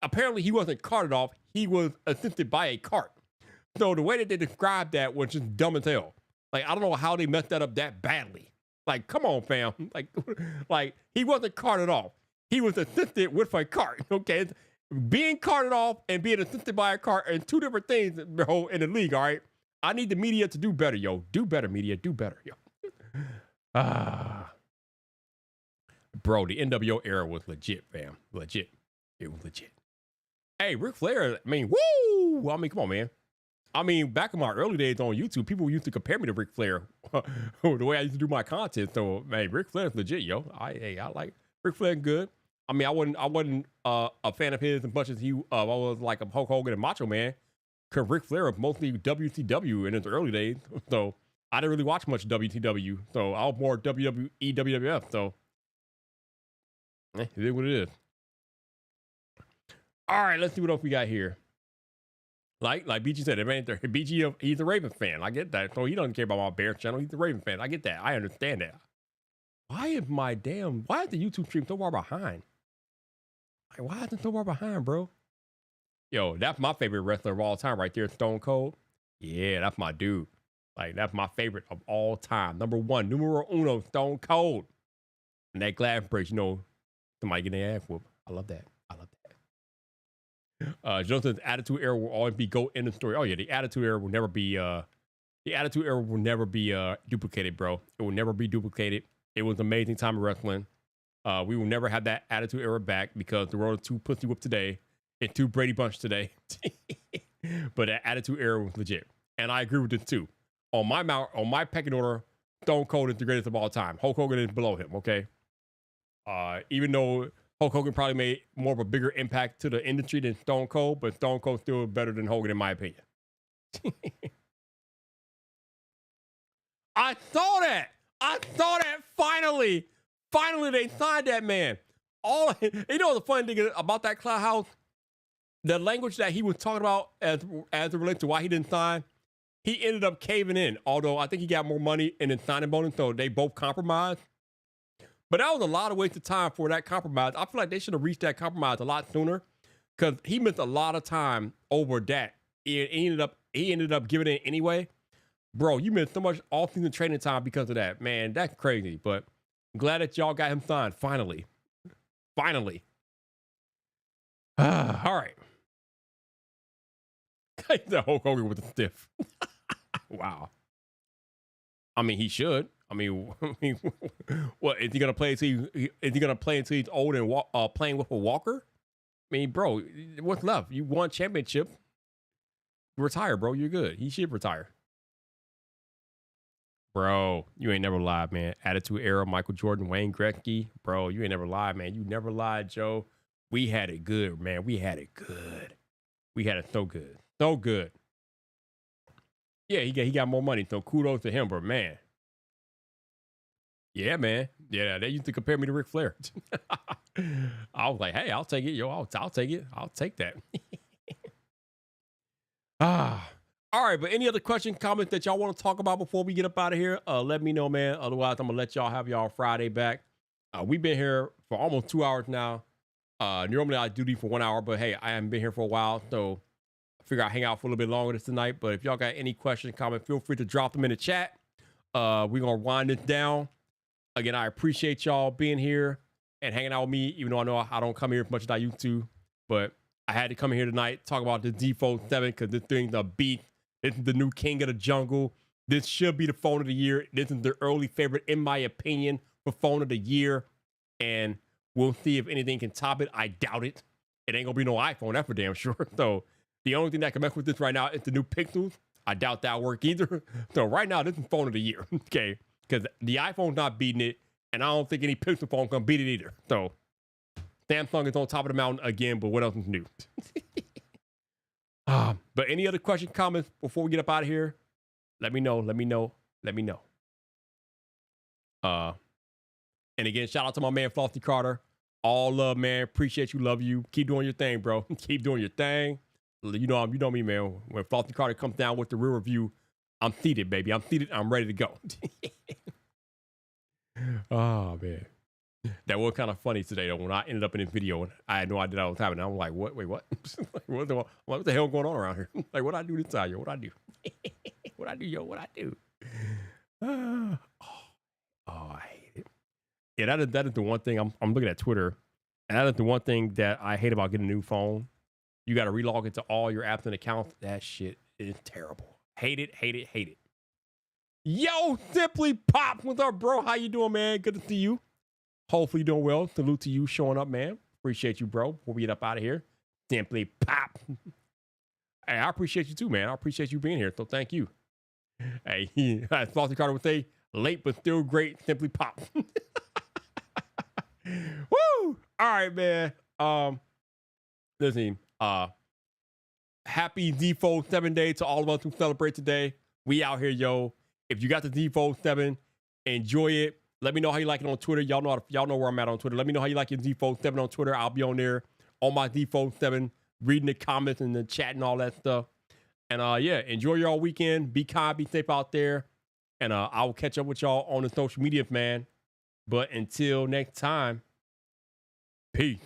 apparently he wasn't carted off. He was assisted by a cart. So the way that they described that was just dumb as hell. Like, I don't know how they messed that up that badly. Like, come on, fam. Like he wasn't carted off. He was assisted with a cart. Okay. Being carted off and being assisted by a cart are two different things, bro, in the league, all right? I need the media to do better, yo. Do better, media. Do better, yo. Bro, the NWO era was legit, fam. Legit. It was legit. Hey, Ric Flair, I mean, woo! I mean, come on, man. I mean, back in my early days on YouTube, people used to compare me to Ric Flair the way I used to do my content. So, man, Ric Flair's legit, yo. I like Ric Flair good. I mean, I wasn't a fan of his as much as I was like a Hulk Hogan and Macho Man. Because Ric Flair was mostly WCW in his early days. So I didn't really watch much WCW. So I was more WWE, WWF. So it is what it is. All right, let's see what else we got here. Like BG said, BG, he's a Ravens fan. I get that. So he doesn't care about my Bears channel. He's a Ravens fan. I get that. I understand that. Why is the YouTube stream so far behind? Like, why is it so far behind, bro? Yo, that's my favorite wrestler of all time right there, Stone Cold. Yeah, that's my dude. Like, that's my favorite of all time. Number one, numero uno, Stone Cold. And that glass break, somebody getting their ass whooped. I love that. Jonathan's Attitude Era will always be GOAT in the story. Oh yeah, the Attitude Era will never be duplicated, bro. It will never be duplicated. It was an amazing time of wrestling. We will never have that Attitude Era back because the world is too pussy whipped today and too Brady Bunch today. But that Attitude Era was legit. And I agree with this too. On my pecking order, Stone Cold is the greatest of all time. Hulk Hogan is below him, okay? Even though Hulk Hogan probably made more of a bigger impact to the industry than Stone Cold, but Stone Cold still better than Hogan in my opinion. I saw that finally. Finally, they signed that man. The funny thing about that Cloud House, the language that he was talking about as it relates to why he didn't sign, he ended up caving in. Although I think he got more money in his signing bonus, so they both compromised. But that was a lot of waste of time for that compromise. I feel like they should have reached that compromise a lot sooner because he missed a lot of time over that. He ended up giving it anyway. Bro, you missed so much off-season training time because of that. Man, that's crazy. But I'm glad that y'all got him signed. Finally. All right. The Hulk Hogan with the stiff. Wow. I mean, he should. I mean, what is he gonna play until he's old and playing with a walker? I mean, bro, what's left? You won championship. Retire, bro. You're good. He should retire. Bro, you ain't never lied, man. Attitude Era, Michael Jordan, Wayne Gretzky. Bro, you ain't never lied, man. You never lied, Joe. We had it good, man. We had it good. We had it so good. So good. Yeah, he got more money, so kudos to him, but man. Yeah, man. Yeah, they used to compare me to Ric Flair. I was like, hey, I'll take it, yo. I'll take it. I'll take that. All right, but any other questions, comments that y'all want to talk about before we get up out of here? Let me know, man. Otherwise, I'm gonna let y'all have y'all Friday back. We've been here for almost 2 hours now. Normally I do these for 1 hour, but hey, I haven't been here for a while, so I figure I'll hang out for a little bit longer this tonight. But if y'all got any questions, comments, feel free to drop them in the chat. We're gonna wind this down. Again, I appreciate y'all being here and hanging out with me, even though I know I don't come here as much as I used to. But I had to come here tonight, talk about the Z Fold 7, because this thing's a beat. This is the new king of the jungle. This should be the phone of the year. This is the early favorite, in my opinion, for phone of the year. And we'll see if anything can top it. I doubt it. It ain't going to be no iPhone, that's for damn sure. So the only thing that can mess with this right now is the new Pixels. I doubt that'll work either. So right now, this is phone of the year, okay? Because the iPhone's not beating it, and I don't think any Pixel phone can beat it either. So Samsung is on top of the mountain again, but what else is new? But any other questions, comments before we get up out of here? Let me know. And again, shout out to my man Frosty Carter. All love, man. Appreciate you, love you. Keep doing your thing, bro. Keep doing your thing. You know me, man. When Frosty Carter comes down with the real review, I'm seated, baby. I'm seated. I'm ready to go. Oh, man. That was kind of funny today, though, when I ended up in this video and I had no idea that was happening. I'm like, what? Wait, what? What the hell going on around here? Like, what I do this time, yo? What I do? What I do, yo? What I do? I hate it. Yeah, that is the one thing. I'm looking at Twitter, and that is the one thing that I hate about getting a new phone. You got to relog into all your apps and accounts. That shit is terrible. Hate it, hate it, hate it. Yo, Simply Pop, what's up, bro? How you doing, man? Good to see you. Hopefully you're doing well. Salute to you showing up, man. Appreciate you, bro. Before we get up out of here. Simply Pop. Hey, I appreciate you too, man. I appreciate you being here, so thank you. Hey, as Frosty Carter would say, late but still great, Simply Pop. Woo! All right, man. Listen, happy Z Fold 7 day to all of us who celebrate today. We out here, yo. If you got the Z Fold 7, enjoy it. Let me know how you like it on Twitter. Y'all know where I'm at on Twitter. Let me know how you like your Z Fold 7 on Twitter. I'll be on there on my Z Fold 7, reading the comments and the chat and all that stuff. And yeah, enjoy your all weekend. Be kind, be safe out there. And I will catch up with y'all on the social media, man. But until next time, peace.